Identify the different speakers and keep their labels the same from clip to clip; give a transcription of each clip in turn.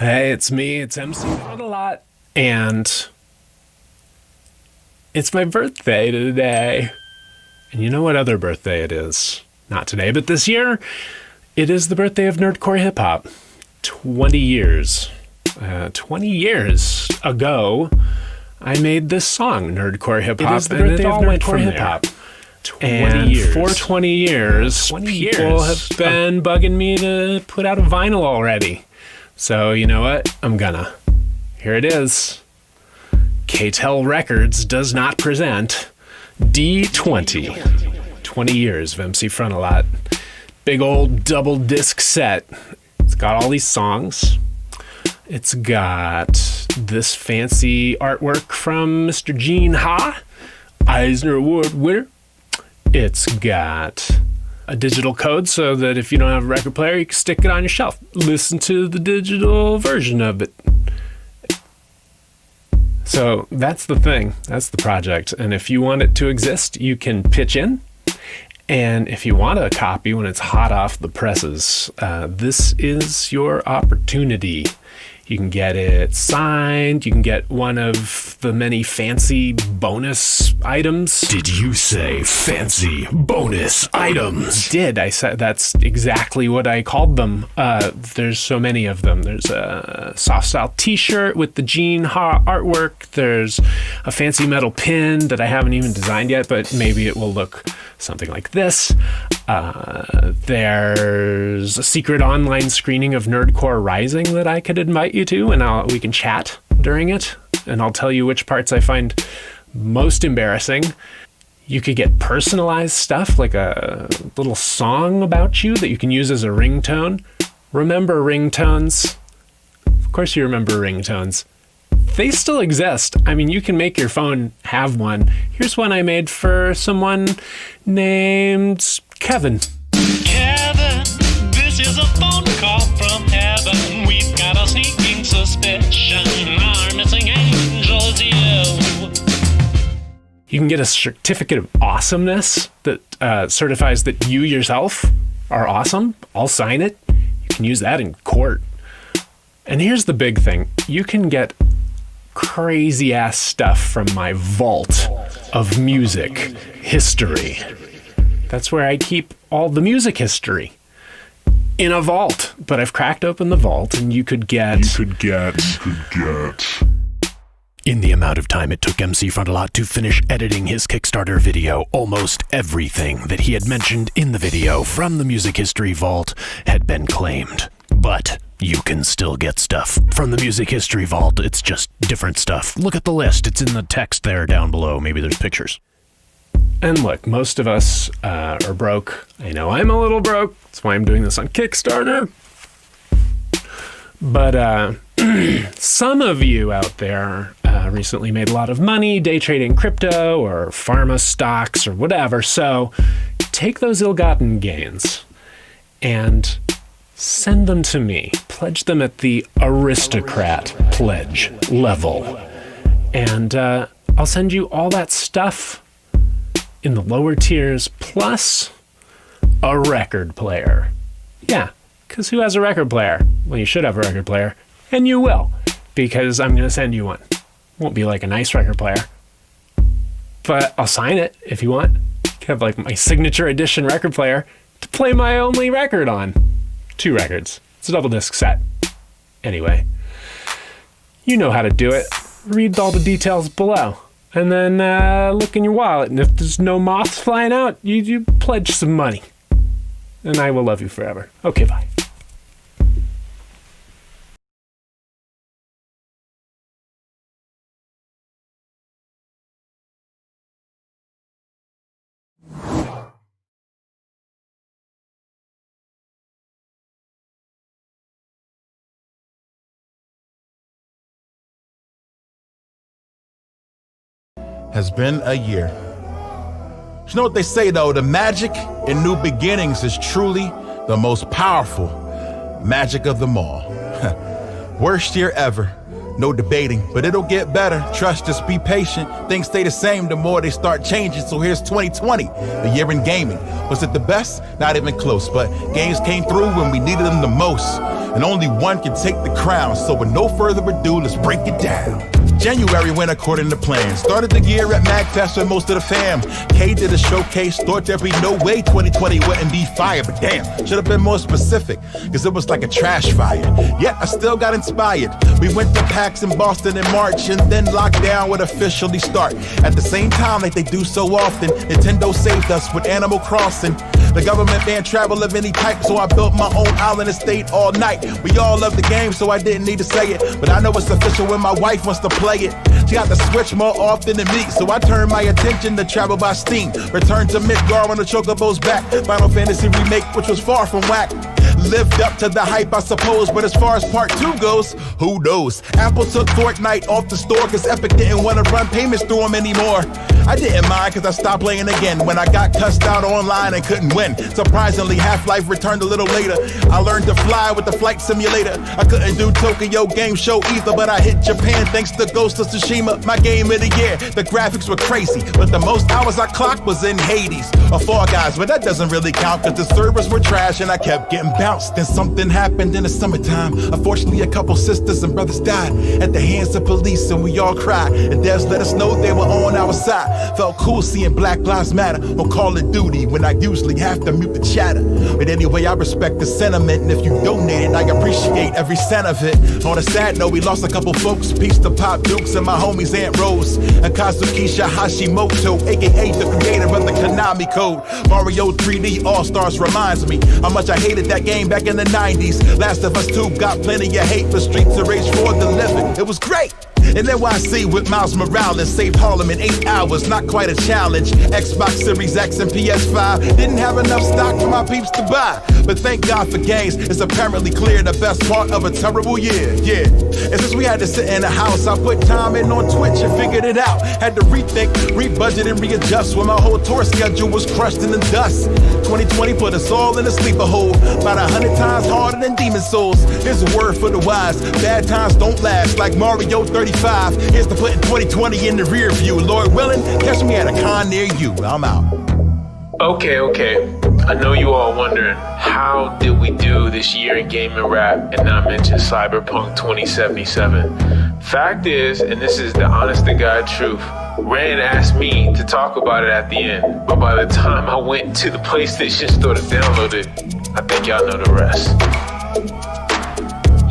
Speaker 1: Hey, it's me. It's MC a lot, and it's my birthday today. And you know what other birthday it is? Not today, but this year. It is the birthday of nerdcore hip hop. 20 years. 20 years ago, I made this song, Nerdcore Hip Hop. It is the birthday of nerdcore hip hop. 20 years. For 20 years, people have been bugging me to put out a vinyl already. So, you know what? I'm gonna. Here it is. KTEL Records does not present D20. 20 years of MC Frontalot. Big old double disc set. It's got all these songs. It's got this fancy artwork from Mr. Gene Ha, Eisner Award winner. It's got a digital code so that if you don't have a record player, you can stick it on your shelf. Listen to the digital version of it. So that's the thing. That's the project. And if you want it to exist, you can pitch in. And if you want a copy when it's hot off the presses, this is your opportunity. You can get it signed. You can get one of the many fancy bonus items.
Speaker 2: Did you say fancy bonus items?
Speaker 1: I said that's exactly what I called them. There's so many of them. There's a soft style t-shirt with the Gene Ha artwork. There's a fancy metal pin that I haven't even designed yet, but maybe it will look something like this. There's a secret online screening of Nerdcore Rising that I could invite you to, and we can chat during it, and I'll tell you which parts I find most embarrassing. You could get personalized stuff, like a little song about you that you can use as a ringtone. Remember ringtones? Of course you remember ringtones. They still exist. I mean, you can make your phone have one. Here's one I made for someone named Kevin.
Speaker 3: Kevin, this is a phone call from heaven. We've got a sneaking suspicion our missing angel's you.
Speaker 1: You can get a certificate of awesomeness that certifies that you yourself are awesome. I'll sign it. You can use that in court. And here's the big thing. You can get crazy ass stuff from my vault of music history. That's where I keep all the music history in a vault. But I've cracked open the vault, and you could get
Speaker 2: In the amount of time it took MC Frontalot to finish editing his Kickstarter video, almost everything that he had mentioned in the video from the music history vault had been claimed. But you can still get stuff from the music history vault. It's just different stuff. Look at the list. It's in the text there down below. Maybe there's pictures.
Speaker 1: And look, most of us are broke. I know I'm a little broke. That's why I'm doing this on Kickstarter. But some of you out there recently made a lot of money day trading crypto or pharma stocks or whatever. So take those ill-gotten gains and send them to me. Pledge them at the aristocrat pledge level. And I'll send you all that stuff in the lower tiers, plus a record player. Yeah, because who has a record player? Well, you should have a record player, and you will, because I'm going to send you one. Won't be like a nice record player, but I'll sign it if you want. You can have like my signature edition record player to play my only record on. 2 records. It's a double disc set. Anyway, you know how to do it. Read all the details below. And then look in your wallet, and if there's no moths flying out, you pledge some money. And I will love you forever. Okay, bye.
Speaker 4: Has been a year. You know what they say though, the magic in new beginnings is truly the most powerful magic of them all. Worst year ever. No debating, but it'll get better. Trust us, be patient. Things stay the same the more they start changing. So here's 2020, the year in gaming. Was it the best? Not even close, but games came through when we needed them the most. and only one can take the crown. So with no further ado, let's break it down. January went according to plan. Started the year at MagFest with most of the fam. K did a showcase, thought there'd be no way 2020 wouldn't be fire, but damn, should have been more specific, cause it was like a trash fire. Yet I still got inspired. We went to PAX in Boston in March, and then lockdown would officially start. At the same time, like they do so often, Nintendo saved us with Animal Crossing. The government banned travel of any type, so I built my own island and stayed all night. We all love the game, so I didn't need to say it, but I know it's official when my wife wants to play it. She got the Switch more often than me, so I turned my attention to travel by Steam. Returned to Midgar on the Chocobo's back. Final Fantasy Remake, which was far from whack. Lived up to the hype, I suppose, but as far as part 2 goes, who knows? Apple took Fortnite off the store cause Epic didn't want to run payments through them anymore. I didn't mind cause I stopped playing again when I got cussed out online and couldn't win. Surprisingly, Half-Life returned a little later. I learned to fly with the flight simulator. I couldn't do Tokyo Game Show either, but I hit Japan thanks to Ghost of Tsushima, my game of the year. The graphics were crazy, but the most hours I clocked was in Hades or Fall Guys, but that doesn't really count cause the servers were trash and I kept getting bounced. Then something happened in the summertime. Unfortunately, a couple sisters and brothers died at the hands of police, and we all cried. And devs let us know they were on our side. Felt cool seeing Black Lives Matter on Call of Duty when I usually have to mute the chatter. But anyway, I respect the sentiment, and if you donate it, I appreciate every cent of it. On a sad note, we lost a couple folks. Peace to Pop Dukes and my homies Aunt Rose and Kazukisha Hashimoto, aka the creator of the Konami Code. Mario 3D All-Stars reminds me how much I hated that game back in the 90s. Last of Us 2 got plenty of hate, but Streets of Rage 4 delivered. It was great. And NYC with Miles Morales saved Harlem in 8 hours, not quite a challenge. Xbox Series X and PS5 didn't have enough stock for my peeps to buy. But thank God for games, it's apparently clear the best part of a terrible year, yeah. And since we had to sit in the house, I put time in on Twitch and figured it out. Had to rethink, rebudget and readjust when my whole tour schedule was crushed in the dust. 2020 put us all in a sleeper hole, about 100 times harder than Demon Souls. Here's a word for the wise, bad times don't last, like Mario 35. Here's to putting 2020 in the rear view. Lord willing, catch me at a con near you. I'm out.
Speaker 5: Okay. I know you all wondering, how did we do this year in gaming rap and not mention Cyberpunk 2077? Fact is, and this is the honest to God truth, Rand asked me to talk about it at the end, but by the time I went to the PlayStation Store to download it, I think y'all know the rest.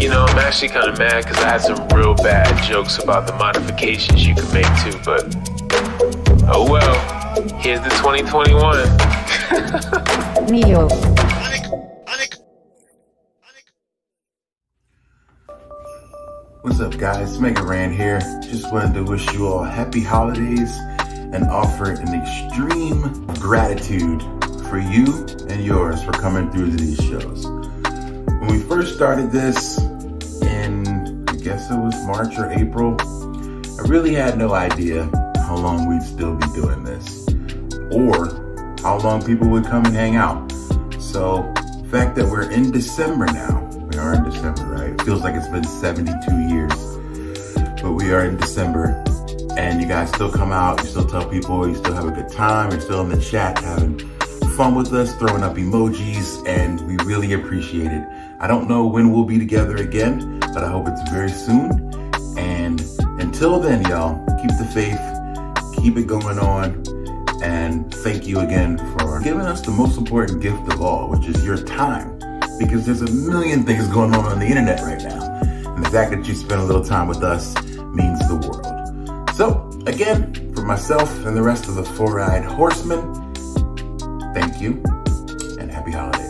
Speaker 5: You know, I'm actually kind of mad because I had some real bad jokes about the modifications you can make too, but oh well, here's the 2021.
Speaker 6: Neo.
Speaker 7: What's up, guys? Mega Rand here. Just wanted to wish you all happy holidays and offer an extreme gratitude for you and yours for coming through to these shows. When we first started this in, I guess it was March or April, I really had no idea how long we'd still be doing this or how long people would come and hang out. So the fact that we're in December now, we are in December, right? It feels like it's been 72 years, but we are in December and you guys still come out, you still tell people, you still have a good time, you're still in the chat having fun with us, throwing up emojis, and we really appreciate it. I don't know when we'll be together again, but I hope it's very soon. And until then, y'all, keep the faith, keep it going on, and thank you again for giving us the most important gift of all, which is your time. Because there's a million things going on the internet right now. And the fact that you spend a little time with us means the world. So, again, for myself and the rest of the Four-Eyed Horsemen, thank you, and happy holidays.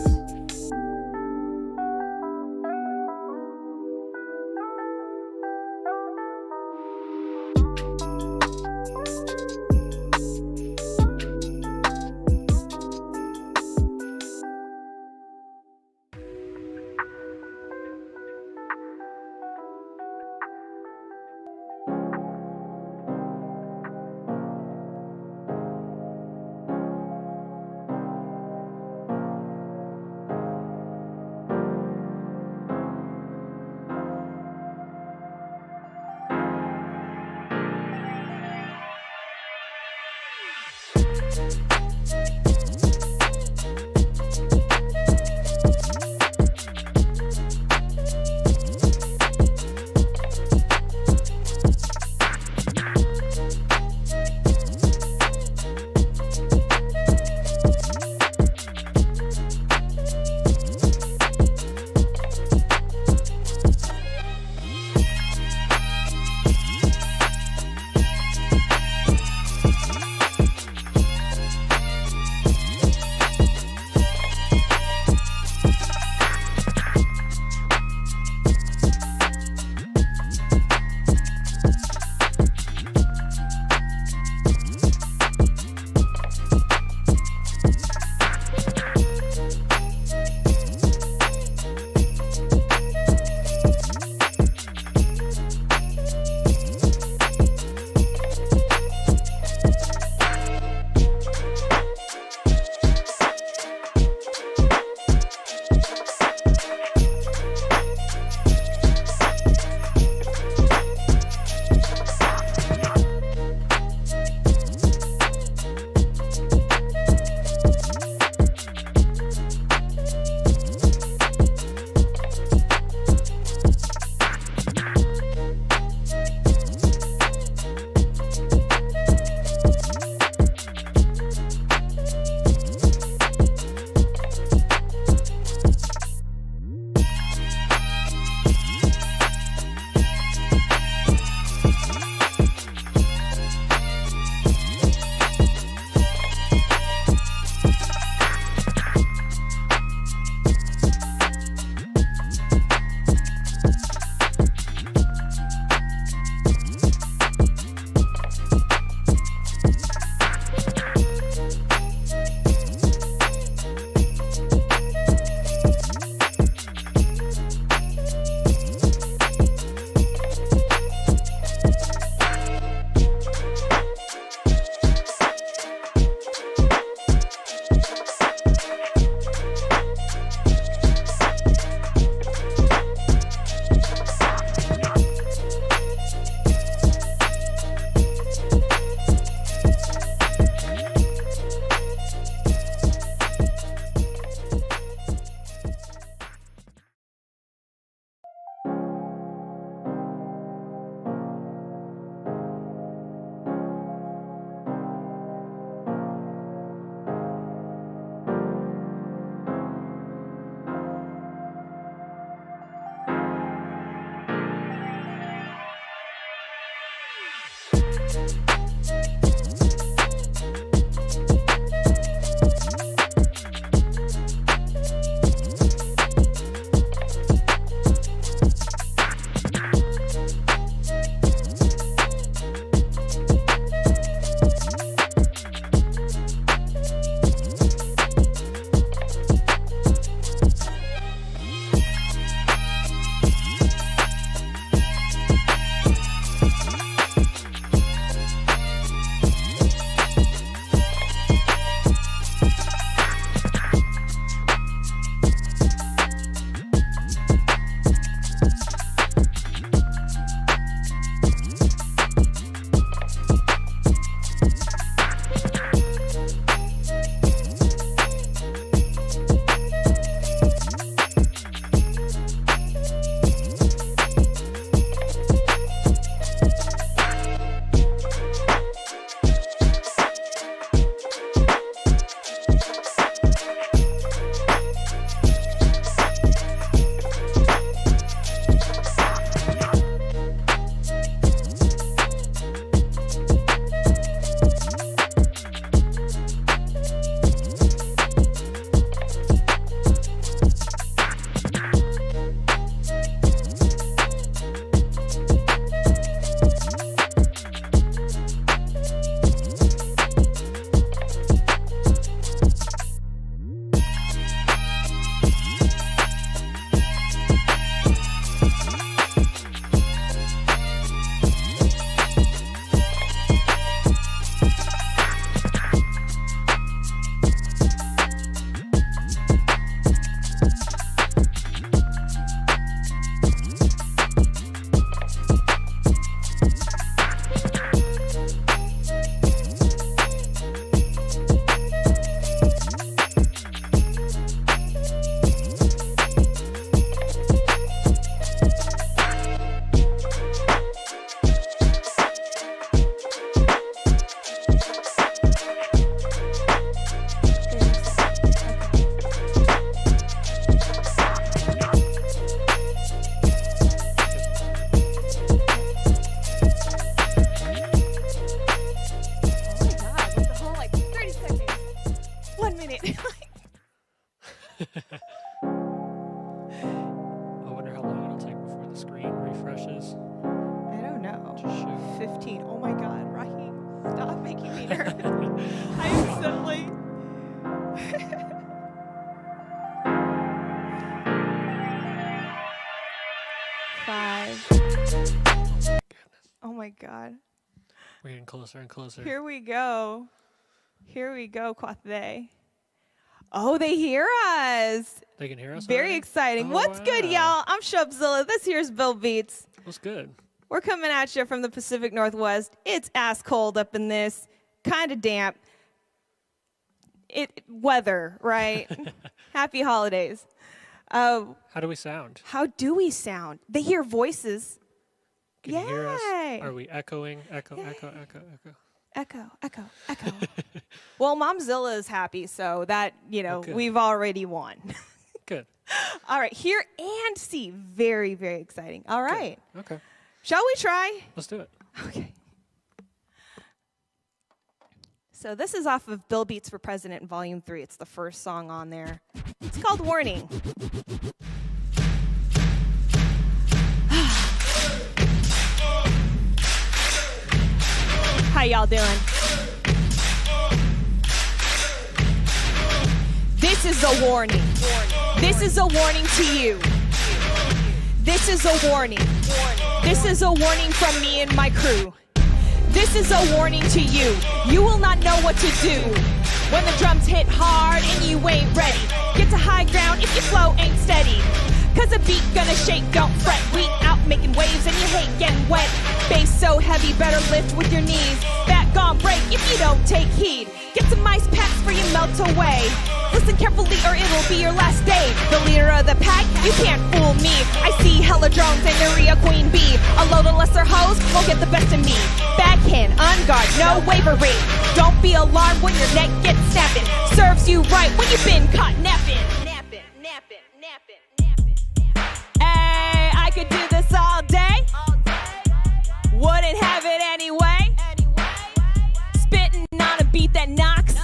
Speaker 6: refreshes?
Speaker 8: I don't know.
Speaker 6: Just show.
Speaker 8: 15. Oh my God, Raheem, stop making me nervous. I am so like. Five. Oh my God.
Speaker 6: We're getting closer and closer.
Speaker 8: Here we go. Here we go, Quathe. Oh, they hear us.
Speaker 6: They can hear us?
Speaker 8: Very
Speaker 6: already?
Speaker 8: exciting.
Speaker 6: Oh,
Speaker 8: What's good, y'all? I'm SHUBZILLA. This here's Bill Beats.
Speaker 6: What's good?
Speaker 8: We're coming at you from the Pacific Northwest. It's ass cold up in this. Kind of damp. Weather, right? Happy holidays.
Speaker 6: How do we sound?
Speaker 8: How do we sound? They hear voices.
Speaker 6: Can you hear us?
Speaker 8: Yay.
Speaker 6: Are we echoing? Echo, echo, echo, echo.
Speaker 8: Echo, echo, echo. Well, Momzilla is happy, so that,
Speaker 6: Okay.
Speaker 8: we've already won.
Speaker 6: Good.
Speaker 8: All right, hear and see. Very, very exciting. All right.
Speaker 6: Good. Okay.
Speaker 8: Shall we try?
Speaker 6: Let's do it.
Speaker 8: Okay. So this is off of Bill Beats for President Volume 3. It's the first song on there. It's called Warning. How y'all doing? This is a warning. This is a warning to you. This is a warning. This is a warning from me and my crew. This is a warning to you. You will not know what to do when the drums hit hard and you ain't ready. Get to high ground if your flow ain't steady. Cause a beat gonna shake, don't fret. We out making waves and you hate getting wet. Bass so heavy, better lift with your knees. Back gon' break if you don't take heed. Get some ice packs for you melt away. Listen carefully or it'll be your last day. The leader of the pack, you can't fool me. I see hella drones and Maria Queen Bee. A load of lesser hoes won't get the best of me. Backhand, on guard, no wavering. Don't be alarmed when your neck gets snapping. Serves you right when you've been caught napping. Napping, napping, napping, napping. Hey, I could do this all day. Wouldn't have it anyway. beat that knocks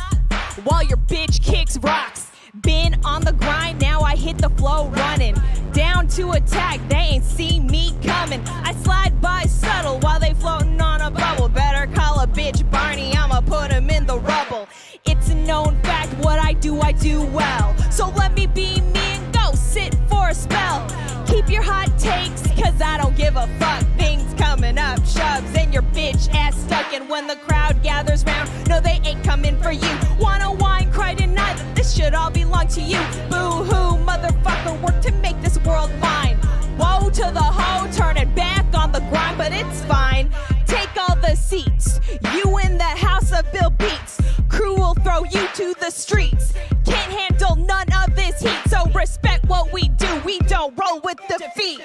Speaker 8: while your bitch kicks rocks. Been on the grind, now I hit the flow running. Down to attack, they ain't seen me coming. I slide by subtle while they floating on a bubble. Better call a bitch Barney, I'ma put him in the rubble. It's a known fact, what I do well. So let me be me and go sit for a spell. Keep your hot takes, cause I don't give a fuck. Things coming up, Shubs, and your bitch ass stuck. And when the crowd gathers round, no, they ain't coming for you. Wanna whine, cry, deny that this should all belong to you. Boo-hoo, motherfucker, work to make this world mine. Woe to the hoe, turning back on the grind, but it's fine. Take all the seats, you in the house of Bill Beats. Crew will throw you to the streets. Can't handle none of this heat, so respect what we do. We don't roll with defeat.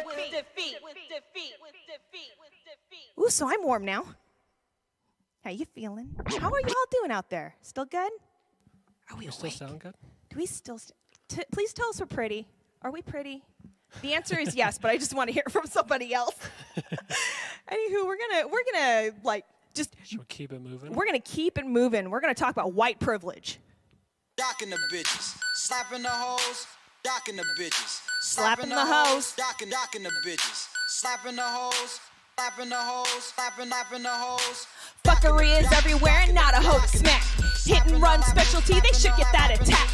Speaker 8: Ooh, so I'm warm now. How you feeling? How are y'all doing out there? Still good? Are we
Speaker 6: still sound good?
Speaker 8: Do we still? Please tell us we're pretty. Are we pretty? The answer is yes, but I just want to hear from somebody else. Anywho, we're gonna like just.
Speaker 6: Should we keep it moving?
Speaker 8: We're gonna keep it moving. We're gonna talk about white privilege.
Speaker 9: Docking the bitches, slapping the hoes, docking the bitches,
Speaker 8: Slapping the hoes.
Speaker 9: docking the bitches, slapping the hoes, slapping the hoes, slapping the hoes.
Speaker 8: Fuckery is everywhere and not a hoe to smack. Hit and run specialty, they should get that attack.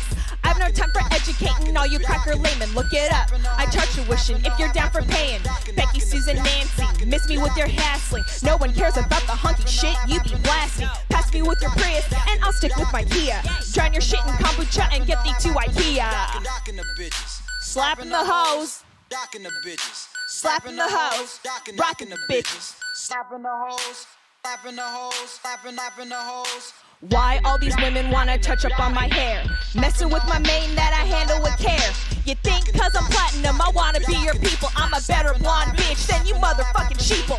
Speaker 8: I have no time for educating all you cracker laymen. Look it up. I charge tuition if you're down for paying. Becky, Susan, Nancy, miss me with your hassling. No one cares about the hunky shit you be blasting. Pass me with your Prius and I'll stick with my Kia. Drown your shit in kombucha and get thee to IKEA.
Speaker 9: Docking the bitches,
Speaker 8: Slapping the hoes,
Speaker 9: docking the bitches,
Speaker 8: slapping the hoes, rocking the bitches.
Speaker 9: slapping the hoes, slapping the hoes, slapping the hoes.
Speaker 8: Why all these women wanna touch up on my hair? Messing with my mane that I handle with care. You think cause I'm platinum I wanna be your people. I'm a better blonde bitch than you motherfucking sheeple.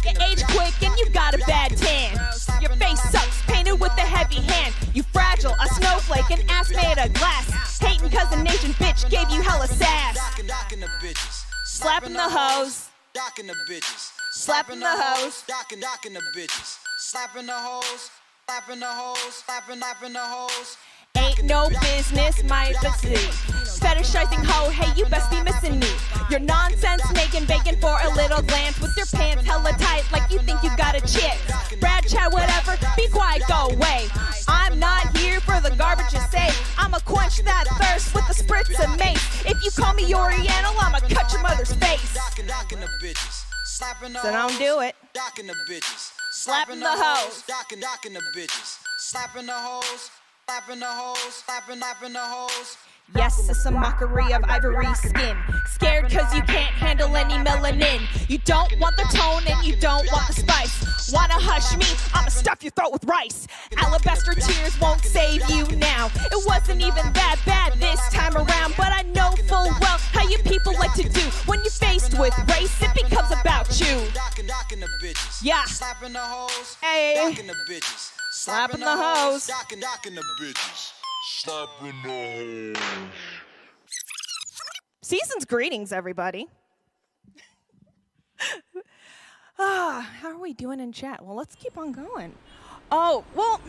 Speaker 8: You age quick and you got a bad tan. Your face sucks, painted with a heavy hand. You fragile, a snowflake, an ass made of glass. Hating cause the nation bitch gave you hella sass.
Speaker 9: Docking the bitches,
Speaker 8: Slapping the hoes,
Speaker 9: docking the bitches,
Speaker 8: slapping the hoes.
Speaker 9: docking the bitches, slapping the hoes, slapping the hoes, slapping the hoes.
Speaker 8: Ain't no business, my vicinity. Fetishizing hoe, hey, you best be missing me. Your nonsense making bacon for a little glance with your pants hella tight like you think you got a chick. Brad, chat, whatever, be quiet, go away. I'm not here for the garbage you say. I'ma quench that thirst with a spritz of mace. If you call me Oriental, I'ma cut your mother's face.
Speaker 9: Docking the bitches, slapping the
Speaker 8: So don't do it.
Speaker 9: Docking the bitches,
Speaker 8: Slapping the hoes.
Speaker 9: docking the bitches, slapping the hoes, slapping the hoes, slapping the hoes.
Speaker 8: Yes, it's a mockery of ivory skin. Scared cause you can't handle any melanin. You don't want the tone and you don't want the spice. Wanna hush me? I'ma stuff your throat with rice. Alabaster tears won't save you now. It wasn't even that bad this time around, but I know full well how you people like to do. When you're faced with race, it becomes about you.
Speaker 9: Docking the bitches,
Speaker 8: Yeah.
Speaker 9: slapping the hoes,
Speaker 8: Hey.
Speaker 9: docking the bitches,
Speaker 8: Slapping the hoes.
Speaker 9: docking the bitches.
Speaker 8: Season's greetings, everybody. How are we doing in chat? Well, let's keep on going. Oh, well,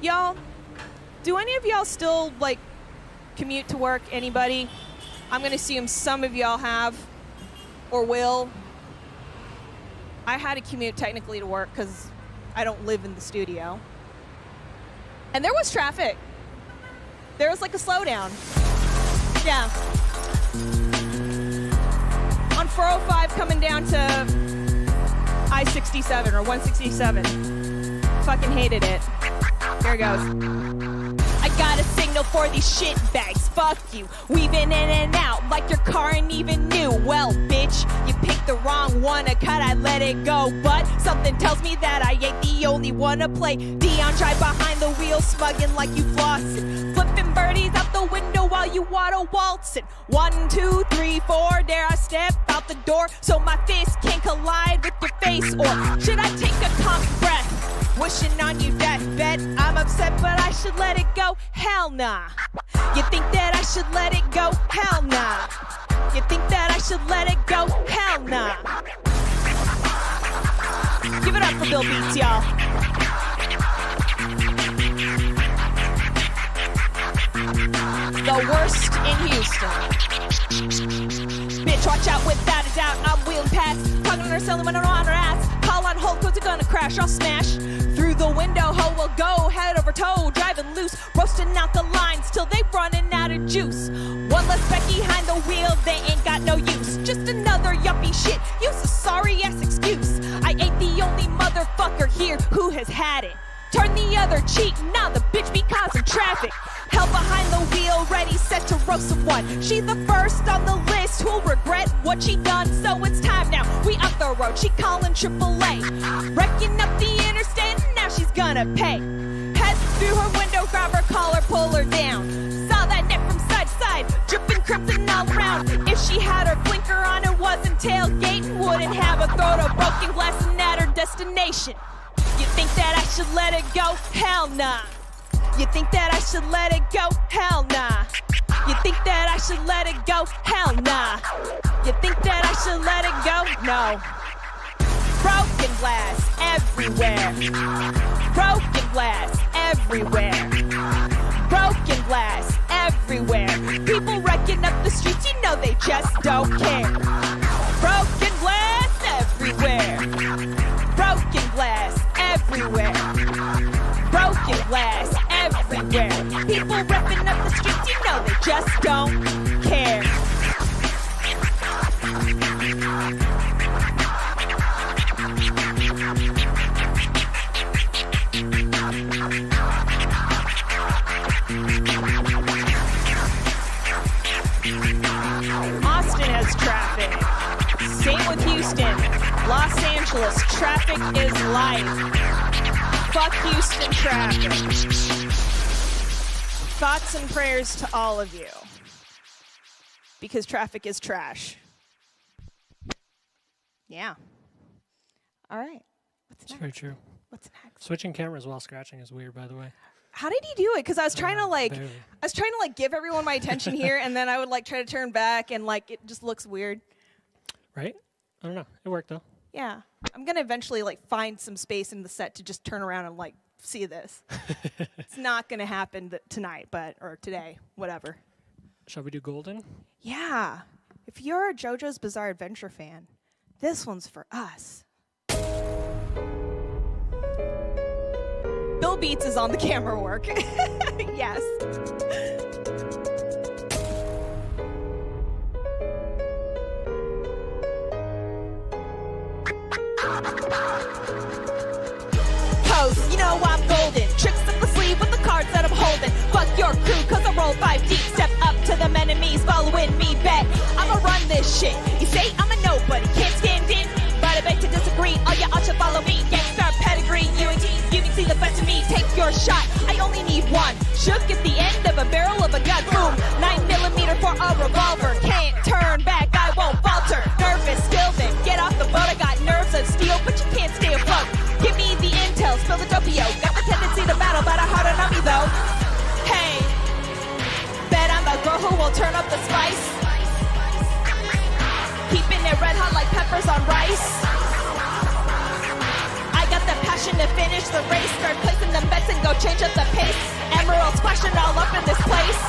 Speaker 8: y'all, do any of y'all still, like, commute to work? Anybody? I'm going to assume some of y'all have or will. I had to commute technically to work because I don't live in the studio. And there was traffic. There was like a slowdown. Yeah. On 405 coming down to I-67 or 167. Fucking hated it. Here it goes. I got a signal for these shit bags. Fuck you. Weaving in and out like your car ain't even new. Well, bitch, you picked the wrong one to cut. I let it go, but something tells me that I ain't the only one to play. Dion drive behind the wheel, smugging like you flossing, flipping birdies out the window while you waddle waltzing. 1, 2, 3, 4. Dare I step out the door so my fist can collide with your face? Or should I take a calm breath? Wishing on you deathbed. I'm upset, but I should let it go. Hell nah. You think that I should let it go? Hell nah. You think that I should let it go? Hell nah. Give it up for Bill Beats, y'all. the worst in Houston. Bitch, watch out without a doubt. I'm wheeling past, talking on her cell when I'm on her ass. Call on hold, cause it's gonna crash. I'll smash through the window. Ho will go head over toe, driving loose, roasting out the lines till they running out of juice. One less Becky behind the wheel, they ain't got no use. Just another yuppie shit. Use a sorry ass excuse. I ain't the only motherfucker here who has had it. Turn the other cheek, now the bitch be causing traffic. Hell behind the wheel, ready, set to roast someone. She the first on the list who'll regret what she done. So it's time now, we up the road. She calling AAA, wrecking up the interstate, and now she's gonna pay. Head through her window, grab her collar, pull her down. Saw that neck from side to side, dripping crimson all around. If she had her blinker on and wasn't tailgating, wouldn't have a throat of broken glass and at her destination. You think that I should let it go? Hell nah. You think that I should let it go? Hell nah. You think that I should let it go? Hell nah. You think that I should let it go? No. Broken glass everywhere. Broken glass everywhere. Broken glass everywhere. People wrecking up the streets, you know they just don't care. Broken glass everywhere. Broken glass everywhere. Broken glass everywhere. People wrecking up the streets, you know they just don't care. Austin has traffic. Same with Houston. Los Angeles, traffic is life. Fuck Houston traffic. Thoughts and prayers to all of you. Because traffic is trash. Yeah. All right. What's next?
Speaker 6: It's very true.
Speaker 8: What's next?
Speaker 6: Switching cameras while scratching is weird, by the way.
Speaker 8: How did he do it? Because I was trying to
Speaker 6: barely.
Speaker 8: give everyone my attention here, and then I would like try to turn back, and like it just looks weird.
Speaker 6: Right? I don't know. It worked though.
Speaker 8: Yeah. I'm gonna eventually like find some space in the set to just turn around and like see this. It's not gonna happen tonight, or today, whatever.
Speaker 6: Shall we do Golden?
Speaker 8: Yeah. If you're a JoJo's Bizarre Adventure fan, this one's for us. Bill Beats is on the camera work. Yes. Host, you know I'm golden. Tricks up the sleeve with the cards that I'm holding. Fuck your crew, cause I roll 5 deep. Step up to them enemies, following me back. I'ma run this shit. You say I'm a nobody, can't stand in. But I beg to disagree, all y'all should follow me. Gangsta pedigree, UNT, you can see the best of me. Take your shot, I only need one. Shook at the end of a barrel of a gun. Boom, 9mm for a revolver. Can't turn back, I won't falter. Nervous, still then, get off the boat. I got nerves of steel, but you can't stay afloat. Give me the intel, spill the dopio. Got the tendency to battle, but I hard on me though. Hey, bet I'm a girl who will turn up the spice. Keeping it red hot like peppers on rice. I got the passion to finish the race. Start placing them bets and go change up the pace. Emerald splashing all up in this place.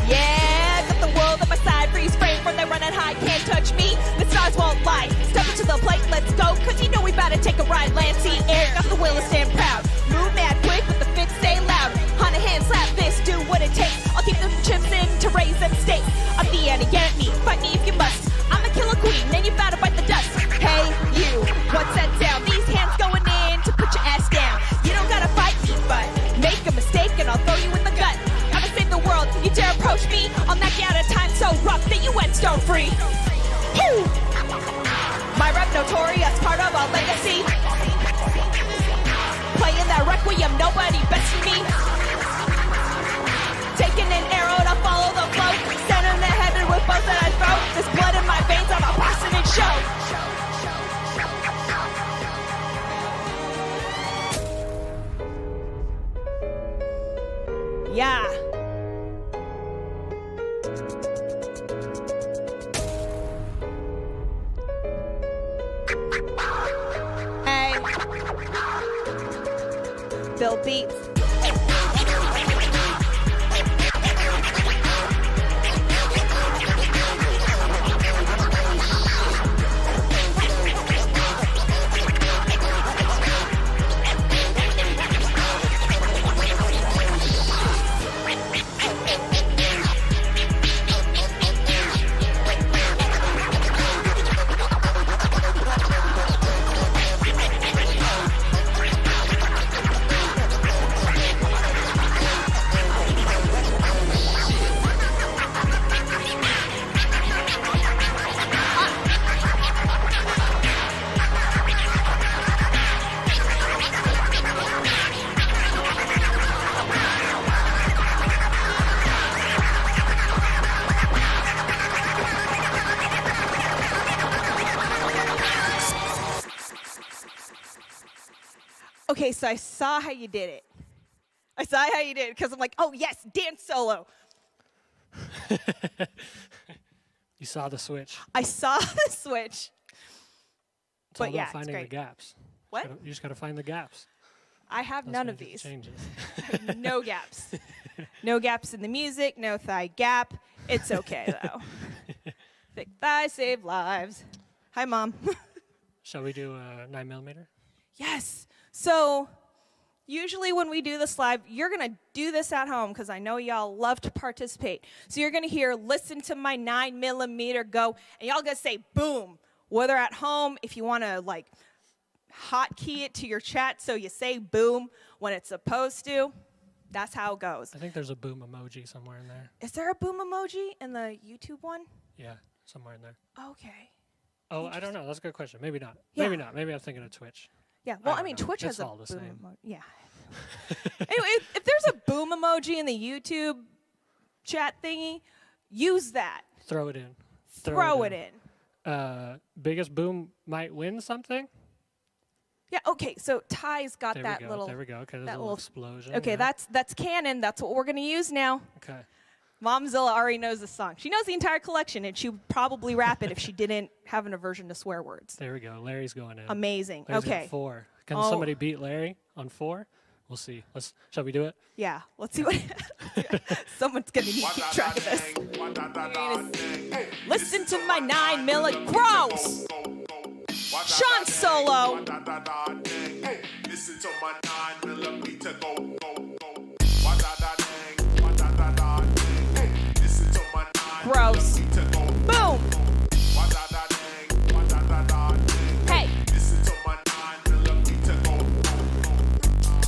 Speaker 8: Yeah, got the world on my side. Freeze frame when they running high, can't touch me. The stars won't lie. Step into the plate, let's go. Cause you know we bout to take a ride. Land, sea, air, got the will to stand proud. Move mad quick with the fit, stay loud. On a hand, slap this, do what it takes. I'll keep them chips in to raise them stakes. I'm the enemy, fight me if you must. I'm a killer queen, and you bout to bite the dust. Hey, you, what's that sound? These hands going in to put your ass down. You don't gotta fight me, but make a mistake and I'll throw you in the gut. I'ma save the world, you dare approach me? I'll knock you out of time so rough that you went stone free. Woo! My rep notorious, part of our legacy. Playing that requiem, nobody besting me. Taking an arrow to follow the flow. Sending the heaven with bows that I throw. There's blood in my veins, I'm a passionate show. Yeah. Hey. Phil Beats. Okay, so I saw how you did it. I saw how you did it because I'm like, oh yes, dance solo.
Speaker 6: You saw the switch.
Speaker 8: I saw the switch.
Speaker 6: It's
Speaker 8: But
Speaker 6: all about
Speaker 8: yeah, it's
Speaker 6: finding the
Speaker 8: great.
Speaker 6: gaps.
Speaker 8: What?
Speaker 6: You just got to find the gaps.
Speaker 8: I have
Speaker 6: Those
Speaker 8: none of
Speaker 6: magic
Speaker 8: these.
Speaker 6: Changes.
Speaker 8: No gaps. No gaps in the music, no thigh gap. It's okay though. Thick thighs save lives. Hi, Mom.
Speaker 6: Shall we do a 9mm?
Speaker 8: Yes. So usually when we do this live, you're going to do this at home because I know y'all love to participate. So you're going to hear, listen to my 9mm go, and y'all going to say boom. Whether at home, if you want to like hotkey it to your chat so you say boom when it's supposed to, that's how it goes.
Speaker 6: I think there's a boom emoji somewhere in there.
Speaker 8: Is there a boom emoji in the YouTube one?
Speaker 6: Yeah, somewhere in there.
Speaker 8: Okay.
Speaker 6: Oh, I don't know. That's a good question. Maybe not.
Speaker 8: Yeah.
Speaker 6: Maybe not. Maybe I'm thinking of Twitch.
Speaker 8: Yeah, well, I
Speaker 6: don't
Speaker 8: mean,
Speaker 6: know.
Speaker 8: Twitch
Speaker 6: It's
Speaker 8: has a
Speaker 6: all the
Speaker 8: boom
Speaker 6: same.
Speaker 8: emoji. Yeah. Anyway, if there's a boom emoji in the YouTube chat thingy, use that.
Speaker 6: Throw it in.
Speaker 8: Throw it in.
Speaker 6: Biggest boom might win something.
Speaker 8: Yeah, okay, so Ty's got
Speaker 6: There
Speaker 8: that
Speaker 6: we go.
Speaker 8: little...
Speaker 6: There we go. Okay, there's
Speaker 8: that
Speaker 6: a little
Speaker 8: little-
Speaker 6: explosion.
Speaker 8: Okay,
Speaker 6: yeah.
Speaker 8: that's canon. That's what we're going to use now.
Speaker 6: Okay.
Speaker 8: Momzilla already knows the song. She knows the entire collection, and she would probably rap it if she didn't have an aversion to swear words.
Speaker 6: There we go. Larry's going in.
Speaker 8: Amazing.
Speaker 6: Larry's got
Speaker 8: Okay.
Speaker 6: 4. Can
Speaker 8: Oh.
Speaker 6: somebody beat Larry on 4? We'll see. Shall we do it?
Speaker 8: Yeah, let's see what... Someone's going to need to keep track of this. Listen to my 9mm gross! Sean Solo!
Speaker 10: Listen to my 9mm go. Listen to my 9mm
Speaker 8: Gross. Boom! Hey!
Speaker 10: Listen to my 9mm go.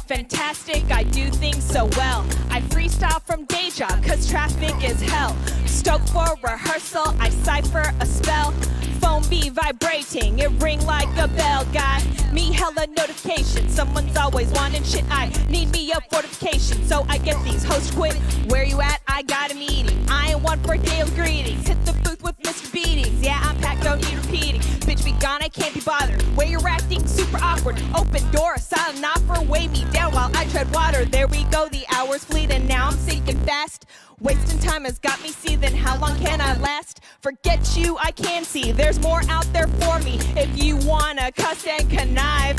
Speaker 8: Fantastic, I do things so well. I freestyle from day job, cause traffic is hell. Stoked for rehearsal, I cipher a spell. Phone be vibrating, it ring like a bell. Got me hella notifications, someone's always wanting shit. I need me a fortification, so I get these hosts quit. Where you at? I got a meeting. I ain't one for daily greetings. Hit the booth with Mr. Beatings. Yeah, I'm packed, don't need repeating. Bitch be gone, I can't be bothered. Where you're acting super awkward. Open door, silent offer, weigh me down while I tread water. There we go, the hours fleet and now I'm sinking fast. Wasting time has got me seething, how long can I last? Forget you, I can see, there's more out there for me. If you wanna cuss and connive,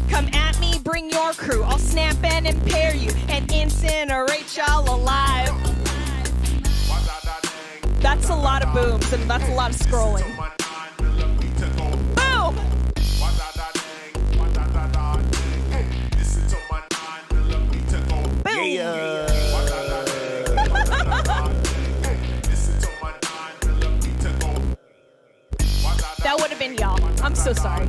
Speaker 8: come at me, bring your crew. I'll snap and impair you and incinerate y'all alive. That's a lot of booms and that's a lot of scrolling. Boom! Boom!
Speaker 10: Yeah.
Speaker 8: That would have been y'all. I'm so sorry.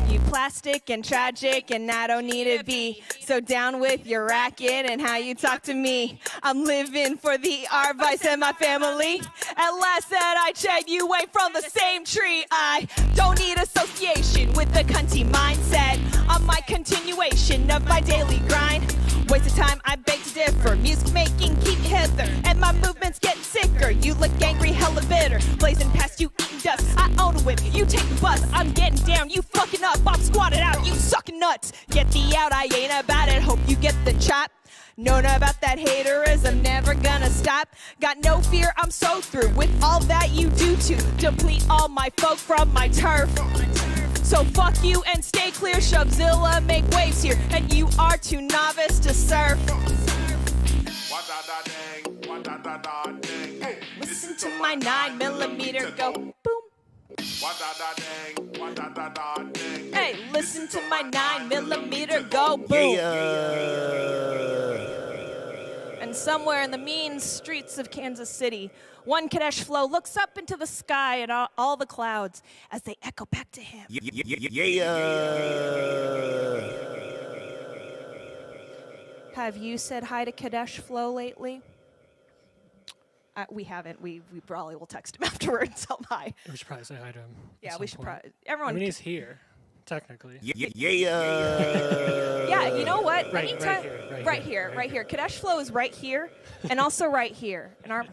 Speaker 8: You plastic and tragic, and I don't need to be so down with your racket and how you talk to me. I'm living for the advice and my family. At last that I check, you ain't from the same tree. I don't need association with the cunty mindset. On my continuation of my daily grind. Waste of time, I beg to differ. Music making, keep your head there. And my movement's getting sicker. You look angry, hella bitter. Blazing past you, eating dust. I own a whip, you take the bus. I'm getting down, you fucking up. I'm squatted out, you sucking nuts. Get the out, I ain't about it. Hope you get the chop. Know about that haterism, never gonna stop. Got no fear, I'm so through with all that you do to deplete all my folk from my turf. So fuck you and stay clear. Shubzilla make waves here, and you are too novice to surf. Listen to my 9mm go boom. Hey, listen to my 9mm go boom. And somewhere in the mean streets of Kansas City, one Kadesh Flow looks up into the sky at all the clouds as they echo back to him. Have you said hi to Kadesh Flow lately? We haven't. We probably will text him afterwards and tell him hi.
Speaker 6: We should probably say hi to him.
Speaker 8: Yeah, we should
Speaker 6: point.
Speaker 8: probably. Everyone.
Speaker 6: I mean, he's here, technically.
Speaker 8: Yeah, you know what?
Speaker 6: Right
Speaker 8: here. Kadesh Flow is right here, and also right here in our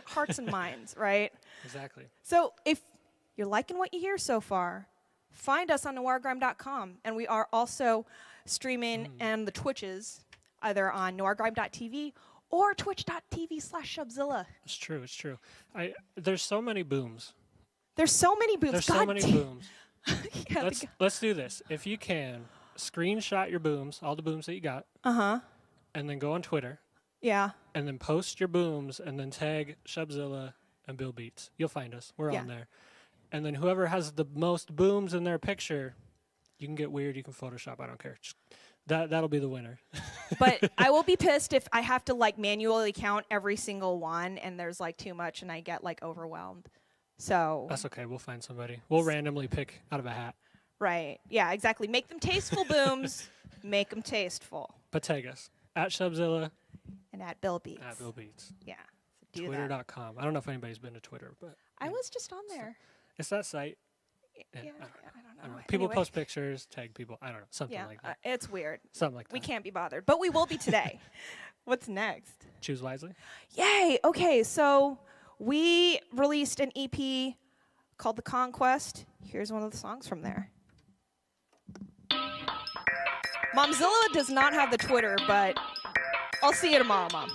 Speaker 8: hearts and minds, right?
Speaker 6: Exactly.
Speaker 8: So if you're liking what you hear so far, find us on noirgrime.com, and we are also streaming and the Twitches either on noirgrime.tv or twitch.tv/Shubzilla.
Speaker 6: It's true. There's so many booms.
Speaker 8: There's so many booms.
Speaker 6: There's so many booms.
Speaker 8: Yeah,
Speaker 6: let's do this. If you can, screenshot your booms, all the booms that you got. And then go on Twitter.
Speaker 8: Yeah.
Speaker 6: And then post your booms and then tag Shubzilla and Bill Beats. You'll find us. We're on there. And then whoever has the most booms in their picture, you can get weird, you can Photoshop, I don't care. That'll be the winner.
Speaker 8: But I will be pissed if I have to like manually count every single one and there's like too much and I get like overwhelmed. So
Speaker 6: that's okay. We'll find somebody. We'll randomly pick out of a hat.
Speaker 8: Right. Yeah, exactly. Make them tasteful booms. Make them tasteful.
Speaker 6: But tag us at Shubzilla
Speaker 8: and at Bill Beats.
Speaker 6: At Bill Beats.
Speaker 8: Yeah. So
Speaker 6: Twitter.com. I don't know if anybody's been to Twitter, but
Speaker 8: I was just on there.
Speaker 6: It's that site.
Speaker 8: Yeah, I don't know.
Speaker 6: People post pictures, tag people. I don't know. Something like that.
Speaker 8: It's weird.
Speaker 6: Something like that.
Speaker 8: We can't be bothered, but we will be today. What's next?
Speaker 6: Choose wisely.
Speaker 8: Yay. Okay, so we released an EP called The Conquest. Here's one of the songs from there. Momzilla does not have the Twitter, but I'll see you tomorrow, Mom.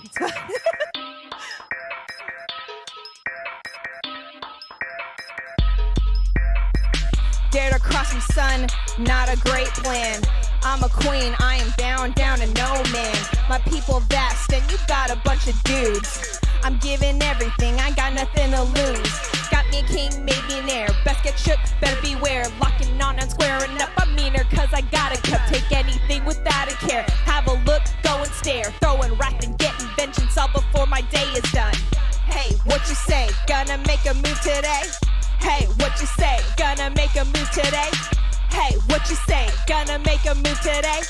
Speaker 8: Dare to cross me, son, not a great plan. I'm a queen, I am down to no man. My people vast, and you got a bunch of dudes. I'm giving everything, I got nothing to lose. Got me a king, maybe an heir. Best get shook, better beware. Locking on and squaring up, I'm meaner, cause I got a cup. Take anything without a care. Have a look, go and stare. Throwing rap and getting vengeance all before my day is done. Hey, what you say? Gonna make a move today? Hey, what you say? Gonna make a move today? Hey, what you say? Gonna make a move today?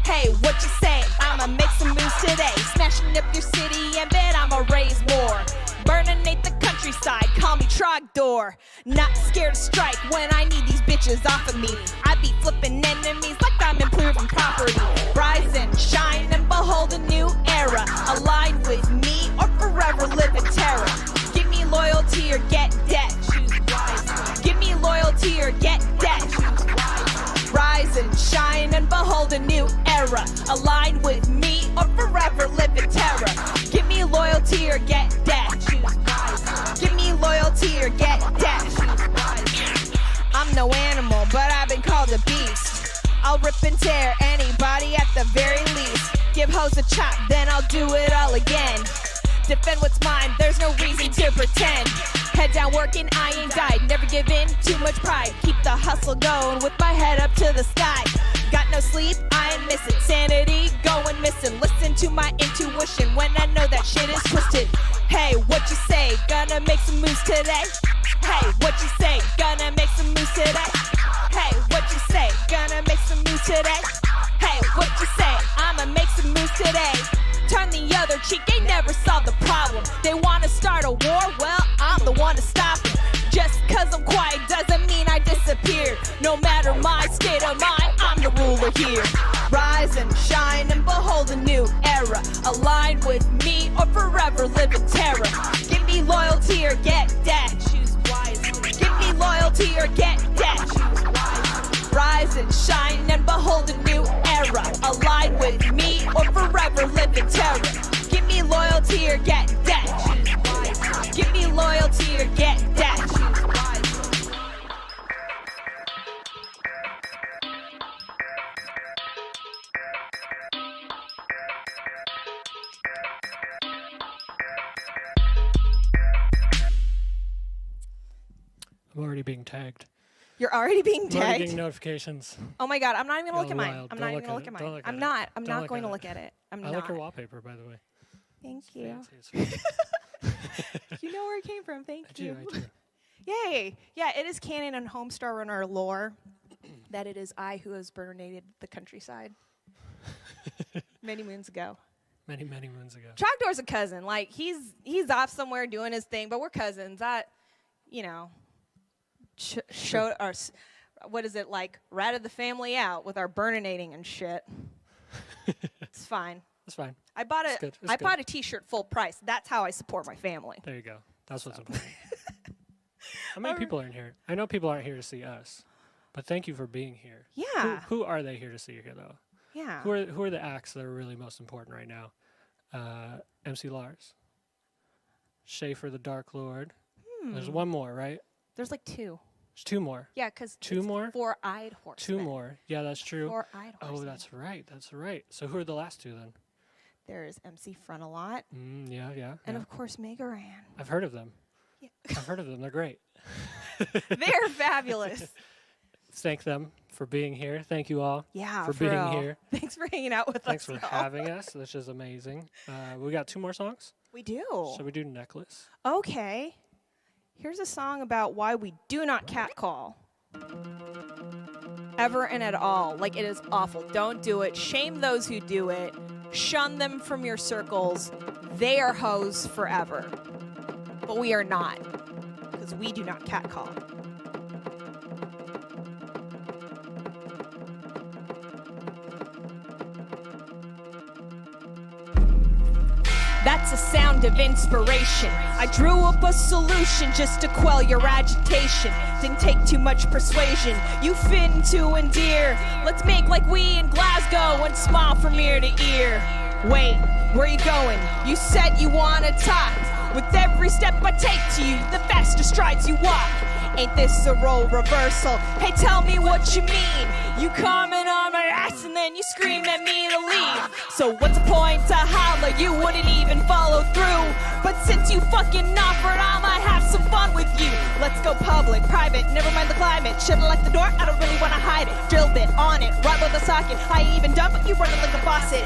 Speaker 8: Hey, what you say? I'ma make some moves today. Smashing up your city and bet I'ma raise war. Burninate the countryside, call me Trogdor. Not scared to strike when I need these bitches off of me. I be flipping enemies like I'm improving property. Rise and shine and behold a new era. Align with me or forever live in terror. Give me loyalty or get debt. Give me loyalty or get debt. Rise and shine and behold a new era. Align with me or forever live in terror. Give me loyalty or get debt. Give me loyalty or get debt. I'm no animal, but I've been called a beast. I'll rip and tear anybody at the very least. Give hoes a chop, then I'll do it all again. Defend what's mine, there's no reason to pretend. Head down working, I ain't died. Never give in, too much pride. Keep the hustle going with my head up to the sky. Got no sleep, I ain't missing. Sanity going missing. Listen to my intuition when I know that shit is twisted. Hey, what you say? Gonna make some moves today? Hey, what you say? Gonna make some moves today? Hey, what you say? Gonna make some moves today? Hey, what you say? I'ma make some moves today. Turn the other cheek, ain't never solved the problem. They wanna start a war, well, I'm the one to stop it. Just cause I'm quiet doesn't mean I disappear. No matter my state of mind, I'm the ruler here. Rise and shine and behold a new era. Align with me or forever live in terror. Give me loyalty or get debt. Choose wisely. Give me loyalty or get debt. Choose wisely. Rise and shine and behold a new era. Align with me or forever live in terror. Give me loyalty or get debt. Choose wisely. Give me loyalty or get debt. Choose wisely.
Speaker 6: I'm already being tagged.
Speaker 8: You're already being
Speaker 6: I'm already
Speaker 8: tagged?
Speaker 6: getting notifications.
Speaker 8: Oh my God, I'm not even going to look at mine.
Speaker 6: Wild.
Speaker 8: I'm
Speaker 6: Don't
Speaker 8: not
Speaker 6: look
Speaker 8: even going
Speaker 6: at
Speaker 8: to look
Speaker 6: it.
Speaker 8: at
Speaker 6: Don't
Speaker 8: mine.
Speaker 6: look at
Speaker 8: I'm
Speaker 6: it.
Speaker 8: not. I'm
Speaker 6: Don't
Speaker 8: not
Speaker 6: look
Speaker 8: going
Speaker 6: at
Speaker 8: to
Speaker 6: it.
Speaker 8: look at it. I'm
Speaker 6: I
Speaker 8: not.
Speaker 6: like your wallpaper, by the way.
Speaker 8: Thank you.
Speaker 6: Fancy.
Speaker 8: You know where it came from. Thank you.
Speaker 6: I do.
Speaker 8: Yay. Yeah, it is canon and Homestar Runner lore that it is I who has burninated the countryside many moons ago.
Speaker 6: Many moons ago.
Speaker 8: Trogdor's a cousin. Like, he's off somewhere doing his thing, but we're cousins. Showed our, what is it, like, ratted the family out with our burninating and shit. It's fine.
Speaker 6: That's fine.
Speaker 8: I bought
Speaker 6: It's good. It's
Speaker 8: I
Speaker 6: good.
Speaker 8: bought a T-shirt full price. That's how I support my family.
Speaker 6: There you go. That's what's important. How many people are in here? I know people aren't here to see us, but thank you for being here.
Speaker 8: Yeah.
Speaker 6: Who are they here to see here, though?
Speaker 8: Yeah.
Speaker 6: Who are the acts that are really most important right now? MC Lars, Schaefer the Dark Lord. There's one more, right?
Speaker 8: There's like two.
Speaker 6: There's two more.
Speaker 8: Yeah, because
Speaker 6: Two more?
Speaker 8: Four-eyed horsemen.
Speaker 6: Two more. Yeah, that's true.
Speaker 8: Four-eyed
Speaker 6: Oh,
Speaker 8: horsemen.
Speaker 6: that's right. That's right. So who are the last two then?
Speaker 8: There's MC Frontalot.
Speaker 6: Yeah.
Speaker 8: And of course, Mega Ran.
Speaker 6: I've heard of them.
Speaker 8: Yeah.
Speaker 6: I've heard of them. They're great.
Speaker 8: They're fabulous.
Speaker 6: Thank them for being here. Thank you all
Speaker 8: Yeah,
Speaker 6: for
Speaker 8: for
Speaker 6: being
Speaker 8: real.
Speaker 6: here.
Speaker 8: Thanks for hanging out with
Speaker 6: Thanks
Speaker 8: us.
Speaker 6: for having us. This is amazing. We got two more songs.
Speaker 8: We do.
Speaker 6: Shall we do Necklace?
Speaker 8: Okay. Here's a song about why we do not catcall. Ever and at all. Like, it is awful. Don't do it. Shame those who do it. Shun them from your circles. They are hoes forever. But we are not. Because we do not catcall. That's a sound of inspiration. I drew up a solution just to quell your agitation. Didn't take too much persuasion. You fin to endear. Let's make like we in Glasgow and smile from ear to ear. Wait, where you going? You said you wanna talk. With every step I take to you, the faster strides you walk. Ain't this a role reversal? Hey, tell me what you mean. You comment on my ass and then you scream at me to leave. So what's the point to holler? You wouldn't even follow through. But since you fucking offered, I might have some fun with you. Let's go public, private, never mind the climate. Should've locked the door, I don't really wanna hide it. Drill bit on it, right with the socket. I even done, but you run it like a faucet.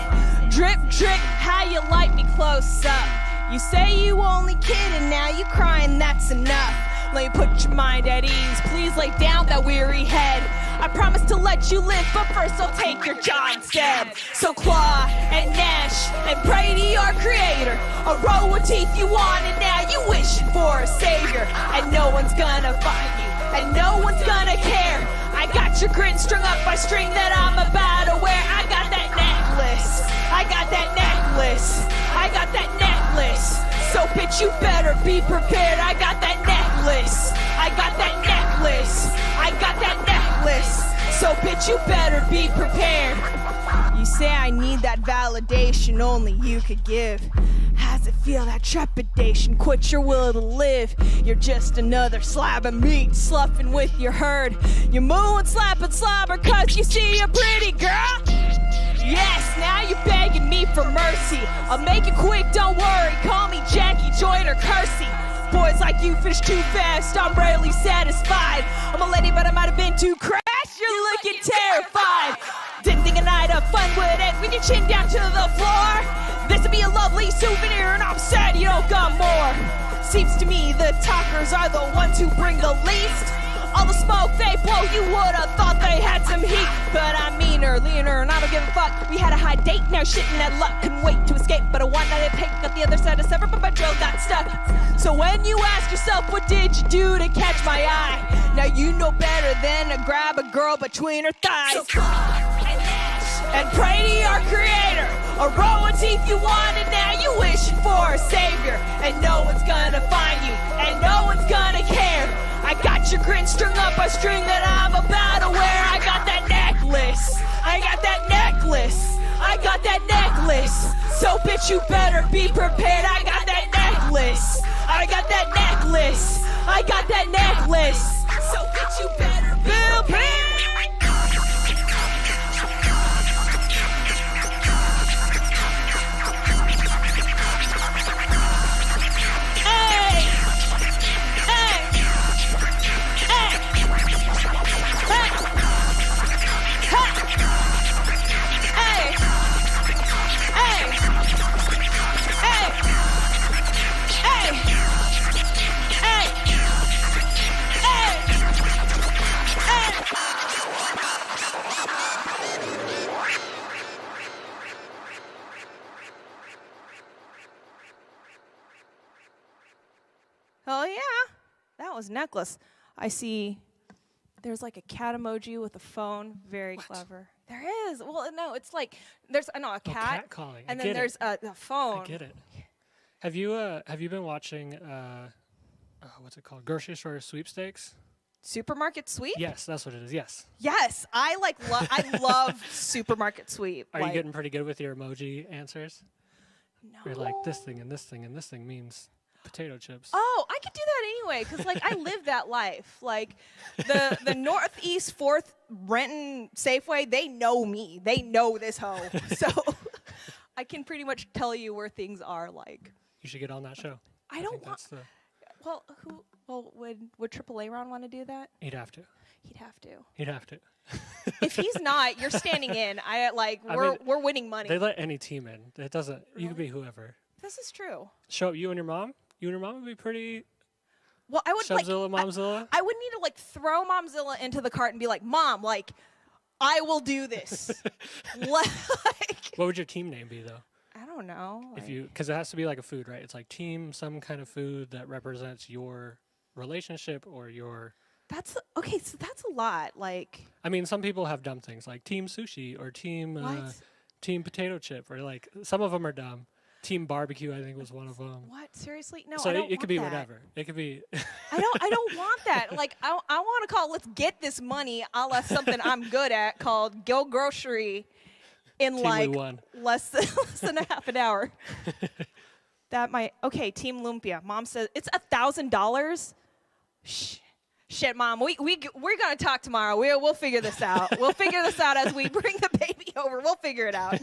Speaker 8: Drip, drip, how you light me close up. You say you only kidding, now you crying, that's enough. Let me put your mind at ease, please lay down that weary head. I promise to let you live, but first I'll take your jaw instead. So claw and gnash and pray to your creator. A row of teeth you wanted, now you wishing for a savior. And no one's gonna find you, and no one's gonna care. I got your grin strung up by string that I'm about to wear. I got that necklace, I got that necklace, I got that necklace. So bitch, you better be prepared. I got that necklace, I got that necklace, I got that necklace. So bitch, you better be prepared. You say I need that validation only you could give. How's it feel, that trepidation? Quit your will to live. You're just another slab of meat sloughing with your herd. You're mooing, slapping slobber cause you see a pretty girl. Yes, now you're begging me for mercy. I'll make it quick, don't worry. Call me Jackie, Joyd, or Kersey. Boys like you finish too fast, I'm rarely satisfied. I'm a lady, but I might have been too crash. You're looking terrified. Didn't think a night of fun would end with your chin down to the floor. This'll be a lovely souvenir, and I'm sad you don't got more. Seems to me the talkers are the ones who bring the least. All the smoke they blow, you would've thought they had some heat. But I'm meaner, leaner, and I don't give a fuck. We had a high date, now shitting at luck. Couldn't wait to escape, but a one-night pick got the other side of severed, but my drill got stuck. So when you ask yourself, what did you do to catch my eye? Now you know better than to grab a girl between her thighs. And pray to your creator. A row of teeth you wanted, now you wishing for a savior. And no one's gonna find you, and no one's gonna care. I got your grin strung up a string that I'm about to wear. I got that necklace, I got that necklace, I got that necklace. So bitch, you better be prepared. I got that necklace, I got that necklace, I got that necklace. So bitch, you better be prepared. his necklace, I see there's like a cat emoji with a phone. Very clever. There is. Well, no, it's like there's a cat
Speaker 6: calling.
Speaker 8: and then there's a phone.
Speaker 6: I get it. Have you been watching what's it called? Grocery store sweepstakes?
Speaker 8: Supermarket sweep?
Speaker 6: Yes, that's what it is. Yes.
Speaker 8: Yes, I love supermarket sweep.
Speaker 6: Are you getting pretty good with your emoji answers?
Speaker 8: No.
Speaker 6: You're like this thing and this thing and this thing means potato chips.
Speaker 8: Oh, I could do that anyway because like I live that life. Like the Northeast 4th Renton Safeway, they know me. They know this hoe. So I can pretty much tell you where things are. Like
Speaker 6: you should get on that show.
Speaker 8: I don't want. Well, who? Well, would AAA Ron want to do that?
Speaker 6: He'd have to.
Speaker 8: He'd have to.
Speaker 6: He'd have to.
Speaker 8: If he's not, you're standing in. We're winning money.
Speaker 6: They let any team in. It doesn't. Really? You could be whoever.
Speaker 8: This is true.
Speaker 6: Show up you and your mom. You and your mom would be pretty.
Speaker 8: Well, I would
Speaker 6: Shubzilla, Momzilla.
Speaker 8: I would need to like throw Momzilla into the cart and be like, Mom, like, I will do this.
Speaker 6: What would your team name be though?
Speaker 8: I don't know.
Speaker 6: Because it has to be like a food, right? It's like team, some kind of food that represents your relationship or your.
Speaker 8: That's okay. So that's a lot. Like.
Speaker 6: I mean, some people have dumb things like team sushi or team potato chip, or like some of them are dumb. Team barbecue, I think, was one of them.
Speaker 8: What? Seriously? No.
Speaker 6: So
Speaker 8: I don't
Speaker 6: it could be
Speaker 8: that.
Speaker 6: whatever. It could be.
Speaker 8: I don't want that. Like I want to call Let's Get This Money a la something I'm good at called Go Grocery in
Speaker 6: Team
Speaker 8: like less than a half an hour. That might Team Lumpia. Mom says it's $1,000. Shit, Mom. We're gonna talk tomorrow. We'll figure this out. We'll figure this out as we bring the baby over. We'll figure it out.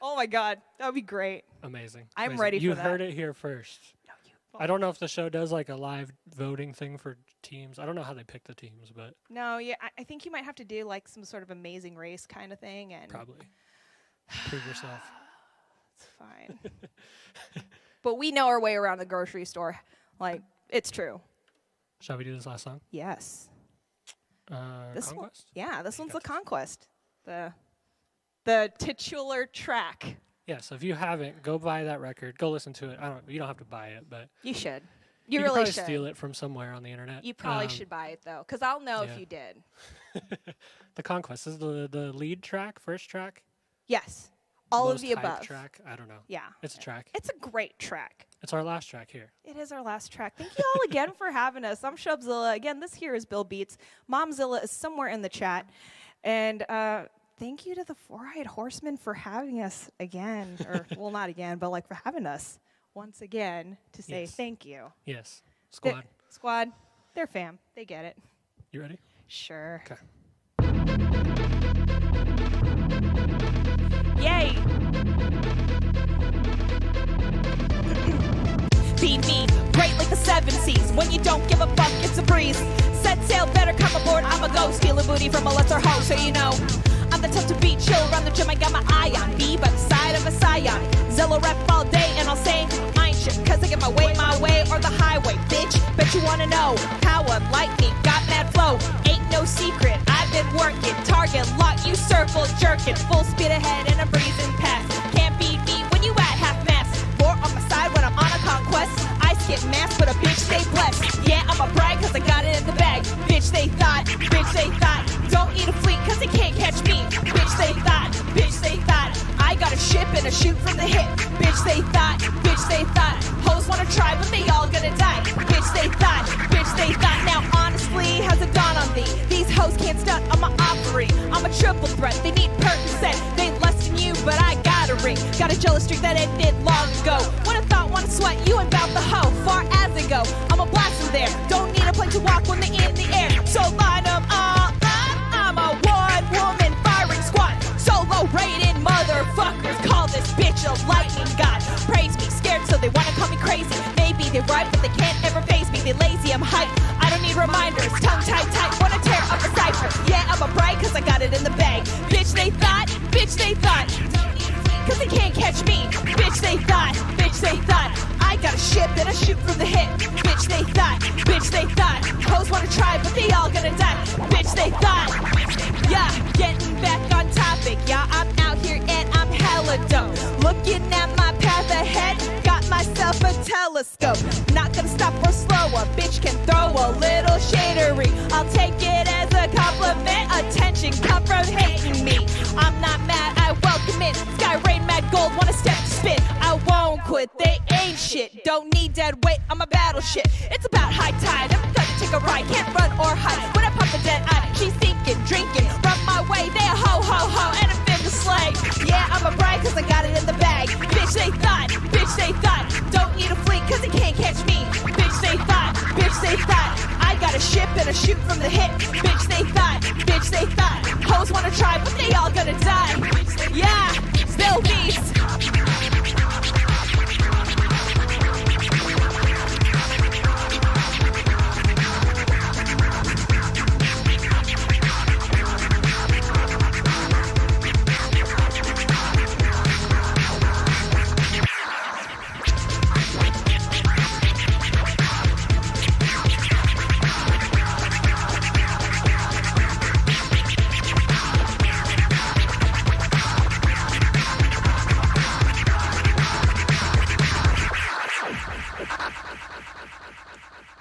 Speaker 8: Oh my God, that would be great.
Speaker 6: Amazing.
Speaker 8: I'm ready for that.
Speaker 6: You heard it here first. No, I don't know if the show does like a live voting thing for teams. I don't know how they pick the teams, but.
Speaker 8: No, yeah, I think you might have to do like some sort of Amazing Race kind of thing, and.
Speaker 6: Probably. Prove yourself.
Speaker 8: It's fine. But we know our way around the grocery store. Like, it's true.
Speaker 6: Shall we do this last song?
Speaker 8: Yes.
Speaker 6: Conquest?
Speaker 8: This one's the Conquest. The titular track.
Speaker 6: Yeah, so if you haven't, go buy that record. Go listen to it. You don't have to buy it, but
Speaker 8: you should.
Speaker 6: You
Speaker 8: really
Speaker 6: should
Speaker 8: should
Speaker 6: steal it from somewhere on the internet.
Speaker 8: You probably should buy it though, because I'll know if you did.
Speaker 6: The Conquest is the lead track, first track.
Speaker 8: Yes, all
Speaker 6: most
Speaker 8: of the above.
Speaker 6: Track. I don't know.
Speaker 8: Yeah,
Speaker 6: it's a track.
Speaker 8: It's a great track.
Speaker 6: It's our last track here.
Speaker 8: It is our last track. Thank you all again for having us. I'm Shubzilla. Again, this here is Bill Beats. Momzilla is somewhere in the chat, and. Thank you to the Four-Eyed Horsemen for having us again. Or, well, not again, but like for having us once again to say thank you.
Speaker 6: Yes. Squad.
Speaker 8: Squad. They're fam. They get it.
Speaker 6: You ready?
Speaker 8: Sure.
Speaker 6: Okay.
Speaker 8: Yay! Be me, great like the 7 seas. When you don't give a fuck, it's a breeze. Set sail, better come aboard. I'ma go steal a booty from a lesser hoe, so you know. I'm the tough to beat, chill around the gym, I got my eye on. Be by the side of a scion. Zilla rep all day, and I'll say I ain't shit, cause I get my way or the highway, bitch. Bet you wanna know how a lightning got mad flow. Ain't no secret, I've been working. Target lock, you circle jerking. Full speed ahead, and I'm breezing past. Can't beat me when you at half mast. More on my side when I'm on a conquest. I skip mass, but a bitch stay blessed. Yeah, I'm a brag, cause I got it in the bag. Bitch, they thought. Don't need a fleet, cause they can't catch me. Bitch, they thought. I got a ship and a shoot from the hip. Bitch, they thought. Hoes wanna try, but they all gonna die. Bitch, they thought. Now, honestly, how's it dawn on thee? These hoes can't stunt on my offering. I'm a triple threat, they need Percocet. They less than you, but I got a ring. Got a jealous streak that ended long ago. Wanna thought, wanna sweat, you ain't bout the hoe. Far as they go, I'm a blaster there. Don't need a plane to walk when they in the air. So line them all up. I'm a one-woman firing squad. Solo-rated motherfuckers call this bitch a lightning god. Praise me, scared so they wanna call me crazy. Maybe they right, but they can't ever face me. They lazy, I'm hype. I don't need reminders. Tongue tight, wanna tear up a cipher. Yeah, I'm a brag cause I got it in the bag. Bitch, they thought. Cause they can't catch me. Bitch, they thought. I got a ship and a shoot from the hip. Bitch, they thought. Hoes wanna try, but they all gonna die. Bitch, they thought. Yeah, getting back on topic. Yeah, I'm out here and I'm hella dope. Looking at my path ahead, got myself a telescope. Not gonna stop or slow a bitch can throw a little shadery. I'll take it as a compliment. Attention come from hating me. I'm not mad, I welcome it. Sky rain, mad gold, wanna step to spit. I won't quit, they ain't shit. Don't need dead weight, I'm a battleship. It's about high tide, I'm gonna take a ride. Can't run or hide, when I pop a dead eye. She's thinking, drinking, run my way. They a ho ho ho, and I'm in the sleigh. Yeah, I'm a bride cause I got it in the bag. Bitch they thought, don't need a fleet cause they can't catch me. Bitch they thought, I got a ship and a shoot from the hip. Bitch they thought, hoes wanna try but they all gonna die. Yeah, spill beats.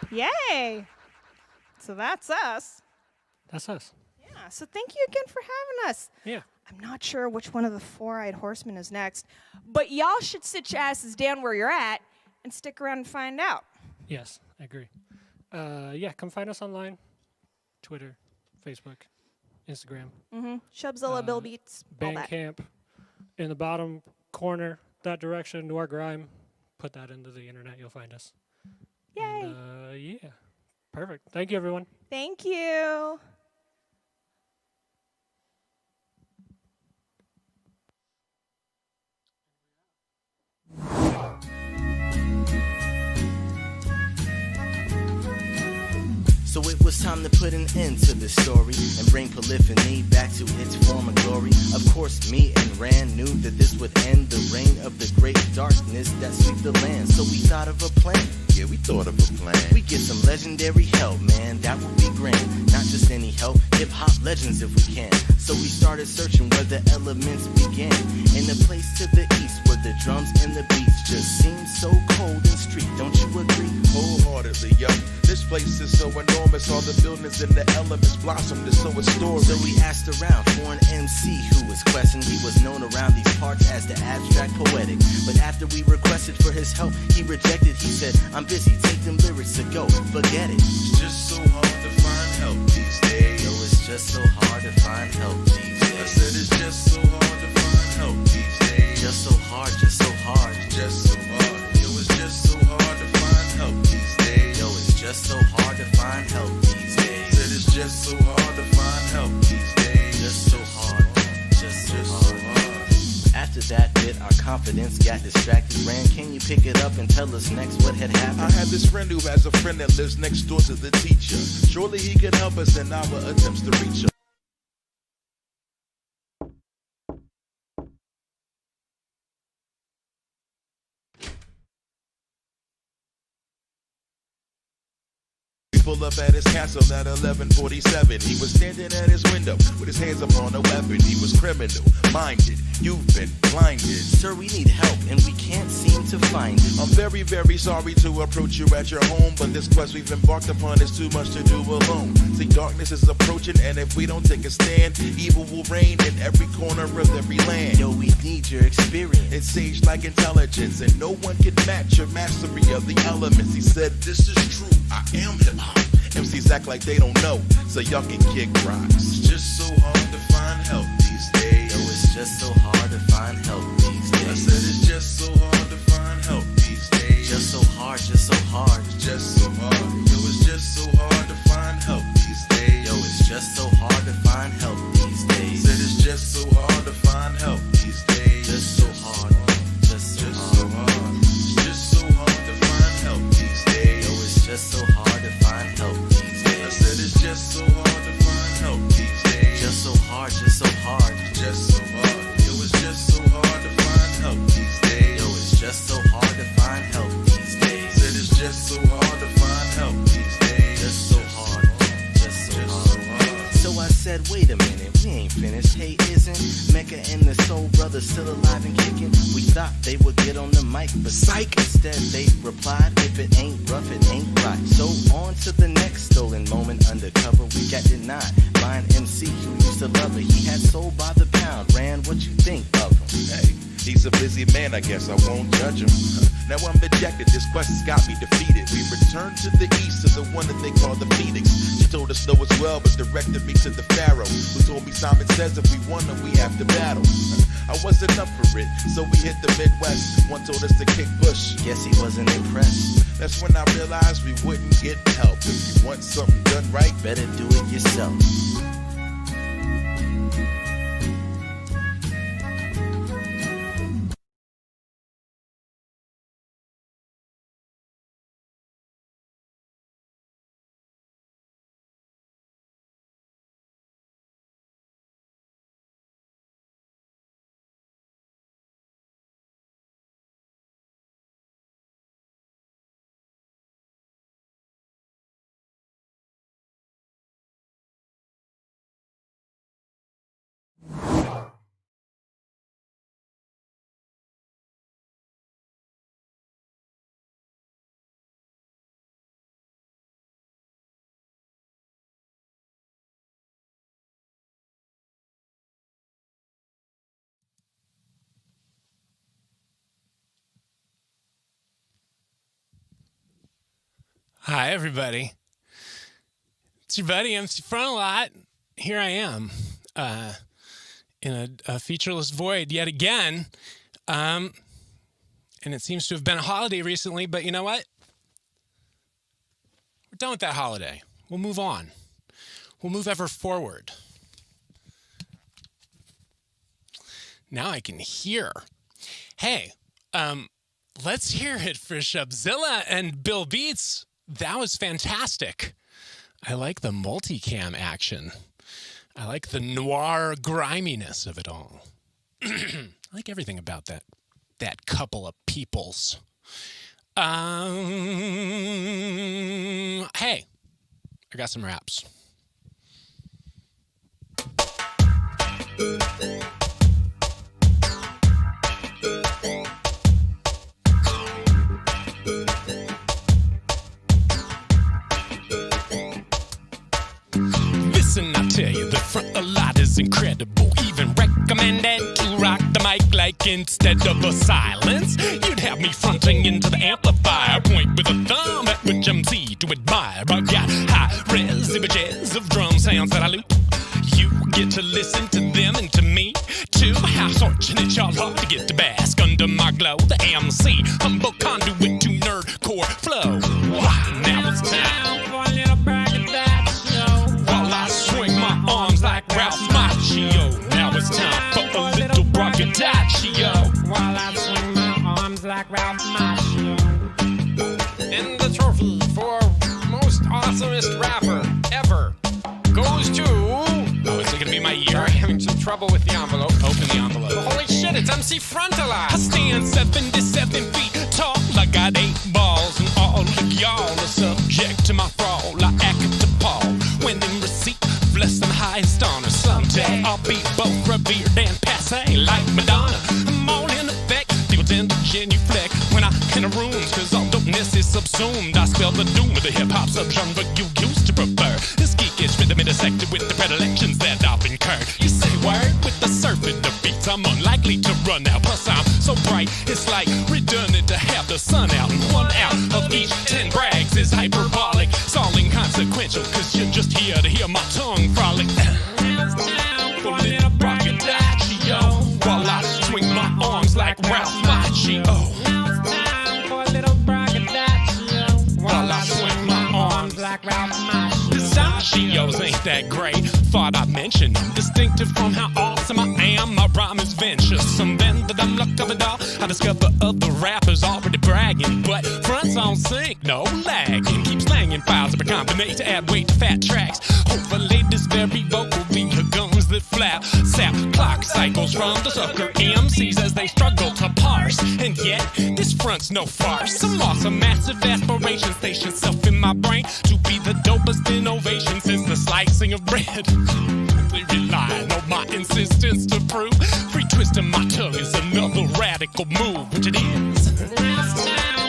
Speaker 8: Yay! So that's us.
Speaker 6: That's us.
Speaker 8: Yeah, so thank you again for having us.
Speaker 6: Yeah.
Speaker 8: I'm not sure which one of the four-eyed horsemen is next, but y'all should sit your asses down where you're at and stick around and find out.
Speaker 6: Yes, I agree. Yeah, come find us online. Twitter, Facebook, Instagram.
Speaker 8: SHUBZILLA, Bill Beats, all that.
Speaker 6: Bandcamp. In the bottom corner, that direction, Noir Grime. Put that into the internet, you'll find us.
Speaker 8: Yay.
Speaker 6: And, yeah. Perfect. Thank you, everyone.
Speaker 8: Thank you.
Speaker 11: So it was time to put an end to the story and bring polyphony back to its former glory. Of course, me and Rand knew that this would end the reign of the great darkness that sweep the land. So we thought of a plan.
Speaker 7: Yeah, we thought of a plan.
Speaker 11: We get some legendary help, man, that would be grand. Not just any help, hip-hop legends if we can. So we started searching where the elements began. In a place to the east where the drums and the beats just seem so cold and street, don't you agree?
Speaker 4: Wholeheartedly, yo. This place is so enormous, all the buildings and the elements blossomed to so a story.
Speaker 11: So we asked around for an MC who was questioned. He was known around these parts as the abstract poetic. But after we requested for his help, he rejected. He said, I'm busy, take them lyrics to go, forget it.
Speaker 4: It's just so hard to find help these days.
Speaker 11: Yo, it's just so hard to find help these days.
Speaker 4: I said it's just so hard to find help these days.
Speaker 11: Just so hard, just so hard.
Speaker 4: Just so hard. Yo, it's just so hard to find help these days.
Speaker 11: Yo, it's just so hard to find help these days.
Speaker 4: Said it's just so hard to find help these days.
Speaker 11: Just so hard, just so hard. After that bit, our confidence got distracted. Rand, can you pick it up and tell us next what had happened?
Speaker 4: I have this friend who has a friend that lives next door to the teacher. Surely he could help us in our attempts to reach her. Pull up at his castle at 11:47. He was standing at his window with his hands upon a weapon. He was criminal-minded. You've been blinded.
Speaker 11: Sir, we need help, and we can't seem to find it.
Speaker 4: I'm very, very sorry to approach you at your home, but this quest we've embarked upon is too much to do alone. See, darkness is approaching, and if we don't take a stand, evil will reign in every corner of every land.
Speaker 11: Yo, we need your experience.
Speaker 4: It's sage-like intelligence, and no one can match your mastery of the elements. He said, this is true, I am hip-hop. MCs act like they don't know, so y'all can kick rocks. It's just so hard to find help these days.
Speaker 11: Yo, it's just so hard to find help these days.
Speaker 4: I said it's just so hard to find help these days.
Speaker 11: Just so hard, just so hard.
Speaker 4: It's just so hard. Yo, it's just so hard to find help these days.
Speaker 11: Yo, it's just so hard to find help these days.
Speaker 4: Said it's just so hard to find help these days.
Speaker 11: Just so hard, just so hard.
Speaker 4: It's just so hard to find help these days.
Speaker 11: Yo, it's just so hard to find help these days.
Speaker 4: I said it's just so hard to find help these days.
Speaker 11: Just so hard, just so hard.
Speaker 4: Just so hard. Yo, it's just so hard to find help these days.
Speaker 11: Yo, it's just so hard to find help these days.
Speaker 4: Said it's just so hard to find help these days.
Speaker 11: Just so hard, just so hard. So I said, wait a minute, we ain't finished. Hey, isn't Mecca and the Soul Brothers still alive and kicking? We thought they would get on the mic, but psych. Instead they replied, if it ain't rough, it ain't right. So on to the next stolen moment undercover. We got denied by an MC who used to love it. He had soul by the pound. Ran, what you think of him?
Speaker 12: Hey, he's a busy man, I guess I won't judge him. Now I'm dejected, this quest has got me defeated. We returned to the east to the one that they call the Phoenix. She told us no as well, but directed me to the Pharaoh, who told me Simon says if we won then we have to battle. I wasn't up for it, so we hit the Midwest. One told us to kick Bush.
Speaker 11: Guess he wasn't impressed.
Speaker 12: That's when I realized we wouldn't get help. If you want something done right,
Speaker 11: better do it yourself.
Speaker 1: Hi, everybody. It's your buddy, MC Frontalot. Here I am, in a featureless void yet again. And it seems to have been a holiday recently, but you know what? We're done with that holiday. We'll move on. We'll move ever forward. Now I can hear. Hey, let's hear it for SHUBZILLA and Bill Beats. That was fantastic. I like the multicam action. I like the noir griminess of it all. I like everything about that couple of peoples. Hey, I got some raps. Listen, I tell you, the Frontalot is incredible. Even recommended to rock the mic like instead of a silence, you'd have me fronting into the amplifier, point with a thumb at which MC to admire. I got high-res images of drum sounds that I loop. You get to listen to them and to me too. How fortunate y'all are to get to bask under my glow. The MC, humble conduit to nerdcore flow. Wow, now it's time for a little brag of that show. While I swing my arms like Ralph Macchio. Now it's time for a little braggadocio. While I swing my arms like Ralph Macchio. And the trophy for most awesomest rapper ever goes to... Oh, is it gonna be my year? I'm having some trouble with the envelope. Open the envelope. Holy shit, it's MC Frontalot. I stand 77 feet tall. I got 8 balls, and all of y'all are subject to my thrall. I act to Paul when in receipt of less than highest honor. Someday I'll be both revered and passe like Madonna. I'm all in effect. People tend to genuflect when I enter rooms, cause all dopeness is subsumed. I spell the doom of the hip-hop subgenre you used to prefer. This geekish rhythm intersected with the predilections that I've incurred. You say word with the surf and the beats, I'm unlikely to run out. Plus I'm so bright, it's like redundant to have the sun out. And 1 out of each 10 brags is hyperbolic. It's all inconsequential, cause you're just here to hear my tongue frolic. It's time for a little braggadocio. While I swing my arms like Ralph Macchio. Now it's time for a little braggadocio. While I swing my arms like Ralph Macchio. Pistachios ain't that great. Thought I'd mention them. Distinctive from how awesome I am. My rhyme is venturesome. Then the dumb luck of it all, I discover other rappers already bragging, but fronts on sync, no lagging. Keep slanging files of a combination to add weight to fat tracks. Overlaid this very vocal via guns
Speaker 13: split flap, sap, clock cycles from the sucker MCs as they struggle to parse. And yet, this front's no farce. Some awesome, massive aspiration station self in my brain to be the dopest innovation since the slicing of bread. They relying on my insistence to prove free twisting my tongue is another radical move, which it is.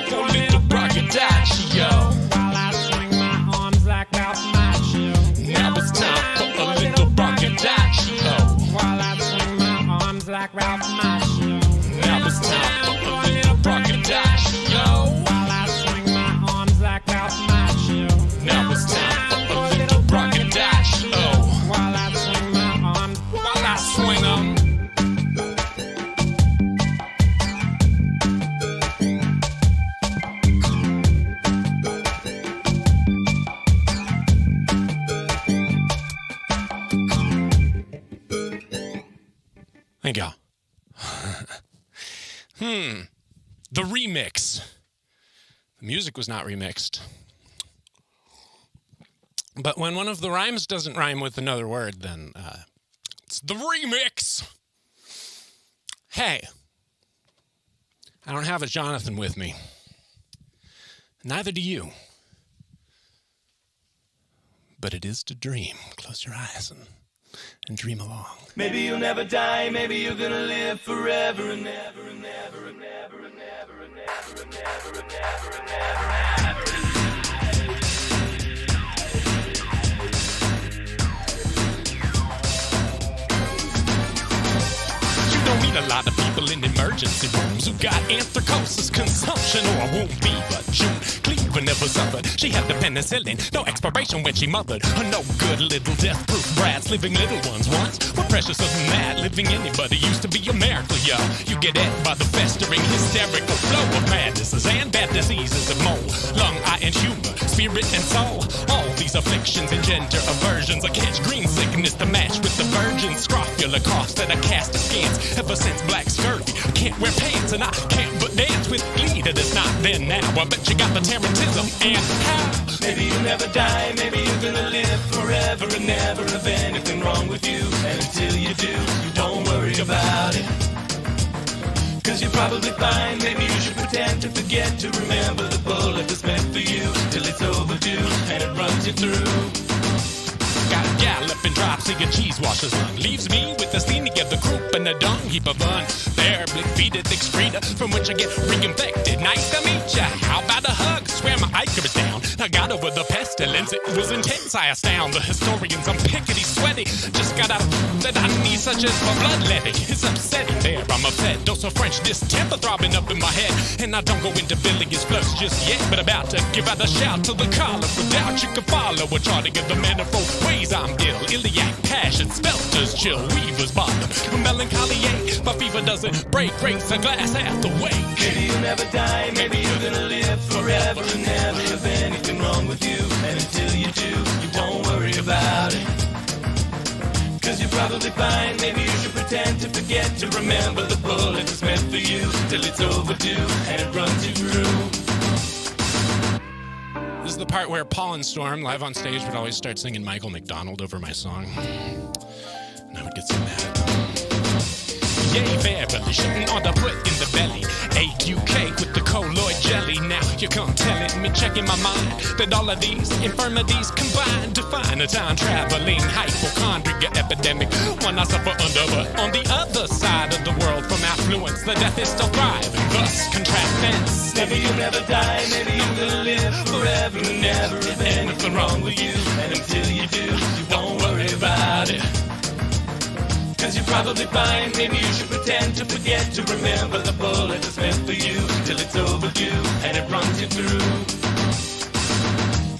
Speaker 13: For little braggadocio.
Speaker 14: While I swing my arms like Ralph Macchio.
Speaker 13: Now it's time for a little braggadocio.
Speaker 14: While I swing my arms like Ralph Macchio.
Speaker 13: Now it's time for a little braggadocio.
Speaker 14: While I swing my arms like Ralph Macchio.
Speaker 13: Now it's time for a little braggadocio.
Speaker 14: While I swing my arms,
Speaker 13: while I swing 'em. Thank you. The remix. The music was not remixed. But when one of the rhymes doesn't rhyme with another word, then it's the remix. Hey, I don't have a Jonathan with me. Neither do you. But it is to dream. Close your eyes and dream along.
Speaker 15: Maybe you'll never die, maybe you're gonna live forever and ever and ever and ever and ever and ever and ever and ever and ever and ever.
Speaker 13: You don't meet a lot of people in emergency rooms who got anthracosis, consumption, or a womb fever. June Cleaver never suffered. She had the penicillin, no expiration when she mothered. Her no good little death-proof brats, living little ones once were precious other than that. Living anybody used to be a miracle, y'all. You get at by the festering, hysterical flow of madnesses and bad diseases of mole, lung, eye, and humor, spirit and soul. All these afflictions engender aversions. I catch green sickness to match with the virgin scrofula cross that I cast askance. Ever since black scurvy, I can't wear pants and I can't but dance with leader that's not there now. I bet you got the terrorism and how.
Speaker 15: Maybe you'll never die, maybe you're gonna live forever and never have anything wrong with you. And until you do, you don't worry about it. Cause you're probably fine, maybe you should pretend to forget to remember the bullet that's meant for you till it's overdue and it runs you through.
Speaker 13: Got a gallop and drops of your cheese washer's lung. Leaves me with the steamy of the croup and the dung heap of bun. Barely feeded excreta from which I get reinfected. Nice to meet ya. How about a hug? Swear my Iker is down. I got over the pestilence. It was intense, I astound. The historians, I'm pickety sweaty. Just got out that I need such as for bloodletting. It's upsetting there. I'm upset. Dose of French distemper throbbing up in my head. And I don't go into bilious flux just yet. But about to give out a shout to the collar. Without you can follow a charting of the manifold ways I'm ill. Iliac passion, spelters chill, weaver's bottom. Melancholy ache, my fever doesn't break. Race a glass half the way.
Speaker 15: Maybe you'll never die, maybe you're gonna live forever and never have anything wrong with you. And until you do, you won't worry about it. Cause you're probably fine, maybe you should pretend to forget to remember the bullet that's meant for you till it's overdue and it runs you through.
Speaker 13: This is the part where Paul and Storm, live on stage, would always start singing Michael McDonald over my song. And I would get so mad at them. Yay, verily, shooting on the foot in the belly. AQK with the colloid jelly. Now you come telling me, checking my mind, that all of these infirmities combine to find a time-traveling hypochondria epidemic. One I suffer under, but on the other side of the world from affluence, the death is still thriving, thus contract fence.
Speaker 15: Maybe you'll never die, maybe you're gonna live forever and never have anything wrong with you. And until you do, you won't worry about it. Cause you're probably fine, maybe you should pretend to forget to remember the bullet that's meant for you till it's overdue and it runs you through.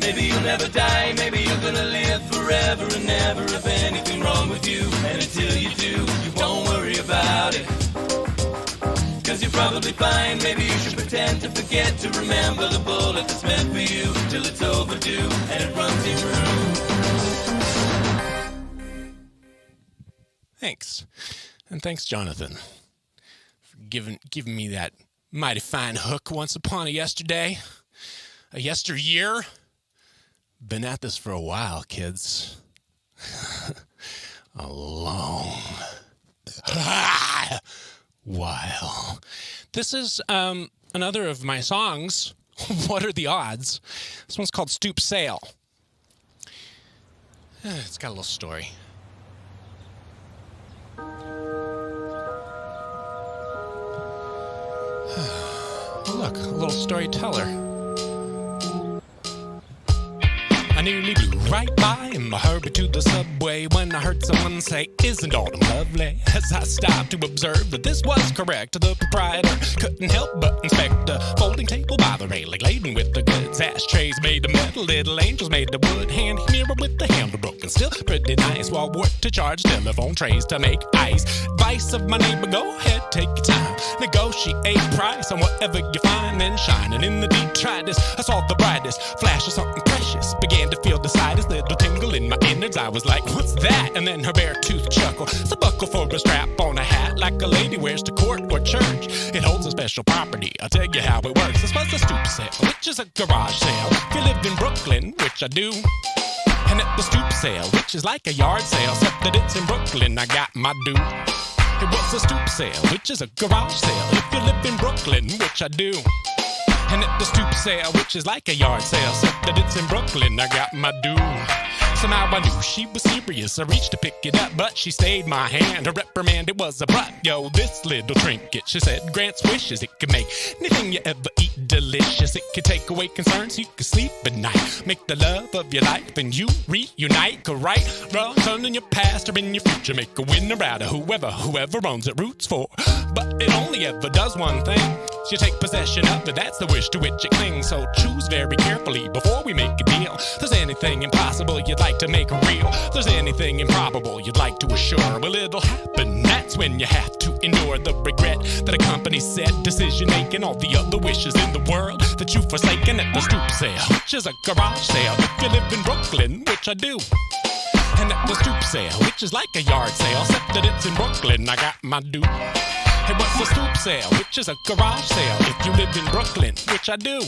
Speaker 15: Maybe you'll never die, maybe you're gonna live forever and never have anything wrong with you. And until you do, you won't worry about it. Cause you're probably fine, maybe you should pretend to forget to remember the bullet that's meant for you till it's overdue and it runs you through.
Speaker 13: Thanks. And thanks, Jonathan, for giving me that mighty fine hook once upon a yesterday. A yesteryear. Been at this for a while, kids. A long while. This is another of my songs. What are the odds? This one's called Stoop Sail. It's got a little story. Look, a little storyteller. I nearly blew right by in my hurry to the subway when I heard someone say, "Isn't autumn lovely?" As I stopped to observe that this was correct, the proprietor couldn't help but inspect a folding table by the railing, laden with the goods. Ashtrays made of metal, little angels made of wood, hand mirror with the handle broken, still pretty nice. While work to charge telephone trays to make ice. Advice of my neighbor, go ahead, take your time, negotiate price on whatever you find. Then shining in the deep, try this. I saw the brightest flash of something precious. Began to feel the slightest little tingle in my innards. I was like, what's that? And then her bare tooth chuckle. It's a buckle for a strap on a hat, like a lady wears to court or church. It holds a special property. I'll tell you how it works. This was a stoop sale, which is a garage sale. If you lived in Brooklyn, which I do, and at the stoop sale, which is like a yard sale, except that it's in Brooklyn, I got my due. It was a stoop sale, which is a garage sale. If you lived in Brooklyn, which I do, and at the stoop sale, which is like a yard sale, except that it's in Brooklyn, I got my due. Somehow I knew she was serious. I reached to pick it up, but she stayed my hand. Her reprimand, it was a but. Yo, this little trinket, she said, grants wishes. It could make anything you ever eat delicious. It could take away concerns, you could sleep at night. Make the love of your life and you reunite. Could right wrongs in your past or in your future. Make a winner out of whoever owns it roots for. But it only ever does one thing. You take possession of it, that's the wish to which it clings. So choose very carefully before we make a deal. If there's anything impossible you'd like to make real, if there's anything improbable you'd like to assure, well, it'll happen. That's when you have to endure the regret that accompanies said decision making. All the other wishes in the world that you've forsaken at the stoop sale, which is a garage sale. If you live in Brooklyn, which I do, and at the stoop sale, which is like a yard sale, except that it's in Brooklyn, I got my due. It was a stoop sale, which is a garage sale. If you live in Brooklyn, which I do,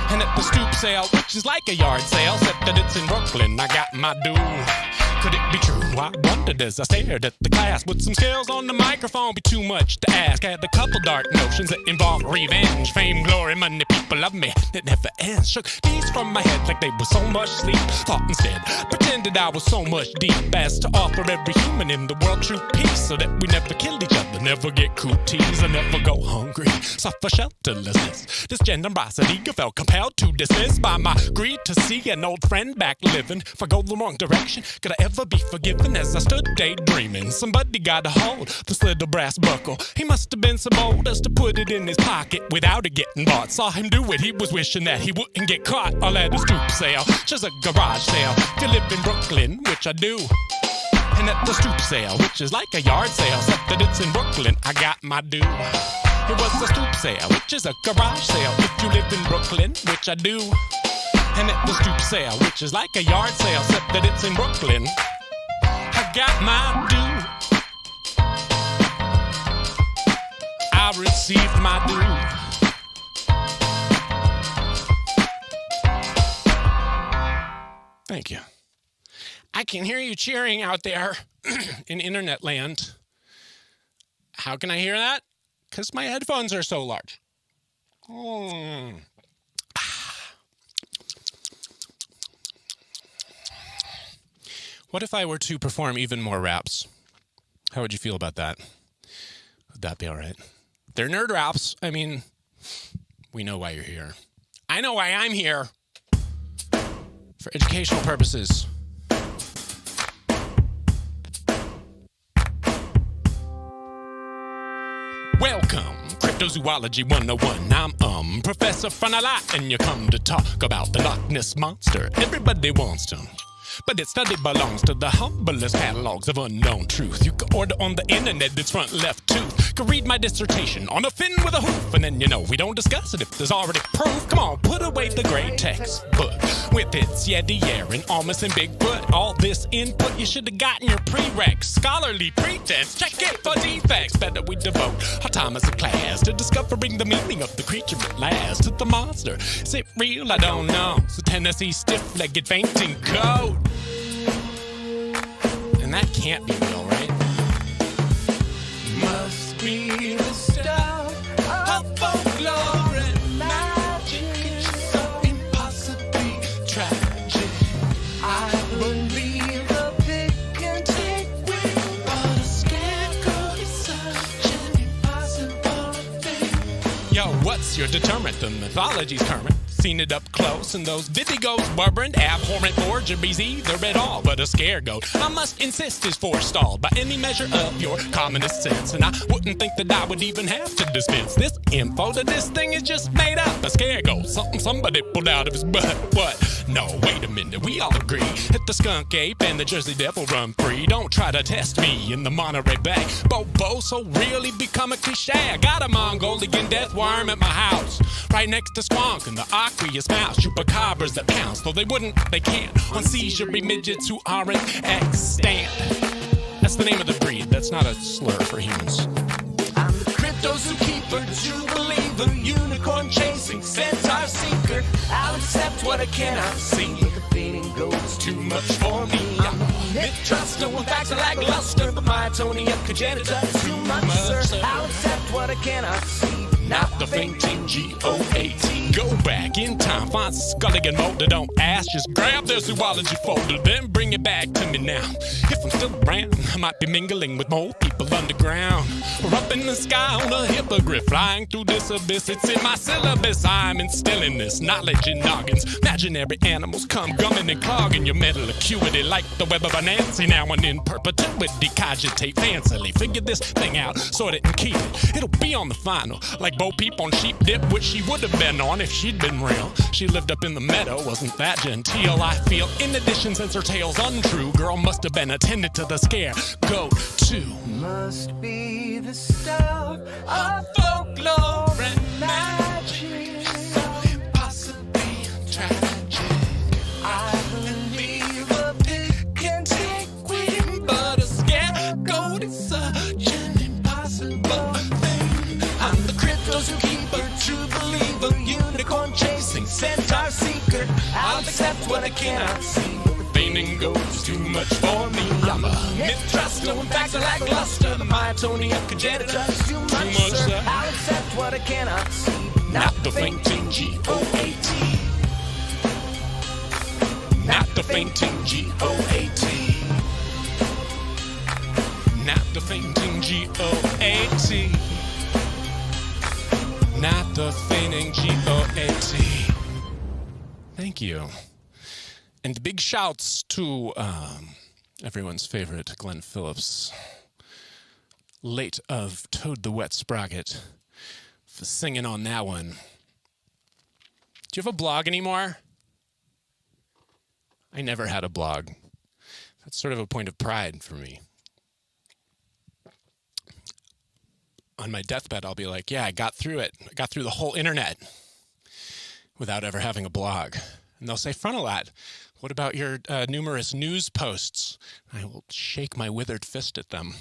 Speaker 13: and at the stoop sale, which is like a yard sale, except that it's in Brooklyn, I got my due. Could it be true? I wondered as I stared at the class. Would some scales on the microphone be too much to ask? I had a couple dark notions that involved revenge, fame, glory, money, people love me. It never ends. Shook these from my head like they were so much sleep. Thought instead, pretended I was so much deep as to offer every human in the world true peace, so that we never kill each other, never get cooties, and never go hungry, suffer shelterlessness. This generosity I felt compelled to dismiss by my greed to see an old friend back living. If I go the wrong direction, could I ever be forgiven? As I stood daydreaming, somebody got a hold this little brass buckle. He must have been so bold as to put it in his pocket without it getting bought. Saw him do it, he was wishing that he wouldn't get caught. All at a stoop sale, just a garage sale. If you live in Brooklyn, which I do, and at the stoop sale, which is like a yard sale, except that it's in Brooklyn, I got my due. It was a stoop sale, which is a garage sale. If you live in Brooklyn, which I do, and at the stoop sale, which is like a yard sale, except that it's in Brooklyn, I got my due. I received my due. Thank you. I can hear you cheering out there in internet land. How can I hear that? Because my headphones are so large. What if I were to perform even more raps? How would you feel about that? Would that be all right? They're nerd raps. I mean, we know why you're here. I know why I'm here. For educational purposes. Welcome, Cryptozoology 101. I'm Professor Frontalot, and you come to talk about the Loch Ness Monster. Everybody wants to, but its study belongs to the humblest catalogs of unknown truth. You can order on the internet its front left tooth. Can read my dissertation on a fin with a hoof, and then we don't discuss it if there's already proof. Come on, put away the gray textbook with its Yeti, Aaron, Almas, and Bigfoot. All this input you should have gotten your prereqs. Scholarly pretense, check it for defects. Better we devote our time as a class to discovering the meaning of the creature at last. To the monster, is it real? I don't know. So Tennessee stiff-legged fainting coat. And that can't be real, right? Must be Unless you're determined, the mythology's current. Seen it up close, and those videos weren't abhorrent forgeries either at all. But a scaregoat, I must insist, is forestalled by any measure of your commonest sense. And I wouldn't think that I would even have to dispense this info that this thing is just made up. A scaregoat, something somebody pulled out of his butt. What? No, wait a minute, we all agree that the skunk ape and the Jersey Devil run free. Don't try to test me in the Monterey Bay. Bobo so really become a cliche. I got a Mongolian death worm at my house, right next to Squonk and the aqueous mouse. Chupacabras that pounce, though they can't, on seizure-y midgets who aren't extant. That's the name of the breed, that's not a slur for humans.
Speaker 15: I'm the crypto zookeeper, Jubilee, unicorn chasing, centaur seeker. I'll accept what I cannot see, but the fading goes too much for me. I'm a myth truster, when facts are lackluster, but my Tony up congenital too much, sir. I'll accept what I cannot see, not the fainting G-O-A-T.
Speaker 13: Go back in time, find Sculligan Mulder, don't ask, just grab their zoology folder, then bring it back to me now. If I'm still around, I might be mingling with more people underground, or up in the sky on a hippogriff, flying through this abyss. It's in my syllabus, I'm instilling this knowledge in noggins. Imaginary animals come gumming and clogging your mental acuity like the web of a Nancy. Now and in perpetuity, cogitate fancily, figure this thing out, sort it and keep it. It'll be on the final, like Bo Peep on Sheep Dip, which she would have been on if she'd been real. She lived up in the meadow, wasn't that genteel, I feel. In addition, since her tale's untrue, girl must have been attended to the scare. Go to
Speaker 15: must be the stuff of folklore and magic,
Speaker 13: so impossibly tragic.
Speaker 15: I believe a pig can take queen, but a scapegoat is such an impossible thing. I'm the crypto zookeeper, true believer, unicorn chasing, centaur seeker. I'll accept what I cannot see, fainting goes too much for me. I'm a myth truster, when facts are lackluster, the myotonia congenital too much, sir. I'll accept what I cannot see, not the fainting G-O-A-T. Not the fainting G-O-A-T.
Speaker 13: Not the fainting G-O-A-T. Not the fainting G-O-A-T. Thank you. And big shouts to everyone's favorite Glenn Phillips, late of Toad the Wet Sprocket, for singing on that one. Do you have a blog anymore? I never had a blog. That's sort of a point of pride for me. On my deathbed, I'll be like, yeah, I got through it. I got through the whole internet without ever having a blog. And they'll say, Frontalot, what about your numerous news posts? I will shake my withered fist at them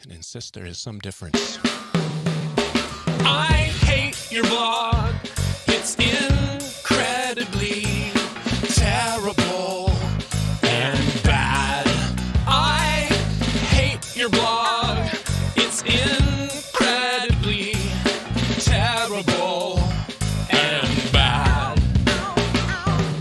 Speaker 13: and insist there is some difference.
Speaker 15: I hate your blog. It's incredibly terrible and bad. I hate your blog. It's incredibly terrible and bad.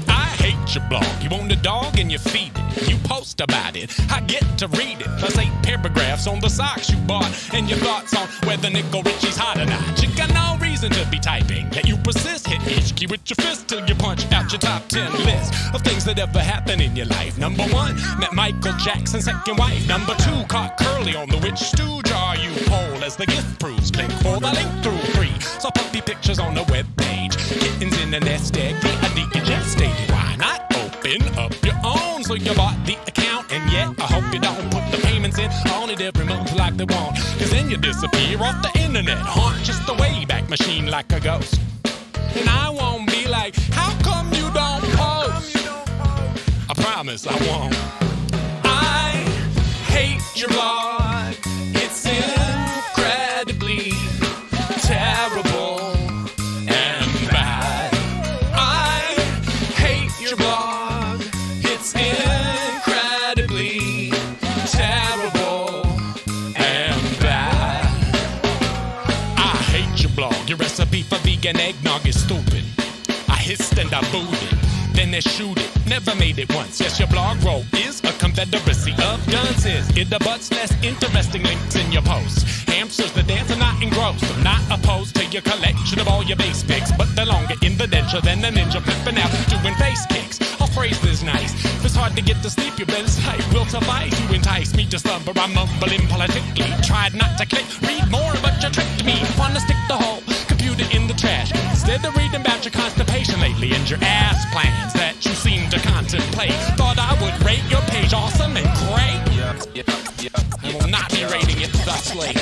Speaker 13: I hate your blog. You own a dog and you feed it. You post about it. I get to read it. Plus 8 paragraphs on the socks you bought and your thoughts on whether Nickel Richie's hot or not. You got no reason to be typing, yet you persist. Hit HQ with your fist till you punch out your top 10 list of things that ever happened in your life. Number 1, met Michael Jackson's second wife. Number 2, caught Curly on the Which Stooge Are You poll. As the gift proves, click for the link through 3. Saw puppy pictures on the webpage. Kittens in the nest egg, the idea gestated. Why not open up your own? So you bought the account, and yet I hope you don't put the payments in on it every month like they want. Cause then you disappear off the internet, haunt just the Wayback Machine like a ghost. And I won't be like, how come you don't post? I promise I won't.
Speaker 15: I hate your blog. It's incredibly terrible and bad. I hate your blog. It's incredibly terrible and bad.
Speaker 13: I hate your blog. Your recipe for vegan eggnog is stupid. I hissed and I booed it. Then they shoot it. Never made it once. Yes, your blog role is a confederacy of dunces. It abuts less interesting links in your posts. Hamsters that dance are not engrossed. I'm not opposed to a collection of all your base picks, but they're longer in the denture than a ninja flipping out, doing face kicks. I'll phrase this nice. If it's hard to get to sleep, your bed's tight will suffice. You entice me to slumber, I'm mumbling politically. Tried not to click, read more, but you tricked me. Wanna stick the whole computer in the trash instead of reading about your constipation lately and your ass plans that you seem to contemplate. Thought I would rate your page awesome and great. I will not be rating it thusly.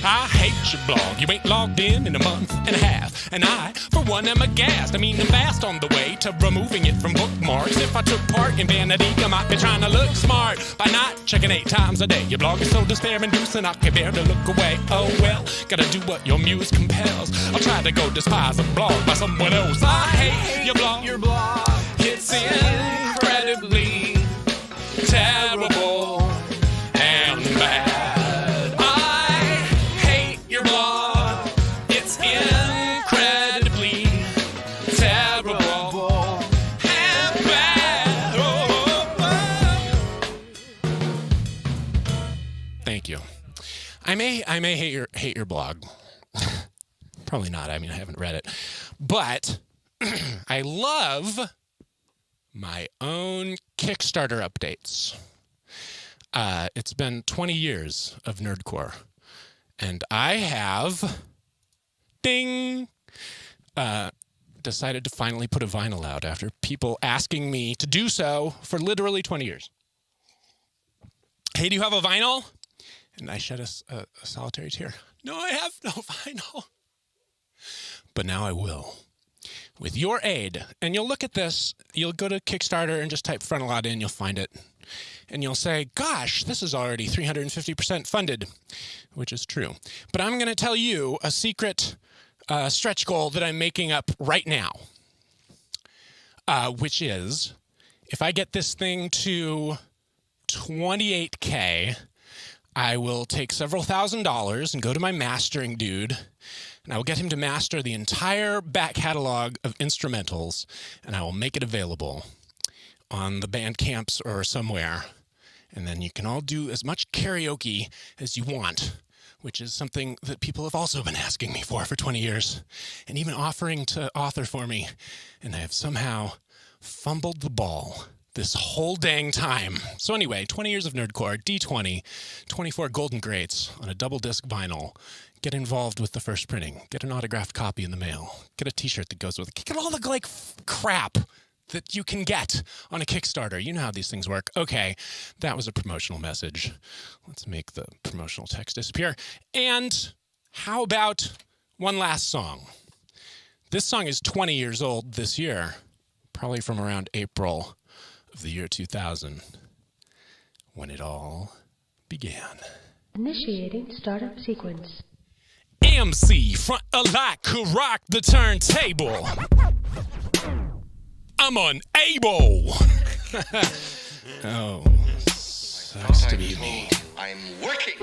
Speaker 13: I hate your blog. You ain't logged in a month and a half. And I, for one, am aghast. I mean, I'm fast on the way to removing it from bookmarks. If I took part in vanity, I might be trying to look smart by not checking 8 times a day. Your blog is so despair-inducing, I can bear to look away. Oh well, gotta do what your muse compels. I'll try to go despise a blog by someone else. I hate your blog. It's incredibly terrible and bad. I may hate your blog. Probably not. I mean, I haven't read it. But I love my own Kickstarter updates. It's been 20 years of nerdcore. And I have, decided to finally put a vinyl out after people asking me to do so for literally 20 years. Hey, do you have a vinyl? And I shed a solitary tear. No, I have no vinyl. But now I will. With your aid. And you'll look at this. You'll go to Kickstarter and just type Frontalot in. You'll find it. And you'll say, gosh, this is already 350% funded. Which is true. But I'm going to tell you a secret stretch goal that I'm making up right now. Which is, if I get this thing to 28K... I will take several $1,000s and go to my mastering dude, and I will get him to master the entire back catalog of instrumentals, and I will make it available on the Bandcamps or somewhere. And then you can all do as much karaoke as you want, which is something that people have also been asking me for 20 years, and even offering to author for me. And I have somehow fumbled the ball this whole dang time. So anyway, 20 years of nerdcore, D20, 24 golden greats on a double disc vinyl. Get involved with the first printing. Get an autographed copy in the mail. Get a t-shirt that goes with it. Get all the crap that you can get on a Kickstarter. You know how these things work. Okay, that was a promotional message. Let's make the promotional text disappear. And how about one last song? This song is 20 years old this year, probably from around April of the year 2000, when it all began.
Speaker 16: Initiating startup sequence.
Speaker 13: MC front a lot could rock the turntable. I'm unable. Oh, sucks to be me.
Speaker 17: I'm working.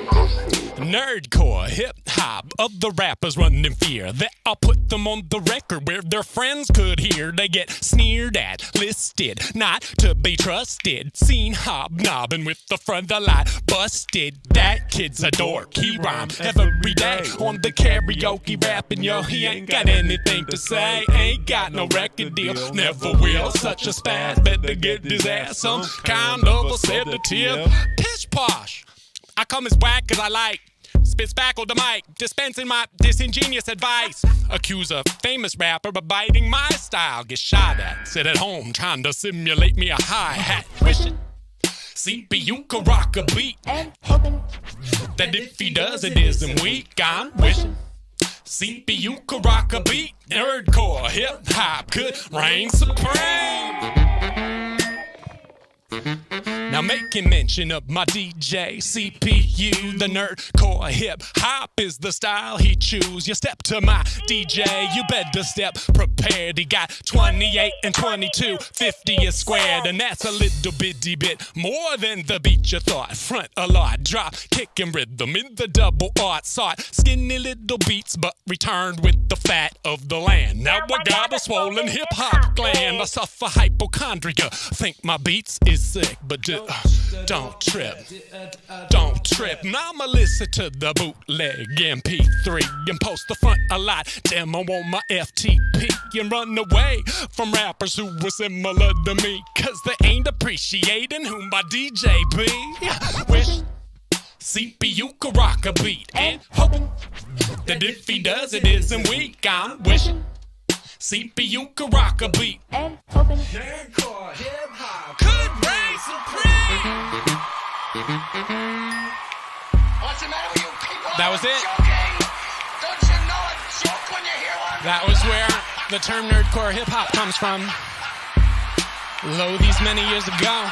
Speaker 13: Nerdcore, hip-hop, other rappers run in fear that I'll put them on the record where their friends could hear. They get sneered at, listed, not to be trusted. Seen hobnobbing with the front of the line, busted. That kid's a dork, he rhyme every day on the karaoke rapping. Yo, he ain't got anything to say, ain't got no record deal, never will. Such a spaz, better get his ass some kind of a sedative. Pish posh. I come as whack as I like. Spit spackle the mic, dispensing my disingenuous advice. Accuse a famous rapper of biting my style. Get shot at, sit at home trying to simulate me a hi-hat. Wishing CPU could rock a beat, and hoping that if he does it isn't weak. I'm wishing CPU could rock a beat, nerdcore hip-hop could reign supreme. Now making mention of my DJ CPU, the nerdcore hip-hop is the style he choose. You step to my DJ, you better step prepared. He got 28 and 22, 50 is squared, and that's a little bitty bit more than the beat you thought. Front a lot, drop, kick and rhythm in the double art sought. Skinny little beats, but returned with the fat of the land. Now I got a swollen hip-hop gland. I suffer hypochondria, think my beats is sick, but don't trip. Don't trip. Now I'ma listen to the bootleg MP3 and post the front a lot. Demo on my FTP and run away from rappers who were similar to me, cause they ain't appreciating who my DJ be. Wish CPU could rock a beat and hoping that if he does it isn't weak. I'm wishing CPU could rock a beat and hoping hardcore hip-hop could reign supreme.
Speaker 15: What's the matter with you people?
Speaker 13: That was it.
Speaker 15: Don't you know a joke when you hear one?
Speaker 13: That was where the term nerdcore hip-hop comes from. Lo, these many years ago.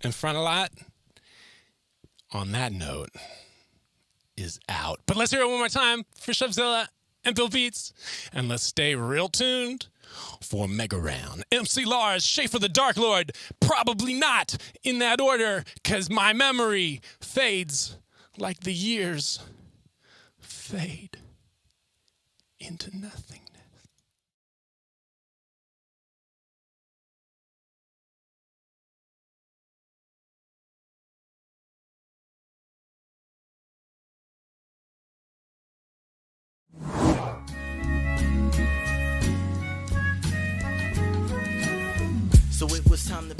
Speaker 13: And Front a Lot, on that note, is out. But let's hear it one more time for SHUBZILLA and Bill Beats. And let's stay real tuned for Mega Round. MC Lars, Schaefer the Dark Lord, probably not in that order, cause my memory fades like the years fade into nothingness.
Speaker 11: So it was time to...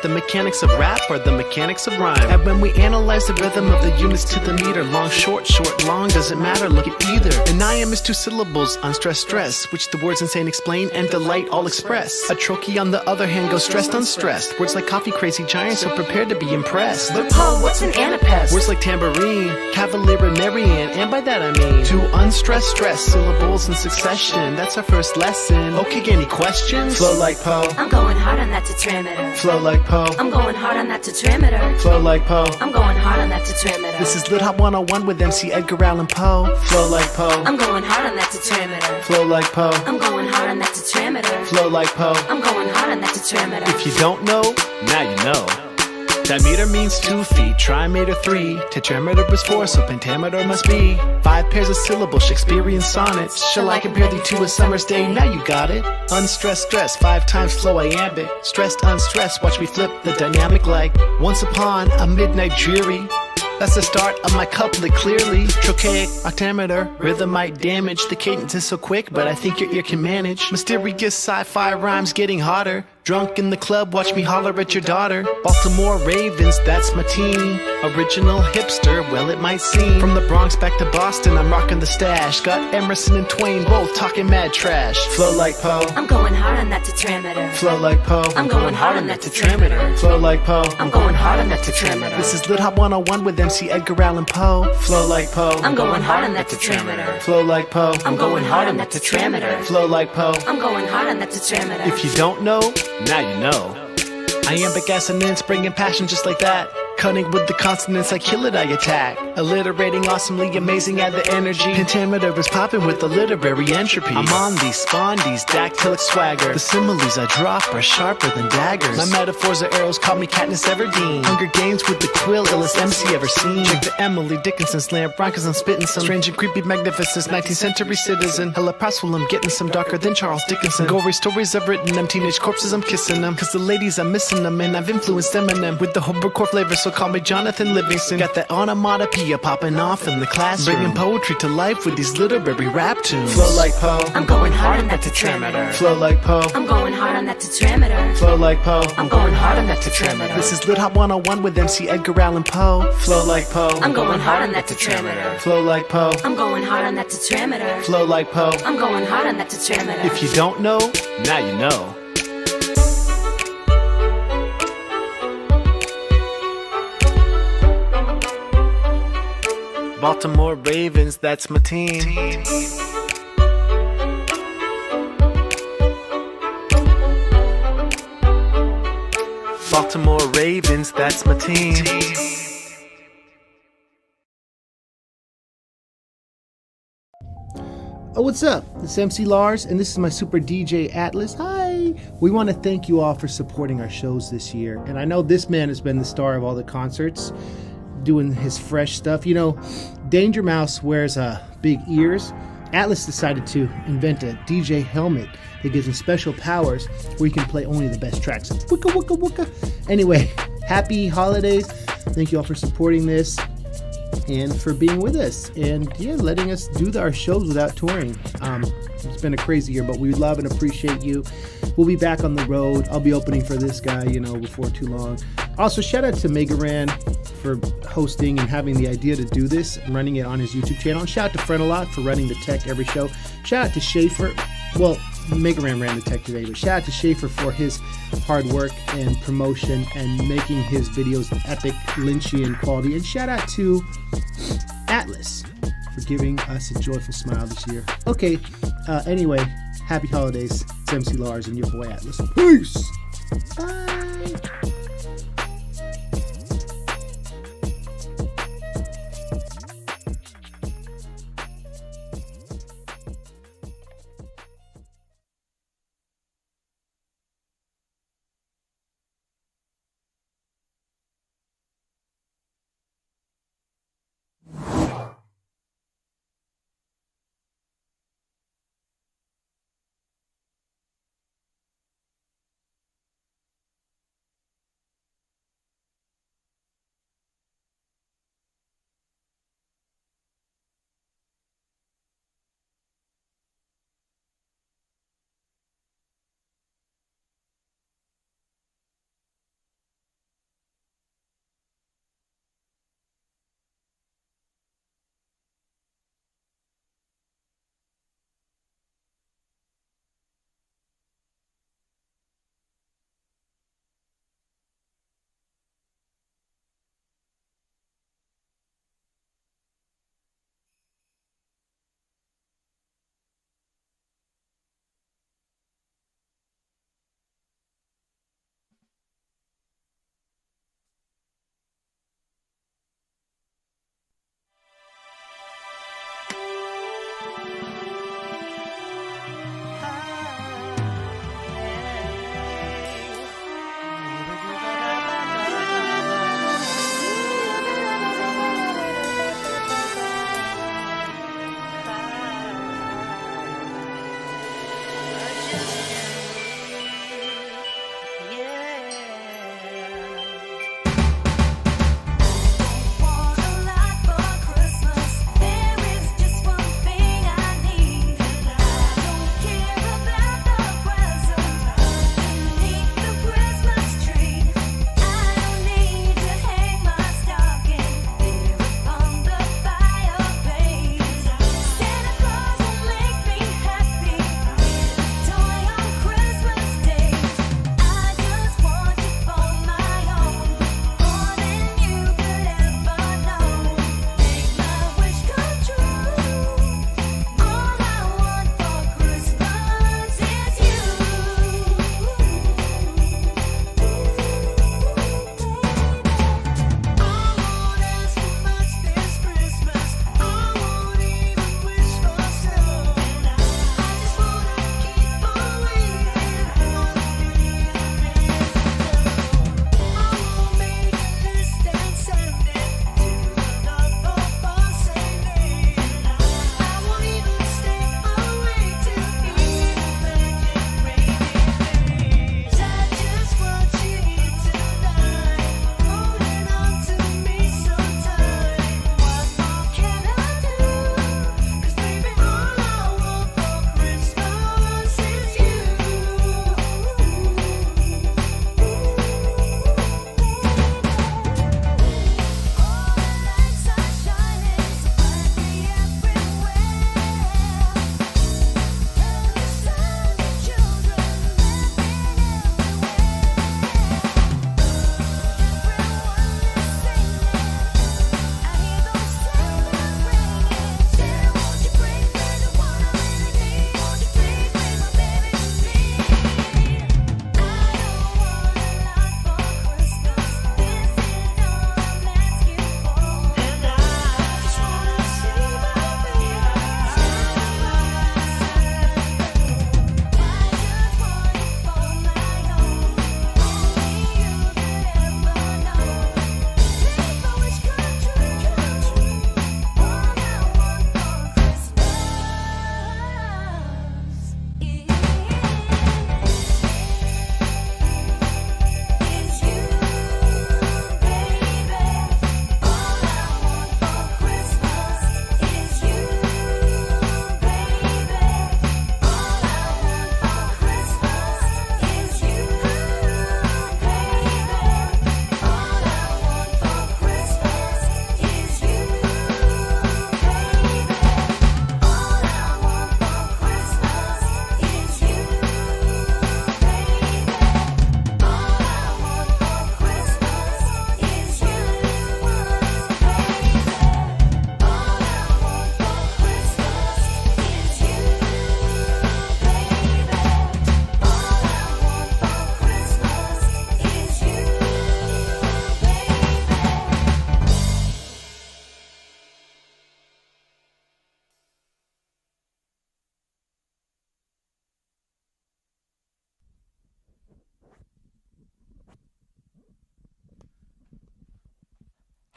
Speaker 17: The mechanics of rap are the mechanics of rhyme. And when we analyze the rhythm of the units to the meter, long, short, long, doesn't matter, look at either. And I am is two syllables, unstressed, stress, which the words insane explain and delight all express. A trochee on the other hand goes stressed, unstressed. Words like coffee crazy giant, so prepared to be impressed.
Speaker 16: But Paul, what's an anapest?
Speaker 17: Words like tambourine, cavalier and Marian, and by that I mean two unstressed, stress syllables in succession. That's our first lesson. Okay, any questions? Flow like Poe.
Speaker 16: I'm going hard on that tetrameter.
Speaker 17: Flow like Poe.
Speaker 16: I'm going hard on that tetrameter.
Speaker 17: Flow like Poe.
Speaker 16: I'm going hard on that tetrameter.
Speaker 17: This is Lit Hop 101 with MC Edgar Allan Poe. Flow like Poe.
Speaker 16: I'm going hard on that tetrameter.
Speaker 17: Flow like Poe.
Speaker 16: I'm going hard on that tetrameter.
Speaker 17: Flow like Poe.
Speaker 16: I'm going hard on that tetrameter.
Speaker 17: If you don't know, now you know. Diameter means 2 feet, trimeter 3, tetrameter is 4, so pentameter must be 5 pairs of syllables, Shakespearean sonnets. Shall I compare thee to a summer's day? Now you got it. Unstressed, stress, 5 times flow iambic. Stressed, unstressed, watch me flip the dynamic like once upon a midnight dreary. That's the start of my couplet clearly. Trochaic, octameter, rhythm might damage. The cadence is so quick, but I think your ear can manage. Mysterious sci-fi rhymes getting hotter. Drunk in the club, watch me holler at your daughter. Baltimore Ravens, that's my team. Original hipster, well it might seem. From the Bronx back to Boston, I'm rocking the stash. Got Emerson and Twain both talking mad trash. Flow like Poe.
Speaker 16: I'm going hard on that tetrameter.
Speaker 17: Flow like Poe.
Speaker 16: I'm going hard on that tetrameter.
Speaker 17: Flow like Poe.
Speaker 16: I'm going hard on that tetrameter.
Speaker 17: This is Lit Hop 101 with MC Edgar Allan Poe. Flow like Poe.
Speaker 16: I'm going hard on that tetrameter.
Speaker 17: Flow like Poe.
Speaker 16: I'm going hard on that tetrameter.
Speaker 17: Flow like Poe.
Speaker 16: I'm going hard on that tetrameter.
Speaker 17: If you don't know, now you know. Iambic assonance, bringing passion just like that. Cunning with the consonants, I kill it, I attack. Alliterating awesomely, amazing at the energy. Pentameter is popping with the literary entropy. I'm on these spondies, dactylic swagger. The similes I drop are sharper than daggers. My metaphors are arrows, call me Katniss Everdeen. Hunger Games with the quill, illest MC ever seen. Check the Emily Dickinson slam, rhyme cause I'm spitting some strange and creepy magnificence, 19th century citizen. Hella prospeful, I'm getting some darker than Charles Dickinson. Gory stories I've written them, teenage corpses I'm kissing them. Cause the ladies I'm missing them, and I've influenced Eminem with the homecore flavor, so call me Jonathan Livingston. Got that onomatopoeia popping off in the classroom, bringing poetry to life with these literary rap tunes. Flow like Poe.
Speaker 16: I'm going hard on that tetrameter.
Speaker 17: Flow like Poe.
Speaker 16: I'm going hard on that tetrameter.
Speaker 17: Flow like Poe.
Speaker 16: I'm going hard on that tetrameter.
Speaker 17: This is Lit Hop 101 with MC Edgar Allan Poe. Flow like Poe.
Speaker 16: I'm going hard on that tetrameter.
Speaker 17: Flow like Poe.
Speaker 16: I'm going hard on that tetrameter.
Speaker 17: Flow like Poe.
Speaker 16: I'm going hard on that tetrameter.
Speaker 17: If you don't know, now you know. Baltimore Ravens, that's my team. Baltimore Ravens, that's my team.
Speaker 18: Oh, what's up? This is MC Lars, and this is my super DJ Atlas. Hi! We want to thank you all for supporting our shows this year. And I know this man has been the star of all the concerts, doing his fresh stuff. You know, Danger Mouse wears big ears. Atlas decided to invent a DJ helmet that gives him special powers where he can play only the best tracks. Wicka, wicka, wicka. Anyway, happy holidays. Thank you all for supporting this and for being with us. And yeah, letting us do our shows without touring. It's been a crazy year, but we love and appreciate you. We'll be back on the road. I'll be opening for this guy, before too long. Also, shout out to Megaran for hosting and having the idea to do this and running it on his YouTube channel. And shout out to Frenalot for running the tech every show. Shout out to Schaefer. Well, Megaran ran the tech today, but shout out to Schaefer for his hard work and promotion and making his videos epic Lynchian quality. And shout out to Atlas for giving us a joyful smile this year. Okay, anyway, happy holidays. It's MC Lars and your boy Atlas. Peace! Bye!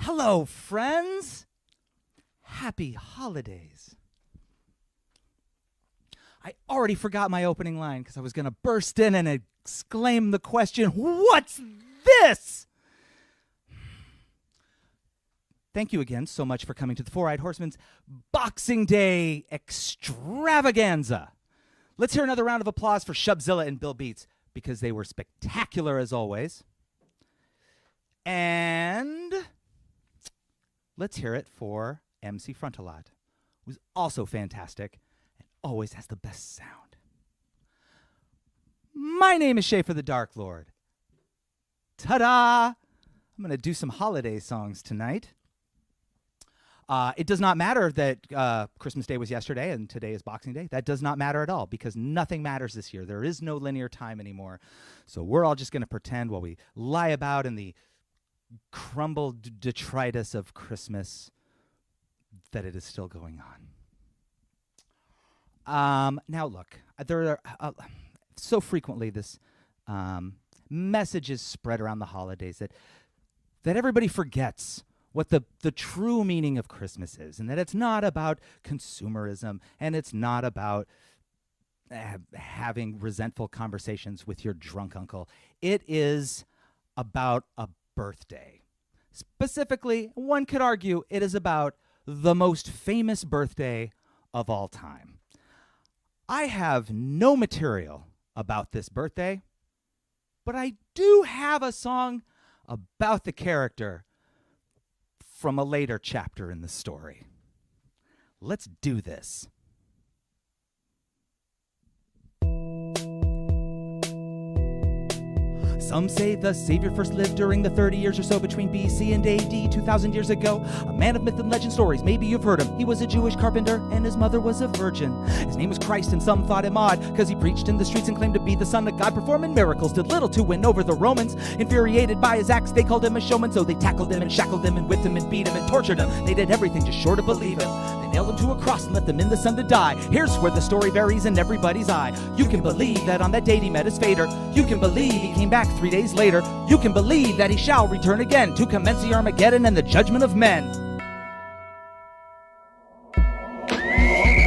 Speaker 19: Hello, friends. Happy holidays. I already forgot my opening line because I was going to burst in and exclaim the question, "What's this?" Thank you again so much for coming to the Four-Eyed Horsemen's Boxing Day extravaganza. Let's hear another round of applause for SHUBZILLA and Bill Beats because they were spectacular as always. And let's hear it for MC Frontalot, who's also fantastic and always has the best sound. My name is Schaefer the Dark Lord. Ta-da! I'm going to do some holiday songs tonight. It does not matter that Christmas Day was yesterday and today is Boxing Day. That does not matter at all because nothing matters this year. There is no linear time anymore. So we're all just going to pretend while we lie about in the crumbled detritus of Christmas that it is still going on. Now look, there are so frequently this message is spread around the holidays that everybody forgets what the true meaning of Christmas is, and that it's not about consumerism, and it's not about having resentful conversations with your drunk uncle. It is about a birthday. Specifically, one could argue it is about the most famous birthday of all time. I have no material about this birthday, but I do have a song about the character from a later chapter in the story. Let's do this. Some say the Savior first lived during the 30 years or so between BC and AD 2,000 years ago. A man of myth and legend stories, maybe you've heard him. He was a Jewish carpenter and his mother was a virgin. His name was Christ and some thought him odd because he preached in the streets and claimed to be the son of God, performing miracles, did little to win over the Romans. Infuriated by his acts, they called him a showman, so they tackled him and shackled him and whipped him and beat him and tortured him. They did everything just short of believe him. They nailed him to a cross and left him in the sun to die. Here's where the story varies in everybody's eye. You can believe that on that date he met his fater. You can believe he came back 3 days later. You can believe that he shall return again to commence the Armageddon and the judgment of men.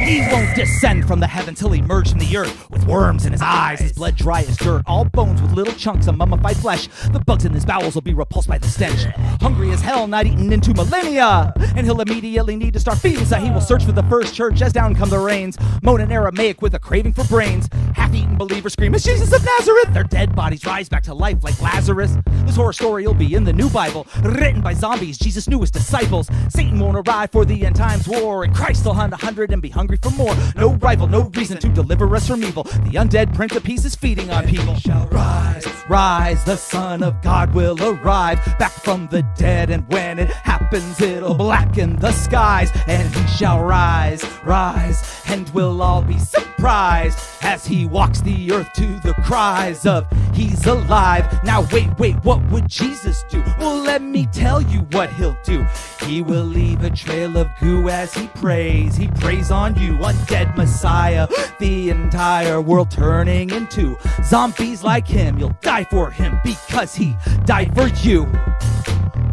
Speaker 19: He won't descend from the heavens till he emerged from the earth with worms in his eyes, his blood dry as dirt, all bones with little chunks of mummified flesh. The bugs in his bowels will be repulsed by the stench. Hungry as hell, not eaten into millennia, and he'll immediately need to start feeding, so he will search for the first church as down come the rains. Moan in Aramaic with a craving for brains. Half-eaten believers scream, "It's Jesus of Nazareth!" Their dead bodies rise back to life like Lazarus. This horror story will be in the new Bible, written by zombies, Jesus' newest disciples. Satan won't arrive for the end times war, and Christ will hunt 100 and be hungry for more. No rival, no reason to deliver us from evil. The undead Prince of Peace is feeding on people. Shall rise, rise, the Son of God will arrive back from the dead, and when it happens, it'll blacken the skies. And he shall rise, rise, and we'll all be surprised as he walks the earth to the cries of "He's alive." Now wait, what would Jesus do? Well, let me tell you what he'll do. He will leave a trail of goo as he prays. He prays on you, undead Messiah. The entire world turning into zombies like him. You'll die for him because he died for you.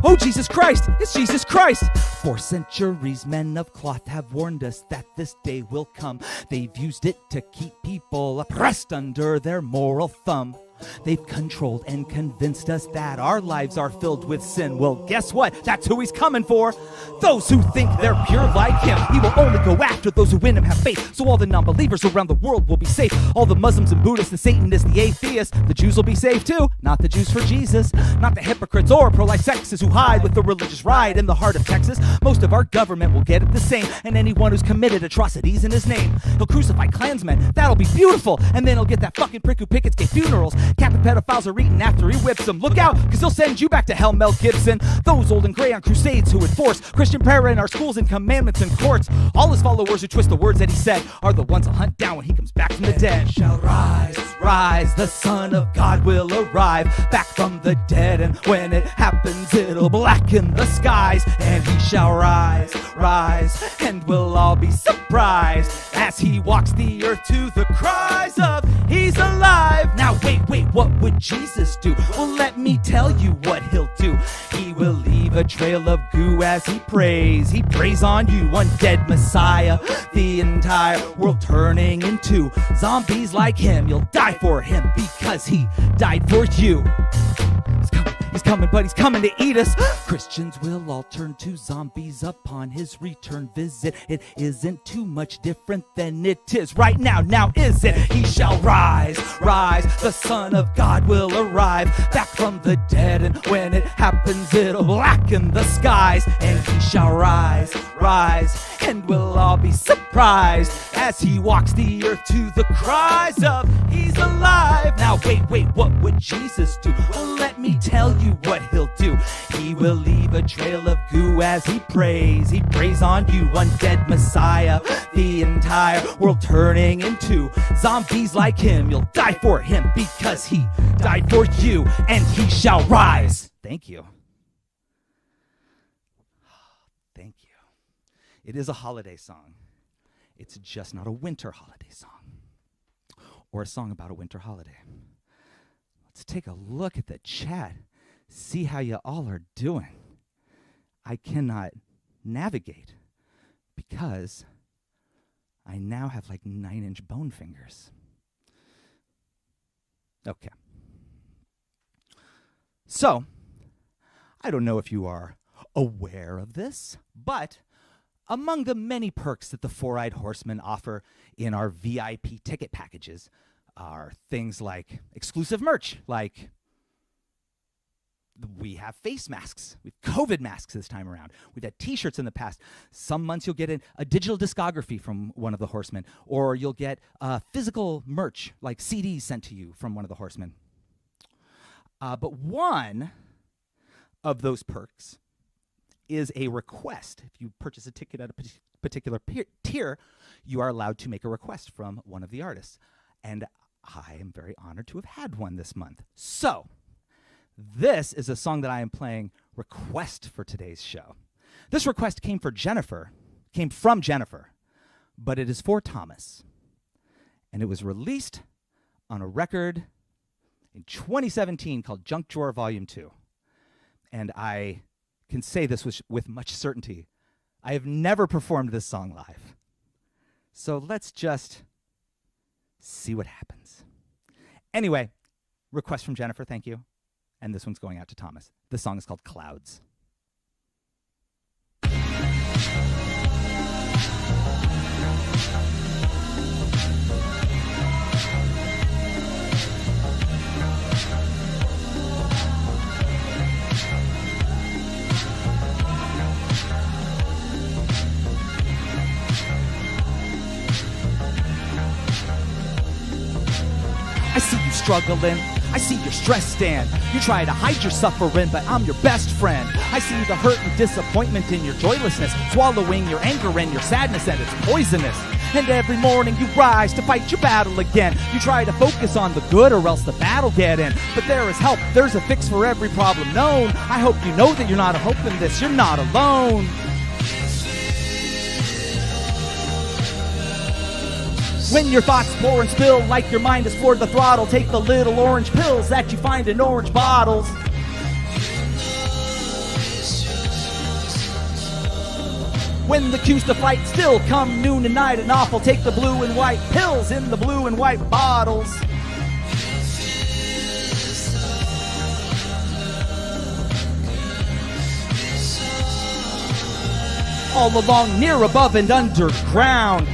Speaker 19: Oh, Jesus Christ, it's Jesus Christ. For centuries, men of cloth have warned us that this day will come. They've used it to keep people oppressed under their moral thumb. They've controlled and convinced us that our lives are filled with sin. Well, guess what? That's who he's coming for. Those who think they're pure like him. He will only go after those who in him have faith. So all the non-believers around the world will be safe. All the Muslims and Buddhists, the Satanists, the atheists, the Jews will be safe too. Not the Jews for Jesus. Not the hypocrites or pro-life sexes who hide with the religious riot in the heart of Texas. Most of our government will get it the same. And anyone who's committed atrocities in his name. He'll crucify Klansmen. That'll be beautiful. And then he'll get that fucking prick who pickets gay funerals. Captain pedophiles are eating after he whips them. Look out, cause he'll send you back to hell, Mel Gibson. Those old and gray on crusades who enforce Christian prayer in our schools and commandments and courts. All his followers who twist the words that he said are the ones he'll hunt down when he comes back from the dead. Shall rise, rise, the Son of God will arrive back from the dead, and when it happens it'll blacken the skies. And he shall rise, rise, and we'll all be surprised as he walks the earth to the cries of "He's alive." Now wait, what would Jesus do? Well, let me tell you what he'll do. He will leave leave a trail of goo as he prays. He prays on you, undead Messiah. The entire world turning into zombies like him. You'll die for him because he died for you. He's coming, but he's coming to eat us. Christians will all turn to zombies upon his return visit. It isn't too much different than it is right now. Now is it? He shall rise, rise. The Son of God will arrive back from the dead. And when it happens, it'll blacken the skies. And he shall rise, rise. And we'll all be surprised as he walks the earth to the cries of he's alive. Now wait, what would Jesus do? Well, let me tell you what he'll do. He will leave a trail of goo as he prays. He prays on you, undead Messiah. The entire world turning into zombies like him. You'll die for him because he died for you, and he shall rise. Thank you. Thank you. It is a holiday song. It's just not a winter holiday song or a song about a winter holiday. Let's take a look at the chat. See how you all are doing. I cannot navigate because I now have like 9-inch bone fingers. Okay. So, I don't know if you are aware of this, but among the many perks that the Four-Eyed Horsemen offer in our VIP ticket packages are things like exclusive merch, like we have face masks. We have COVID masks this time around. We've had t-shirts in the past. Some months you'll get a digital discography from one of the Horsemen, or you'll get physical merch, like CDs sent to you from one of the Horsemen. But one of those perks is a request. If you purchase a ticket at a particular tier, you are allowed to make a request from one of the artists. And I am very honored to have had one this month. So, this is a song that I am playing request for today's show. This request came from Jennifer, but it is for Thomas. And it was released on a record in 2017 called Junk Drawer Volume 2. And I can say this with much certainty. I have never performed this song live. So let's just see what happens. Anyway, request from Jennifer, thank you. And this one's going out to Thomas. The song is called Clouds. I see you struggling. I see you're stressed and you try to hide your suffering, but I'm your best friend. I see the hurt and disappointment in your joylessness, swallowing your anger and your sadness, and it's poisonous. And every morning you rise to fight your battle again. You try to focus on the good or else the battle get in. But there is help, there's a fix for every problem known. I hope you know that you're not alone in this, you're not alone. When your thoughts pour and spill like your mind is floored the throttle, take the little orange pills that you find in orange bottles. When the cues to fight still come noon and night and awful, take the blue and white pills in the blue and white bottles. All along, near, above, and underground.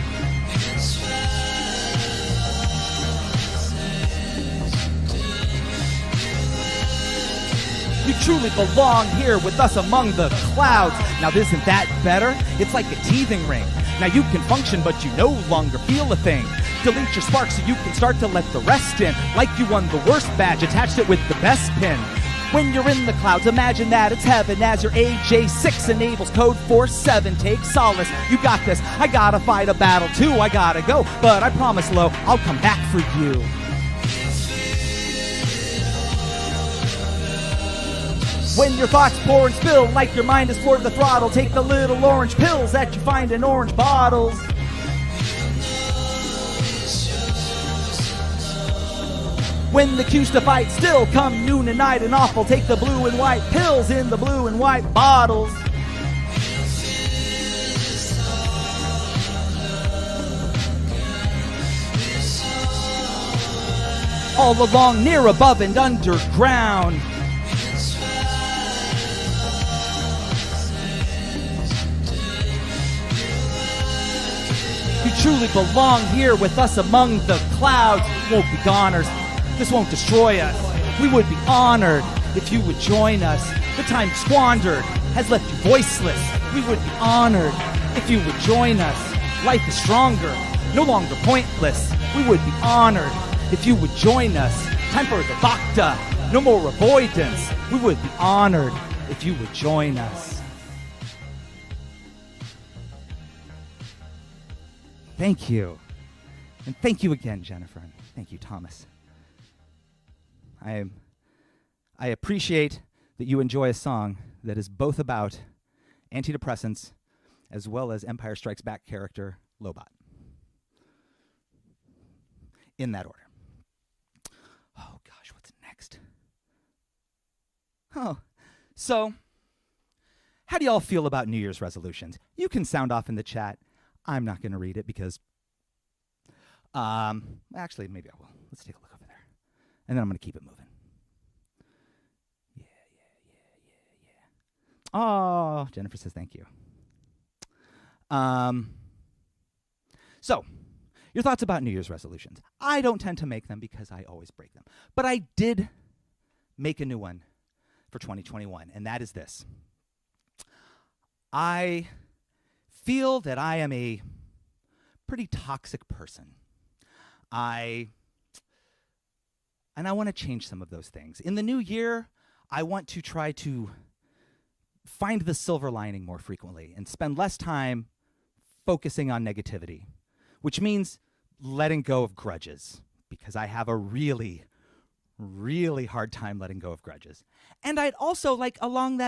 Speaker 19: You truly belong here with us among the clouds. Now, isn't that better? It's like a teething ring. Now you can function, but you no longer feel a thing. Delete your spark so you can start to let the rest in. Like you won the worst badge, attached it with the best pin. When you're in the clouds, imagine that it's heaven as your AJ6 enables code 47. Take solace, you got this. I gotta fight a battle too, I gotta go. But I promise, Lo, I'll come back for you. When your thoughts pour and spill like your mind is floored the throttle, take the little orange pills that you find in orange bottles. When the cues to fight still come noon and night and awful, take the blue and white pills in the blue and white bottles. All along, near, above, and underground. You truly belong here with us among the clouds. It won't be goners. This won't destroy us. We would be honored if you would join us. The time squandered has left you voiceless. We would be honored if you would join us. Life is stronger, no longer pointless. We would be honored if you would join us. Time for the Bhakta, no more avoidance. We would be honored if you would join us. Thank you. And thank you again, Jennifer. And thank you, Thomas. I appreciate that you enjoy a song that is both about antidepressants as well as Empire Strikes Back character Lobot. In that order. Oh gosh, what's next? Oh, so how do y'all feel about New Year's resolutions? You can sound off in the chat. I'm not going to read it because, actually, maybe I will. Let's take a look over there. And then I'm going to keep it moving. Yeah. Oh, Jennifer says thank you. So, your thoughts about New Year's resolutions. I don't tend to make them because I always break them. But I did make a new one for 2021, and that is this. I feel that I am a pretty toxic person. And I want to change some of those things. In the new year, I want to try to find the silver lining more frequently and spend less time focusing on negativity, which means letting go of grudges, because I have a really, really hard time letting go of grudges. And I'd also like, along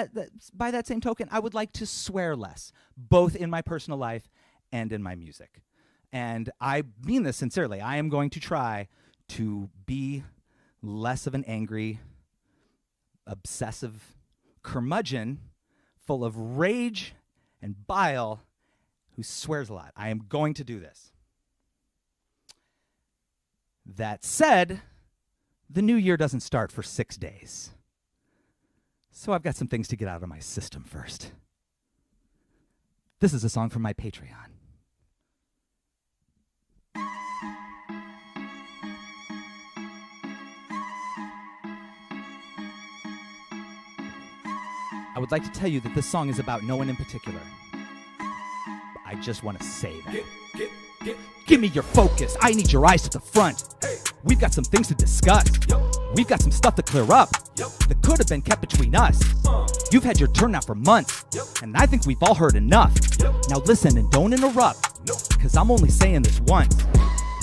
Speaker 19: by that same token, I would like to swear less, both in my personal life and in my music. And I mean this sincerely. I am going to try to be less of an angry, obsessive curmudgeon full of rage and bile who swears a lot. I am going to do this. That said, the new year doesn't start for 6 days. So I've got some things to get out of my system first. This is a song from my Patreon. I would like to tell you that this song is about no one in particular. I just want to say that. Give me your focus. I need your eyes to the front. We've got some things to discuss. We've got some stuff to clear up that could have been kept between us. You've had your turn now for months, and I think we've all heard enough. Now listen and don't interrupt, because I'm only saying this once.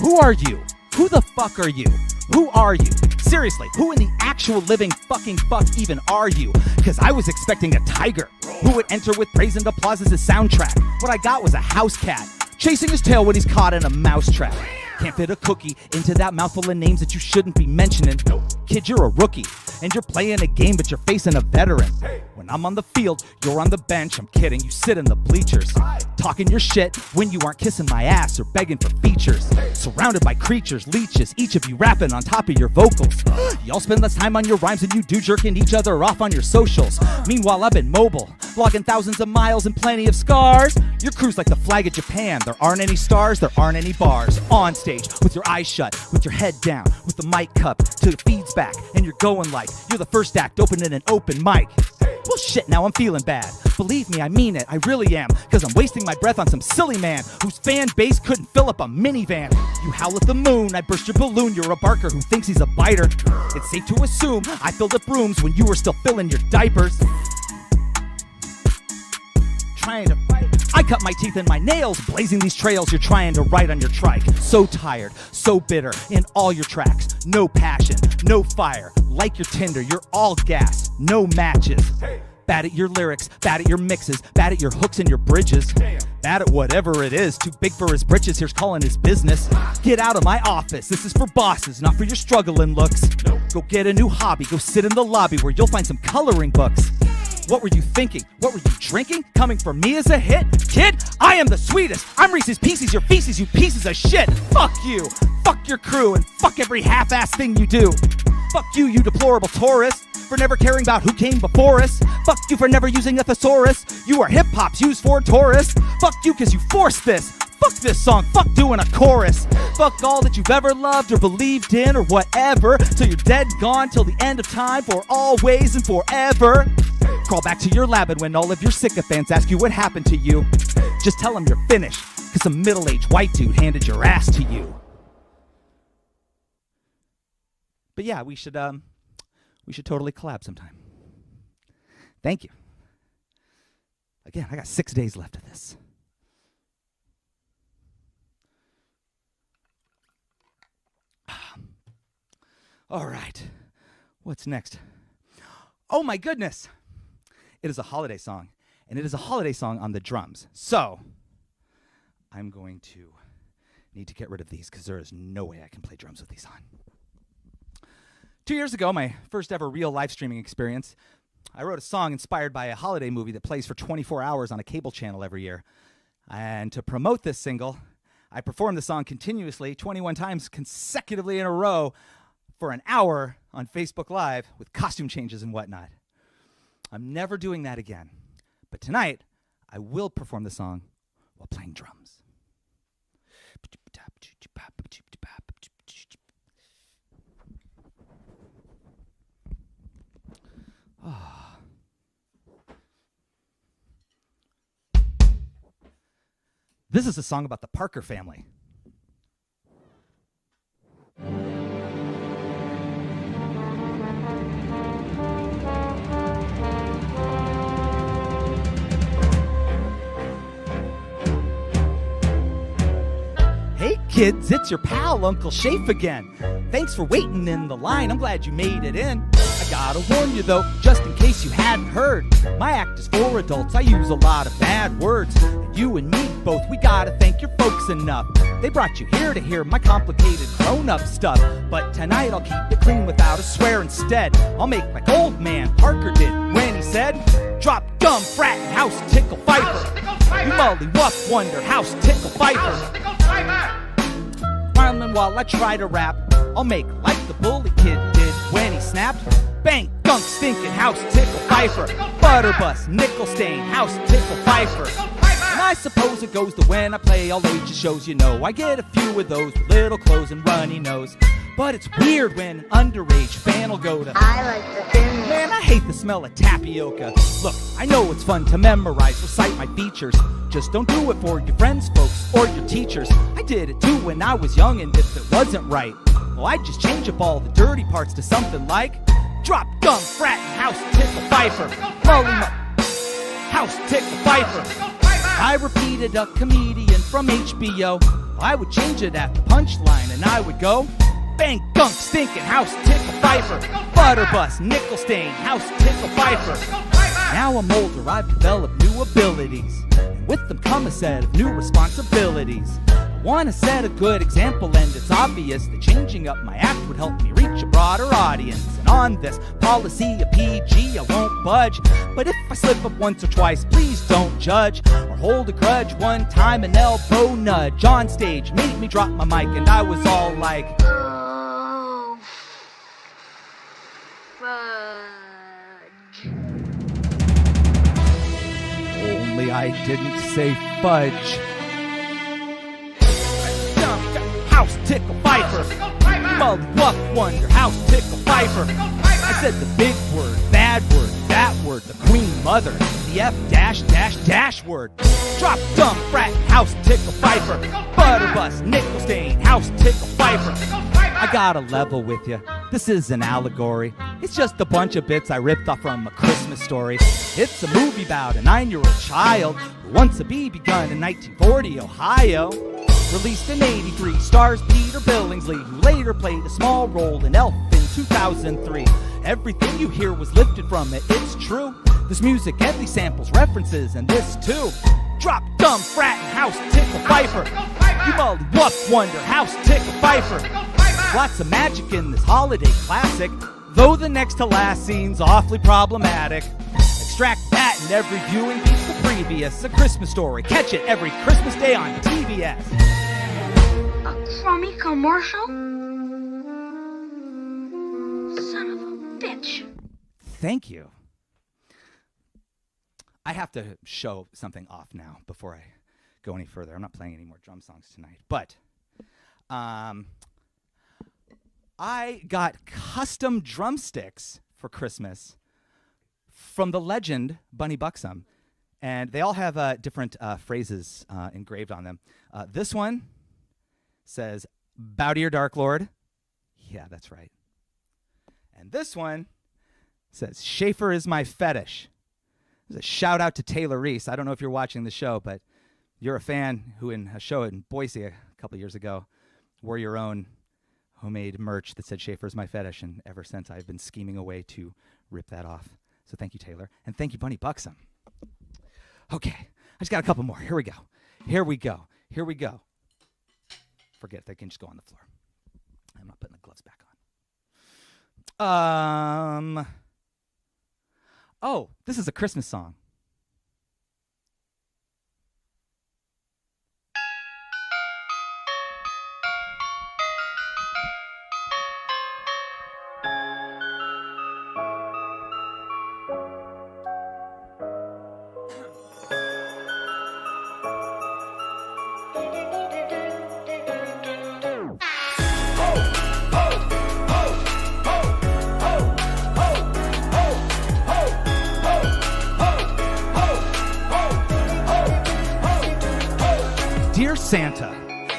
Speaker 19: Who are you? Who the fuck are you? Who are you? Seriously, who in the actual living fucking fuck even are you? Because I was expecting a tiger who would enter with praise and applause as his soundtrack. What I got was a house cat chasing his tail when he's caught in a mousetrap. Can't fit a cookie into that mouthful of names that you shouldn't be mentioning. Kid, you're a rookie, and you're playing a game, but you're facing a veteran. When I'm on the field, you're on the bench. I'm kidding, you sit in the bleachers. Talking your shit when you aren't kissing my ass or begging for features. Surrounded by creatures, leeches, each of you rapping on top of your vocals. Y'all spend less time on your rhymes than you do jerking each other off on your socials. Meanwhile, I've been mobile, logging thousands of miles and plenty of scars. Your crew's like the flag of Japan. There aren't any stars, there aren't any bars. On stage, with your eyes shut, with your head down, with the mic cup till it feeds back, and you're going like you're the first act opening an open mic. Well shit, now I'm feeling bad. Believe me, I mean it, I really am, cause I'm wasting my breath on some silly man whose fan base couldn't fill up a minivan. You howl at the moon, I burst your balloon, you're a barker who thinks he's a biter. It's safe to assume I filled up rooms when you were still filling your diapers. Trying to fight. I cut my teeth and my nails, blazing these trails you're trying to write on your trike. So tired, so bitter, in all your tracks. No passion, no fire, like your Tinder, you're all gas, no matches. Bad at your lyrics, bad at your mixes, bad at your hooks and your bridges. bad at whatever it is, too big for his britches, here's calling his business. Get out of my office, this is for bosses, not for your struggling looks. Go get a new hobby, go sit in the lobby where you'll find some coloring books. What were you thinking? What were you drinking? Coming from me as a hit? Kid, I am the sweetest. I'm Reese's Pieces, your feces, you pieces of shit. Fuck you, fuck your crew, and fuck every half-ass thing you do. Fuck you, you deplorable tourist, for never caring about who came before us. Fuck you for never using a thesaurus. You are hip-hop's used for tourists. Fuck you cause you forced this. Fuck this song, fuck doing a chorus. Fuck all that you've ever loved or believed in or whatever, till you're dead gone till the end of time for always and forever. Crawl back to your lab, and when all of your sycophants ask you what happened to you, just tell them you're finished, cause some middle-aged white dude handed your ass to you. But yeah, we should totally collab sometime. Thank you. Again, I got 6 days left of this. All right, what's next? Oh my goodness! It is a holiday song, and it is a holiday song on the drums. So, I'm going to need to get rid of these because there is no way I can play drums with these on. 2 years ago, my first ever real live streaming experience, I wrote a song inspired by a holiday movie that plays for 24 hours on a cable channel every year. And to promote this single, I performed the song continuously 21 times consecutively in a row for an hour on Facebook Live with costume changes and whatnot. I'm never doing that again. But tonight, I will perform the song while playing drums. Oh. This is a song about the Parker family. Hey kids, it's your pal, Uncle Shafe again. Thanks for waiting in the line, I'm glad you made it in. I gotta warn you though, just in case you hadn't heard, my act is for adults, I use a lot of bad words. And you and me both, we gotta thank your folks enough. They brought you here to hear my complicated grown-up stuff. But tonight I'll keep it clean without a swear instead. I'll make like old man Parker did when he said, drop dumb frat and house tickle fifer. You molly wuff wonder house tickle fifer. While I try to rap, I'll make like the bully kid did when he snapped. Bang, gunk, stinking, house tickle fifer. Butterbus, nickel stain, house tickle fifer. And I suppose it goes to when I play all ages shows, you know. I get a few of those with little clothes and runny nose. But it's weird when an underage fan will go to I like the thin. Man, I hate the smell of tapioca. Look, I know it's fun to memorize, recite my features. Just don't do it for your friends, folks, or your teachers. I did it too when I was young, and if it wasn't right, well, I'd just change up all the dirty parts to something like drop dumb frat and house tickle fifer. House tickle fifer. I repeated a comedian from HBO. I would change it at the punchline, and I would go bang, gunk, stinking, house tickle fifer. Butterbus, nickel stain, house tickle fifer. Now I'm older, I've developed new abilities, and with them come a set of new responsibilities. I want to set a good example, and it's obvious that changing up my act would help me reach a broader audience. And on this policy of PG, I won't budge. But if I slip up once or twice, please don't judge or hold a grudge. One time an elbow nudge on stage made me drop my mic, and I was all like, only I didn't say fudge. House tickle fifer. Mully wuff wonder, house tickle fifer. I said the big word, bad word, that word, the queen mother, the F dash dash dash word. Drop dumb frat, house tickle fifer. Butterbus, nickel stain, house tickle fifer. I gotta level with you. This is an allegory. It's just a bunch of bits I ripped off from A Christmas Story. It's a movie about a 9-year-old child who wants a bee begun in 1940 Ohio. Released in 83, stars Peter Billingsley, who later played a small role in Elf in 2003. Everything you hear was lifted from it, it's true. This music heavily samples references, and this too. Drop dumb frat and house tickle Pfeiffer. You molly wuff wonder, house tickle Pfeiffer. Lots of magic in this holiday classic, though the next to last scene's awfully problematic. Extract that and every viewing beats the previous. A Christmas Story, catch it every Christmas day on TBS.
Speaker 16: A crummy commercial? Son of a bitch.
Speaker 19: Thank you. I have to show something off now before I go any further. I'm not playing any more drum songs tonight, but I got custom drumsticks for Christmas from the legend Bunny Buxom, and they all have different phrases engraved on them. This one says, "Bow to your Dark Lord." Yeah, that's right. And this one says, "Schaefer is my fetish." There's a shout out to Taylor Reese. I don't know if you're watching the show, but you're a fan who in a show in Boise a couple years ago wore your own homemade merch that said Schaefer is my fetish, and ever since I've been scheming away to rip that off. So thank you, Taylor, and thank you, Bunny Buxom. Okay, I just got a couple more. Here we go. Here we go. Here we go. Forget, they can just go on the floor. I'm not putting the gloves back on. Oh, this is a Christmas song. Dear Santa,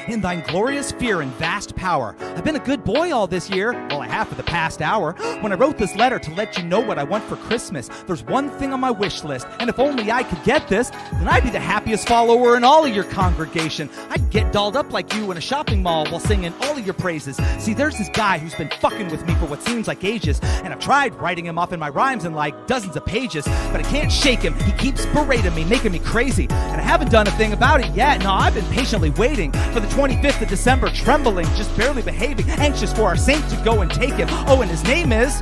Speaker 19: in thine glorious fear and vast power, I've been a good boy all this year, well, I have for the past hour. When I wrote this letter to let you know what I want for Christmas, there's one thing on my wish list, and if only I could get this, then I'd be the happiest follower in all of your congregation. I'd get dolled up like you in a shopping mall while singing all of your praises. See, there's this guy who's been fucking with me for what seems like ages, and I've tried writing him off in my rhymes in like dozens of pages, but I can't shake him. He keeps berating me, making me crazy, and I haven't done a thing about it yet. No, I've been patiently waiting for the 25th of December, trembling, just barely behaving, anxious for our saint to go and take him. Oh, and his name is...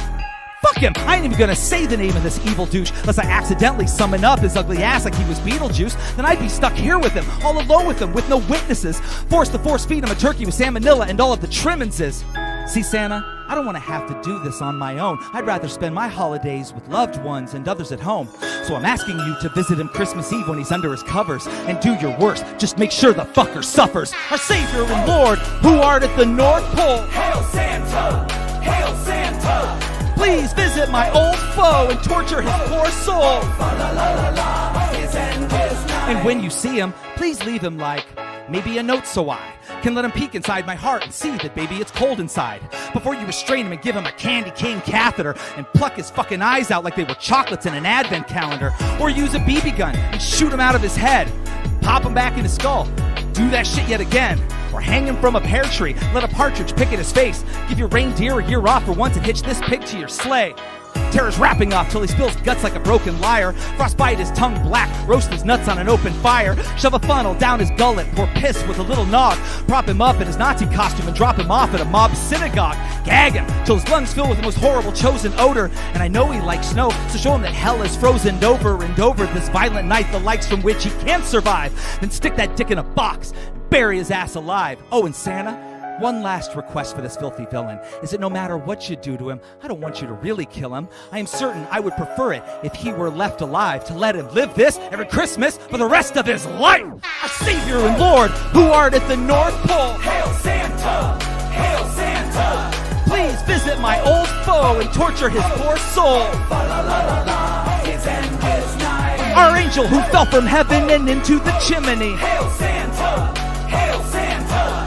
Speaker 19: Fuck him! I ain't even gonna say the name of this evil douche unless I accidentally summon up his ugly ass like he was Beetlejuice. Then I'd be stuck here with him, all alone with him, with no witnesses. Forced to force feed him a turkey with salmonella and all of the trimminses. See, Santa, I don't want to have to do this on my own. I'd rather spend my holidays with loved ones and others at home. So I'm asking you to visit him Christmas Eve when he's under his covers and do your worst. Just make sure the fucker suffers. Our Savior and Lord, who art at the North Pole. Hail Santa! Hail Santa! Please visit my old foe and torture his poor soul. And when you see him, please leave him like maybe a note so I can let him peek inside my heart and see that baby it's cold inside. Before you restrain him and give him a candy cane catheter and pluck his fucking eyes out like they were chocolates in an advent calendar. Or use a BB gun and shoot him out of his head. Pop him back in his skull. Do that shit yet again. Or hang him from a pear tree, let a partridge pick at his face. Give your reindeer a year off for once and hitch this pig to your sleigh. Tear his wrapping off till he spills guts like a broken liar. Frostbite his tongue black, roast his nuts on an open fire. Shove a funnel down his gullet, pour piss with a little nog. Prop him up in his Nazi costume and drop him off at a mob synagogue. Gag him till his lungs fill with the most horrible chosen odor. And I know he likes snow, so show him that hell is frozen over and over this violent night, the likes from which he can't survive. Then stick that dick in a box and bury his ass alive. Oh, and Santa, one last request for this filthy villain is that no matter what you do to him, I don't want you to really kill him. I am certain I would prefer it if he were left alive to let him live this every Christmas for the rest of his life. Our Savior and Lord, who art at the North Pole. Hail Santa! Hail Santa! Please visit my old foe and torture his poor soul. His end is nigh. Our angel who fell from heaven and into the chimney. Hail Santa! Hail Santa!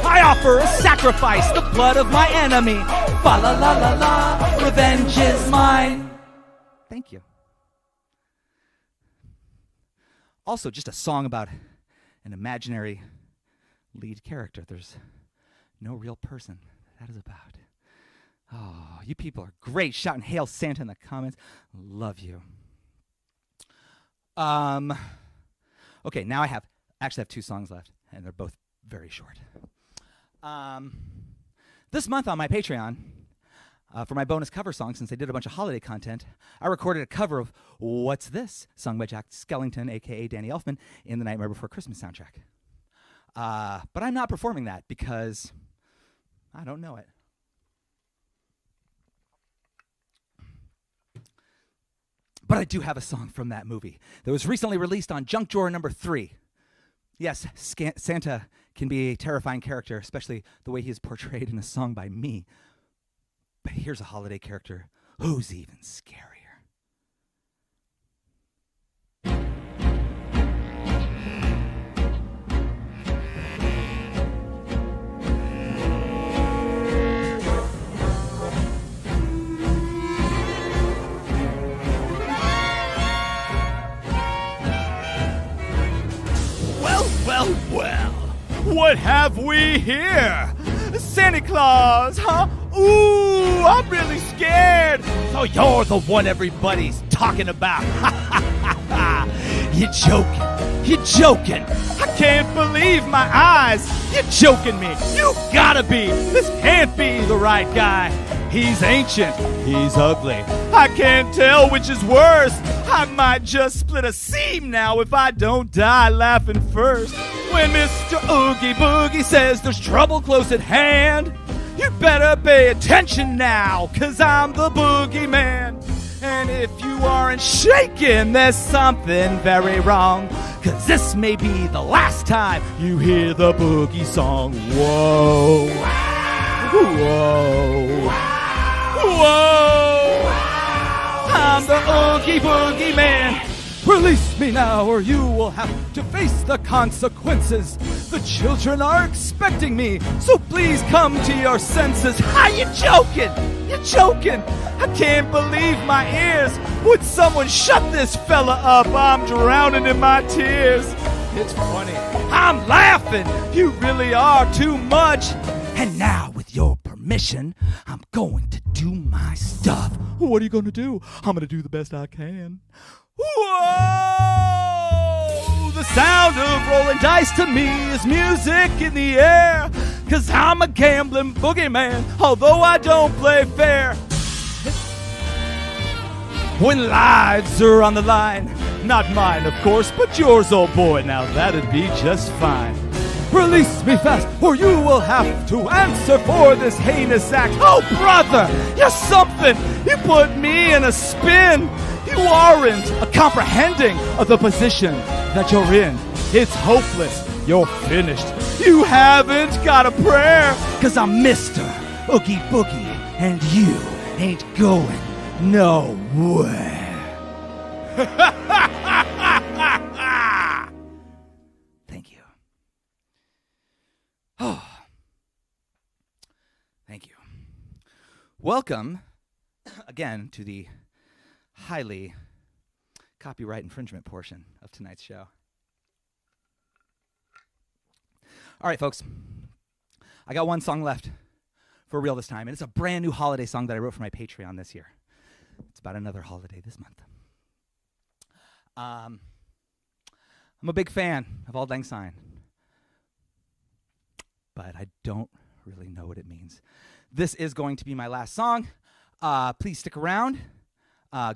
Speaker 19: I offer a sacrifice, the blood of my enemy. Fa la la la la, revenge is mine. Thank you. Also, just a song about an imaginary lead character. There's no real person that is about. Oh, you people are great. Shouting Hail Santa in the comments. Love you. Okay, now I actually have 2 songs left, and they're both very short. This month on my Patreon, for my bonus cover song, since I did a bunch of holiday content, I recorded a cover of What's This, sung by Jack Skellington, a.k.a. Danny Elfman, in the Nightmare Before Christmas soundtrack. But I'm not performing that because I don't know it. But I do have a song from that movie that was recently released on Junk Drawer number 3. Yes, Santa can be a terrifying character, especially the way he is portrayed in a song by me. But here's a holiday character who's even scarier.
Speaker 20: Well, what have we here? Santa Claus, huh? Ooh, I'm really scared. So you're the one everybody's talking about. You're joking. I can't believe my eyes. You're joking me. You gotta be. This can't be the right guy. He's ancient. He's ugly. I can't tell which is worse. I might just split a seam now if I don't die laughing first. When Mr. Oogie Boogie says there's trouble close at hand, you better pay attention now, 'cause I'm the boogeyman. And if you aren't shaking, there's something very wrong, 'cause this may be the last time you hear the boogie song. Whoa. Whoa. Whoa. I'm the Oogie Boogie Man. Release me now or you will have to face the consequences. The children are expecting me, so please come to your senses. Are you joking? You're joking. I can't believe my ears. Would someone shut this fella up? I'm drowning in my tears. It's funny. I'm laughing. You really are too much. And now, with your permission, I'm going to do my stuff. What are you going to do? I'm going to do the best I can. Whoa! The sound of rolling dice to me is music in the air, 'cause I'm a gambling boogeyman, although I don't play fair. When lives are on the line, not mine of course, but yours, old boy, now that'd be just fine. Release me fast, or you will have to answer for this heinous act. Oh, brother, you're something. You put me in a spin. You aren't comprehending of the position that you're in. It's hopeless. You're finished. You haven't got a prayer, 'cause I'm Mr. Oogie Boogie, and you ain't going nowhere. Thank you. Oh. Thank you. Welcome again to the highly copyright infringement portion of tonight's show. All right, folks. I got one song left for real this time, and it's a brand new holiday song that I wrote for my Patreon this year. It's about another holiday this month. I'm a big fan of Auld Lang Syne, but I don't really know what it means. This is going to be my last song. Please stick around.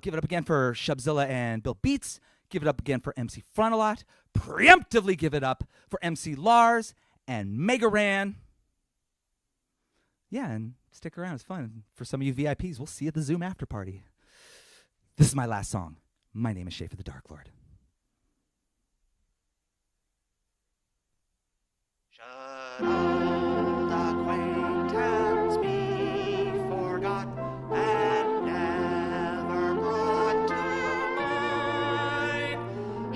Speaker 20: Give it up again for SHUBZILLA and Bill Beats. Give it up again for MC Frontalot. Preemptively give it up for MC Lars and Mega Ran. Yeah, and stick around. It's fun. For some of you VIPs, we'll see you at the Zoom after party. This is my last song. My name is Schaefer the Dark Lord.
Speaker 11: Should old acquaintance be forgot and never brought to mind?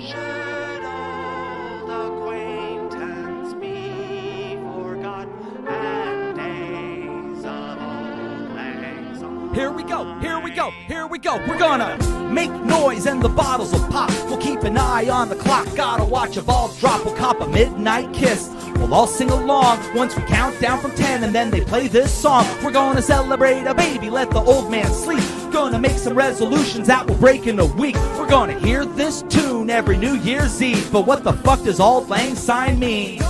Speaker 11: Should old acquaintance be forgot and days of old lang syne?
Speaker 19: Here we go, here we go, here we go. We're gonna make noise and the bottles will pop. We'll keep an eye on the clock. Gotta watch a ball drop. We'll cop a midnight kiss. We'll all sing along once we count down from 10, and then they play this song. We're gonna celebrate a baby, let the old man sleep. Gonna make some resolutions that will break in a week. We're gonna hear this tune every New Year's Eve. But what the fuck does Auld Lang Syne mean?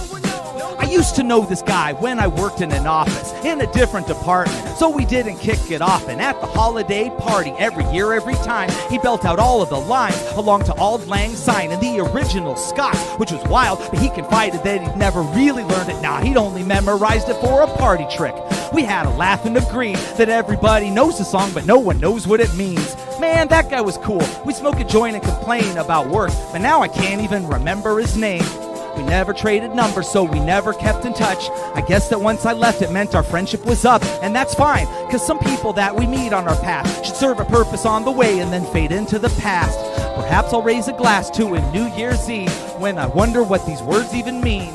Speaker 19: I used to know this guy when I worked in an office in a different department, so we didn't kick it off. And at the holiday party, every year, every time, he belt out all of the lines along to Auld Lang Syne in the original Scots, which was wild, but he confided that he'd never really learned it. Nah, he'd only memorized it for a party trick. We had a laugh and agree that everybody knows the song, but no one knows what it means. Man, that guy was cool. We smoke a joint and complain about work, but now I can't even remember his name. We never traded numbers, so we never kept in touch. I guess that once I left, it meant our friendship was up, and that's fine, cause some people that we meet on our path should serve a purpose on the way and then fade into the past. Perhaps I'll raise a glass to a New Year's Eve when I wonder what these words even mean.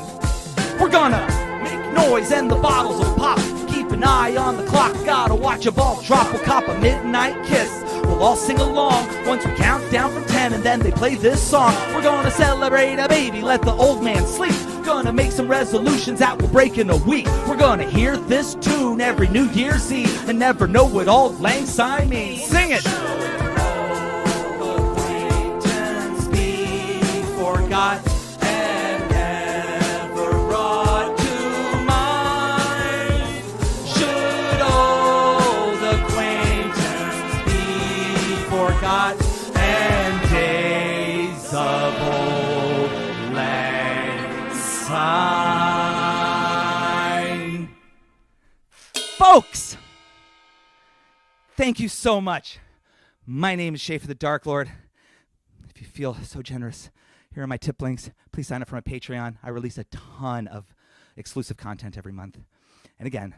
Speaker 19: We're gonna make noise and the bottles will pop. Keep an eye on the clock, gotta watch a ball drop. We'll cop a midnight kiss. We'll all sing along once we count down from 10, and then they play this song. We're gonna celebrate a baby, let the old man sleep. Gonna make some resolutions that will break in a week. We're gonna hear this tune every New Year's Eve and never know what Auld Lang Syne means. Sing it! Acquaintance be forgot and never brought to mind. Should old acquaintance be forgot and days of Auld Lang Syne. Folks, thank you so much. My name is Schaefer the Dark Lord. If you feel so generous, here are my tip links. Please sign up for my Patreon. I release a ton of exclusive content every month. And again,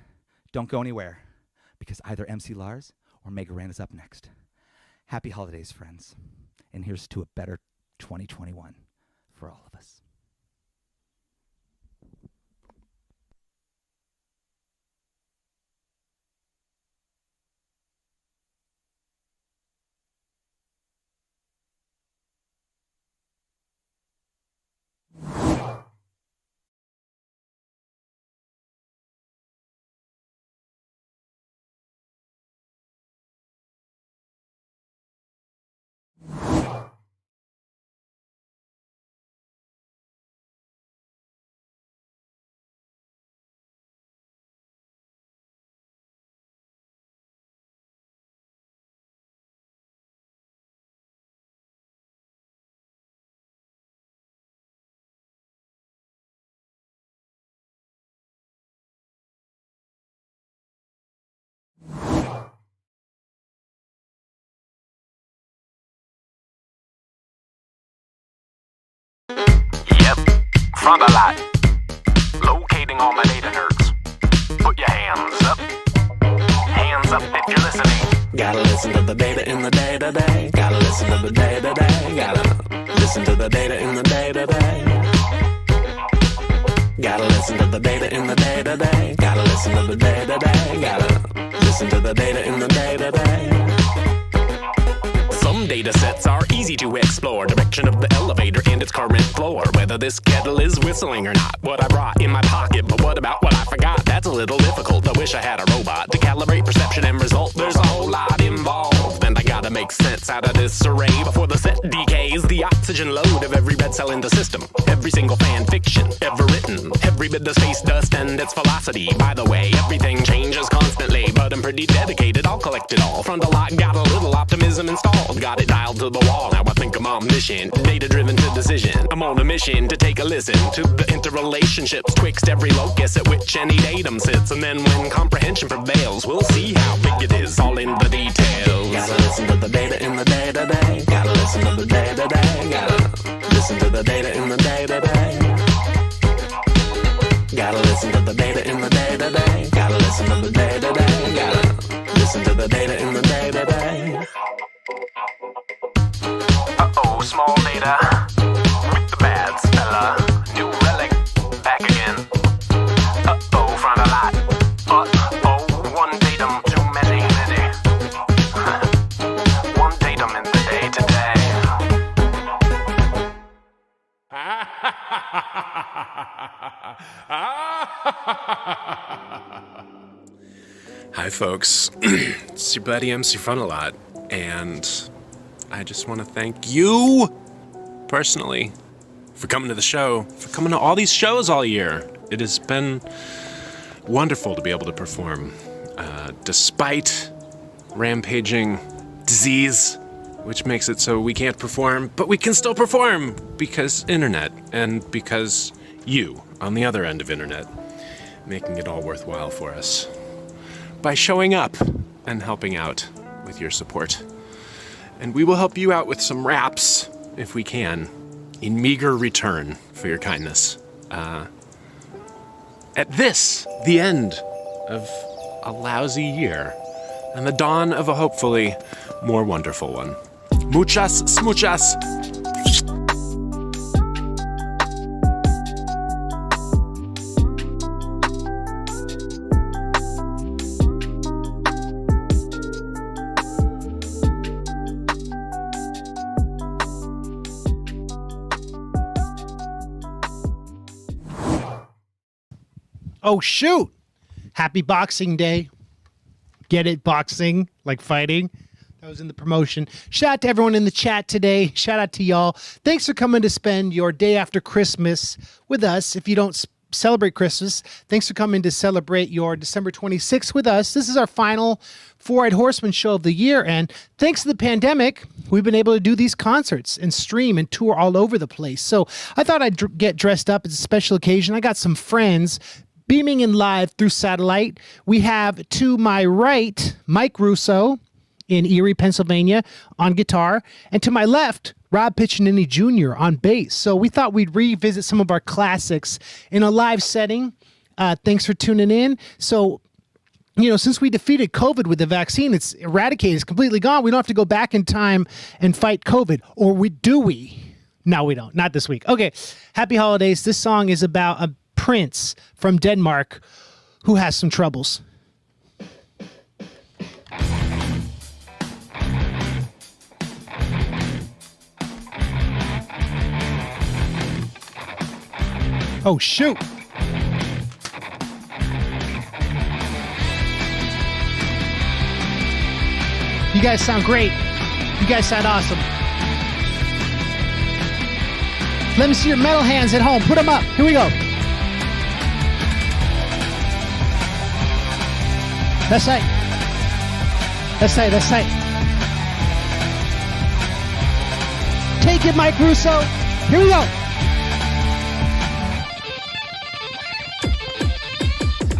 Speaker 19: don't go anywhere, because either MC Lars or Mega Ran is up next. Happy holidays, friends. And here's to a better 2021 for all of us.
Speaker 2: Front a lot. Locating all my data nerds. Put your hands up. Hands up if you're listening. Gotta listen to the data in the day-to-day. Gotta listen to the day-to-day. Gotta listen to the data in the day-to-day. Gotta listen to the data in the day-to-day. Gotta listen to the day-to-day. Gotta listen to the data in the day-to-day. Some data sets are easy to explore. Direction of the elevator and its current floor. Whether this kettle is whistling or not. What I brought in my pocket, but what about what I forgot? That's a little difficult. I wish I had a robot to calibrate perception and result. There's a whole lot involved, and I gotta make sense out of this array before the set decays. The oxygen load of every red cell in the system. Every single fan fiction ever written. Every bit of space dust and its velocity. By the way, everything changes constantly, but I'm pretty dedicated. I'll collect it all. Front a lot, got a little optimism installed. Got it dialed to the wall. Now I think I'm omniscient, data driven to decision. I'm on a mission to take a listen to the interrelationships twixt every locus at which any datum sits. And then when comprehension prevails, we'll see how big it is, all in the details. Gotta listen to the data in the day-to-day. Gotta listen to the day-to-day. Gotta listen to the data in the day-to-day. Gotta listen to the data in the day-to-day. Gotta listen to the day-to-day. Gotta listen to the data in the day-to-day. Uh-oh, small data with the bad speller. New relic, back again. Uh-oh, front a lot. Uh-oh, one datum too many. One datum in the day today.
Speaker 1: Hi, folks. It's your buddy MC Fun-A-Lot, and I just want to thank you personally for coming to the show, for coming to all these shows all year. It has been wonderful to be able to perform, despite rampaging disease, which makes it so we can't perform, but we can still perform because internet, and because you on the other end of internet, making it all worthwhile for us by showing up and helping out with your support. And we will help you out with some raps, if we can, in meager return for your kindness. At this, the end of a lousy year, and the dawn of a hopefully more wonderful one. Muchas smuchas.
Speaker 18: Oh, shoot. Happy Boxing Day. Get it? Boxing, like fighting. That was in the promotion. Shout out to everyone in the chat today. Shout out to y'all. Thanks for coming to spend your day after Christmas with us. If you don't celebrate Christmas, thanks for coming to celebrate your December 26th with us. This is our final Four-Eyed Horseman show of the year, and thanks to the pandemic, we've been able to do these concerts and stream and tour all over the place. So I thought I'd get dressed up. It's a special occasion. I got some friends beaming in live through satellite. We have to my right, Mike Russo in Erie, Pennsylvania on guitar. And to my left, Rob Piccinini Jr. on bass. So we thought we'd revisit some of our classics in a live setting. Thanks for tuning in. So, you know, since we defeated COVID with the vaccine, it's eradicated, it's completely gone. We don't have to go back in time and fight COVID. Or do we? No, we don't. Not this week. Okay, happy holidays. This song is about a prince from Denmark who has some troubles. Oh, shoot. You guys sound great. You guys sound awesome. Let me see your metal hands at home. Put them up. Here we go. That's right. That's right. That's right. Take it, Mike Russo. Here we go.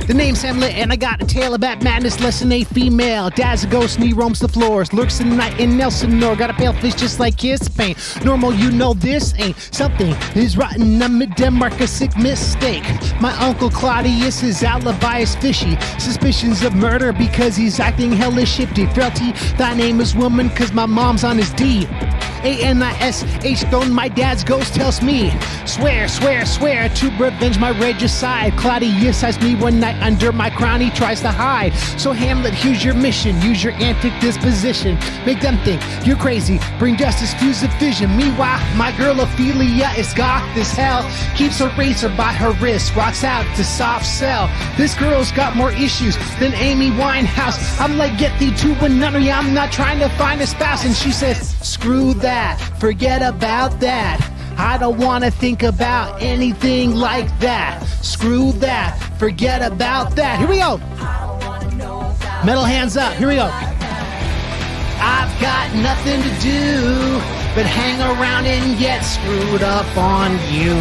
Speaker 18: The name's Hamlet, and I got a tale about madness, less than a female. Dad's a ghost, and he roams the floors. Lurks in the night in Elsinore. Got a pale fish just like his pain. Normal, you know this ain't something is rotten. I'm in Denmark, a sick mistake. My uncle Claudius, his alibi is fishy. Suspicions of murder because he's acting hellish shifty. Frailty, thy name is woman, cause my mom's on his D. A-N-I-S-H throne, my dad's ghost tells me. Swear, swear, swear to revenge my regicide. Claudius has me one night under my crown, he tries to hide. So Hamlet, here's your mission. Use your antic disposition. Make them think you're crazy. Bring justice, fuse the vision. Meanwhile, my girl Ophelia is goth as hell. Keeps her razor by her wrist. Rocks out to soft sell. This girl's got more issues than Amy Winehouse. I'm like, get thee to a nunnery. I'm not trying to find a spouse. And she says, screw that. Forget about that. I don't want to think about anything like that. Screw that. Forget about that. Here we go. Metal hands up. Here we go. I've got nothing to do but hang around and get screwed up on you.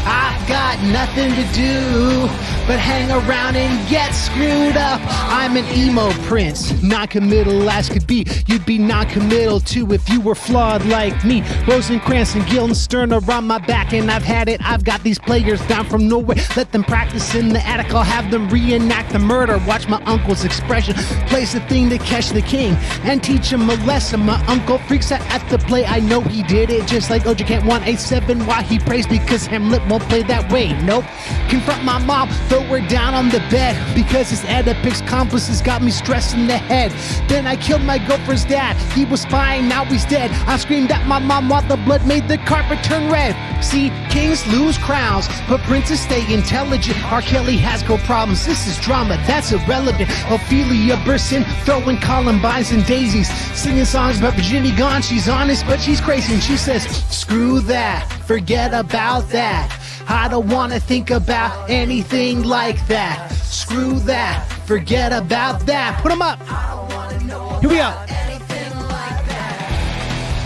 Speaker 18: I've got nothing to do but hang around and get screwed up. I'm an emo prince, non-committal as could be. You'd be non-committal too if you were flawed like me. Rosencrantz and Guildenstern are on my back, and I've had it. I've got these players down from nowhere. Let them practice in the attic. I'll have them reenact the murder. Watch my uncle's expression. Plays the thing to catch the king and teach him a lesson. My uncle freaks out at the play. I know he did it just like OJ can't 187. Why he prays because Hamlet won't won't play that way. Nope. Confront my mom, throw her down on the bed because his Oedipus accomplices got me stressed in the head. Then I killed my girlfriend's dad. He was fine, now he's dead. I screamed at my mom while the blood made the carpet turn red. See, kings lose crowns, but princes stay intelligent. R. Kelly has girl problems. This is drama, that's irrelevant. Ophelia bursts in, throwing columbines and daisies, singing songs about Virginia gone. She's honest, but she's crazy, and she says, screw that, forget about that. I don't want to think about anything like that. Screw that, forget about that. Put them up. Here we go.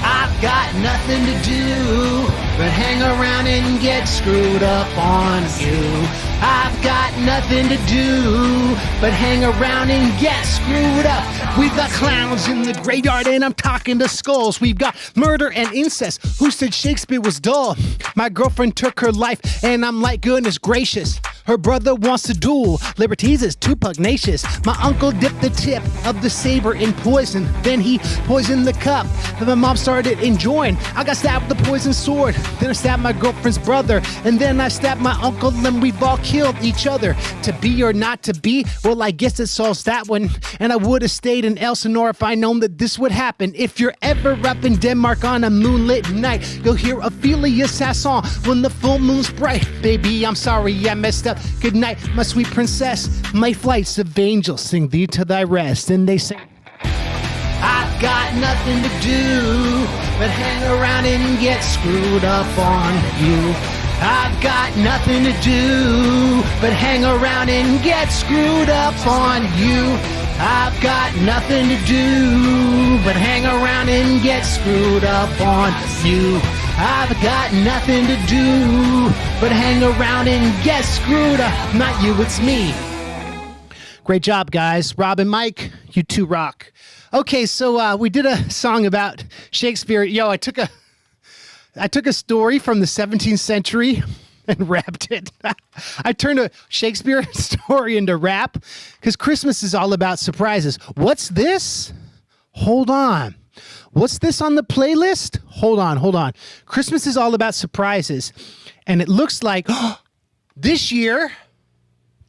Speaker 18: I've got nothing to do but hang around and get screwed up on you. I've got nothing to do but hang around and get screwed up. We've got clowns in the graveyard and I'm talking to skulls. We've got murder and incest. Who said Shakespeare was dull? My girlfriend took her life and I'm like, goodness gracious. Her brother wants to duel. Liberties is too pugnacious. My uncle dipped the tip of the saber in poison. Then he poisoned the cup that my mom started enjoying. I got stabbed with the poison sword. Then I stabbed my girlfriend's brother. And then I stabbed my uncle and we've all killed each other. To be or not to be? Well, I guess it solves that one. And I would have stayed in Elsinore if I known that this would happen. If you're ever up in Denmark on a moonlit night, you'll hear Ophelia Sasson when the full moon's bright. Baby, I'm sorry I messed up. Good night, my sweet princess. My flights of angels sing thee to thy rest. And they sing, I've got nothing to do but hang around and get screwed up on you. I've got nothing to do but hang around and get screwed up on you. I've got nothing to do but hang around and get screwed up on you. I've got nothing to do but hang around and get screwed up. Not you, it's me. Great job, guys. Rob and Mike, you two rock. Okay, so we did a song about Shakespeare. Yo, I took a story from the 17th century and rapped it. I turned a Shakespeare story into rap because Christmas is all about surprises. What's this? Hold on. What's this on the playlist? Hold on. Christmas is all about surprises. And it looks like this year,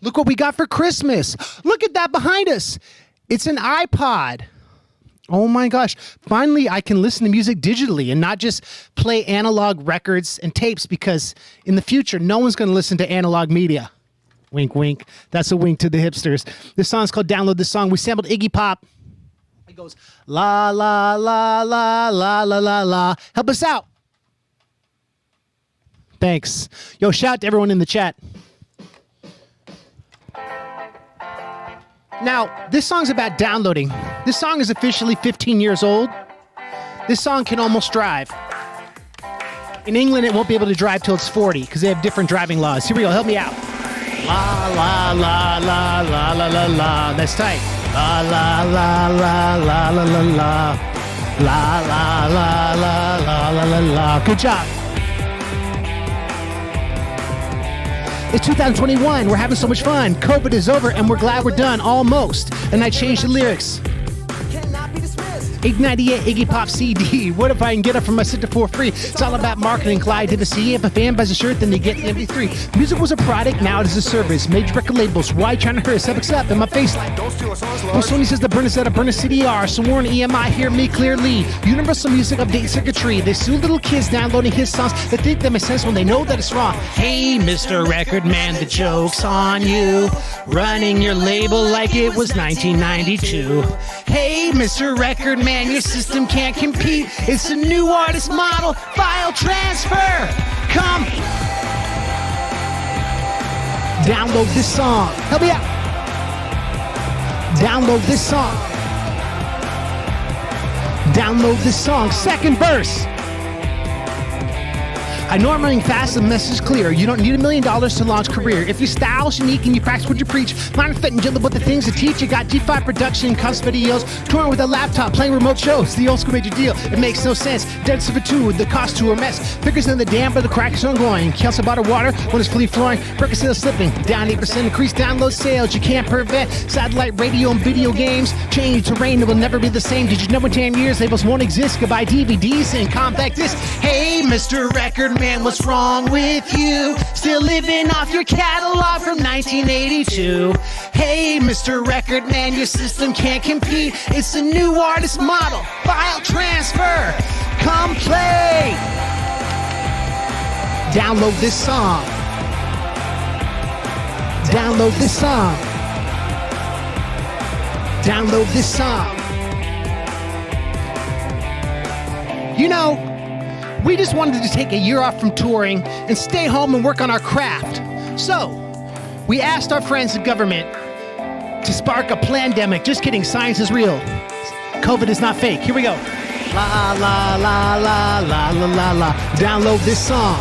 Speaker 18: look what we got for Christmas. Look at that behind us. It's an iPod. Oh my gosh. Finally, I can listen to music digitally and not just play analog records and tapes, because in the future, no one's going to listen to analog media. Wink, wink. That's a wink to the hipsters. This song's called Download This Song. We sampled Iggy Pop. It goes, la, la, la, la, la, la, la, la. Help us out. Thanks. Yo, shout out to everyone in the chat. Now, this song's about downloading. This song is officially 15 years old. This song can almost drive. In England, it won't be able to drive till it's 40 because they have different driving laws. Here we go. Help me out. La, la, la, la, la, la, la, la. That's tight. La, la, la, la, la, la, la, la. La, la, la, la, la, la, la, la. Good job. It's 2021. We're having so much fun. COVID is over, and we're glad we're done. Almost. And I changed the lyrics. 898 Iggy Pop CD. What if I can get it from my sister for free? It's all about marketing. Clyde did a CD. If a fan buys a shirt, then they get an MP3. Music was a product, now it is a service. Major record labels, why trying to hurt us? Up in my face like, well, Sony says the burners at a burner CDR. So warn EMI, hear me clearly. Universal Music update circuitry. They sue little kids downloading his songs that think they make sense when they know that it's wrong. Hey, Mr. Record Man, the joke's on you. Running your label like it was 1992. Hey, Mr. Record Man, your system can't compete. It's a new artist model. File transfer. Come. Download this song. Help me out. Download this song. Download this song. Second verse. I know I'm running fast, the message clear. You don't need $1 million to launch career. If your style's unique and you practice what you preach, mine fit and gentle with the things to teach. You got G5 production, custom videos, touring with a laptop, playing remote shows. The old school major deal. It makes no sense. Dead servitude, the cost to a mess. Figures in the dam, but the crack is ongoing. Cancel bottled water when it's fully flowing. Record sales slipping. Down 8%, increased download sales. You can't prevent satellite radio and video games. Change terrain, it will never be the same. Did you know in 10 years labels won't exist? Goodbye DVDs and compact discs. Hey, Mr. Record man, what's wrong with you? Still living off your catalog from 1982. Hey, Mr. Record Man, your system can't compete. It's a new artist model. File transfer. Come play. Download this song. Download this song. Download this song. You know, we just wanted to take a year off from touring and stay home and work on our craft. So, we asked our friends in government to spark a plandemic. Just kidding, science is real. COVID is not fake. Here we go. La la la la la la la la. Download this song.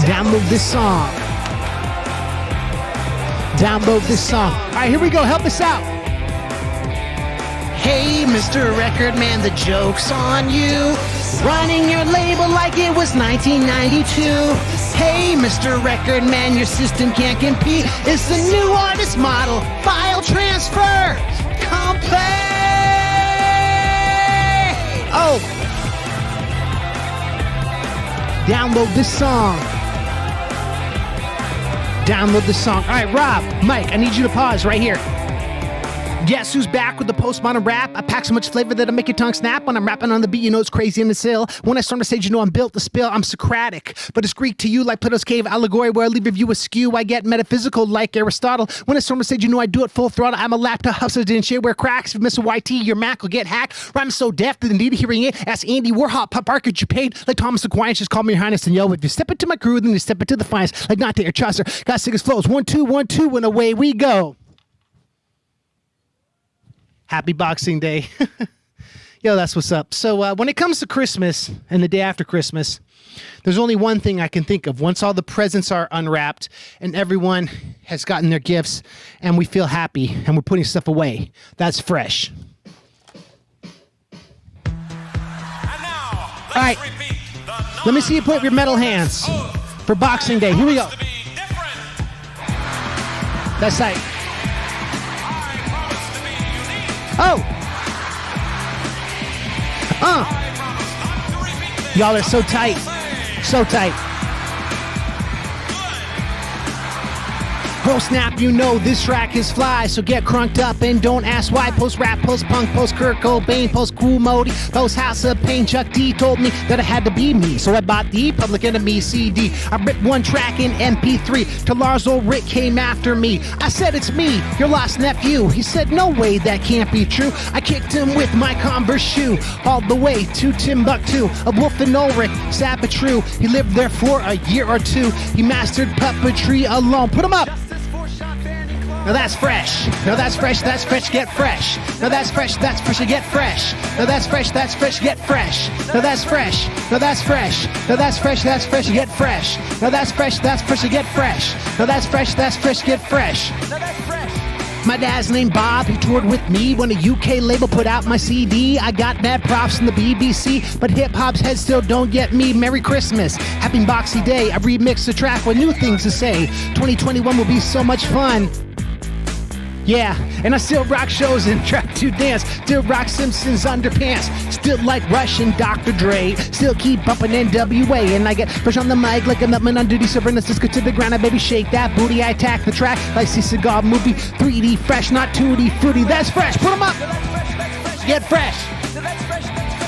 Speaker 18: Download this song. Download this song. All right, here we go. Help us out. Hey, Mr. Record Man, the joke's on you. Running your label like it was 1992. Hey, Mr. Record Man, your system can't compete. It's the new artist model. File transfer. Come play. Oh. Download this song. Download the song. All right, Rob, Mike, I need you to pause right here. Guess who's back with the postmodern rap? I pack so much flavor that I make your tongue snap. When I'm rapping on the beat, you know it's crazy in the sill. When I storm the stage, you know I'm built to spill. I'm Socratic, but it's Greek to you like Plato's cave allegory where I leave your view askew. I get metaphysical like Aristotle. When I storm the stage, you know I do it full throttle. I'm a laptop hustler, didn't share where cracks. If you miss a YT, your Mac will get hacked. Rhymes so deaf that they need a hearing aid. Ask Andy Warhol, Pop Barker, you paid like Thomas Aquinas. Just call me your highness and yo. If you step into my crew, then you step into the finest like Dante or Chaucer. Got sick as flows. 1, 2, 1, 2, and away we go. Happy Boxing Day. Yo, that's what's up. So when it comes to Christmas and the day after Christmas, there's only one thing I can think of. Once all the presents are unwrapped and everyone has gotten their gifts and we feel happy and we're putting stuff away, that's fresh. All right, let me see you put your metal hands for Boxing Day. Here we go. That's right. Oh! Y'all are so tight. So tight. Oh snap, you know this track is fly, so get crunked up and don't ask why. Post-rap, post-punk, post-Kurt Cobain, post-Cool Modi, post-House of Pain. Chuck D told me that I had to be me, so I bought the Public Enemy CD. I ripped one track in MP3 till Lars Ulrich came after me. I said, it's me, your lost nephew. He said, no way, that can't be true. I kicked him with my Converse shoe all the way to Timbuktu. A Wolf and Ulrich, Sabatru. He lived there for a year or two. He mastered puppetry alone. Put him up! Now that's fresh. Now that's fresh, get fresh. Now that's fresh, get fresh. Now that's fresh, get fresh. Now that's fresh, now that's fresh. Now that's fresh, get fresh. Now that's fresh, get fresh. Now that's fresh, get fresh. My dad's named Bob, he toured with me when a UK label put out my CD. I got mad props from the BBC, but hip-hop's heads still don't get me. Merry Christmas, happy Boxing Day. I remixed the track with new things to say. 2021 will be so much fun. Yeah, and I still rock shows and trap to dance. Still rock Simpsons underpants. Still like Rush and Dr. Dre. Still keep bumping NWA. And I get fresh on the mic like a nutman under the server. Let's just go to the ground and baby shake that booty. I attack the track like C-Cigar movie. 3D fresh, not 2D fruity. That's fresh. Put them up. Get fresh.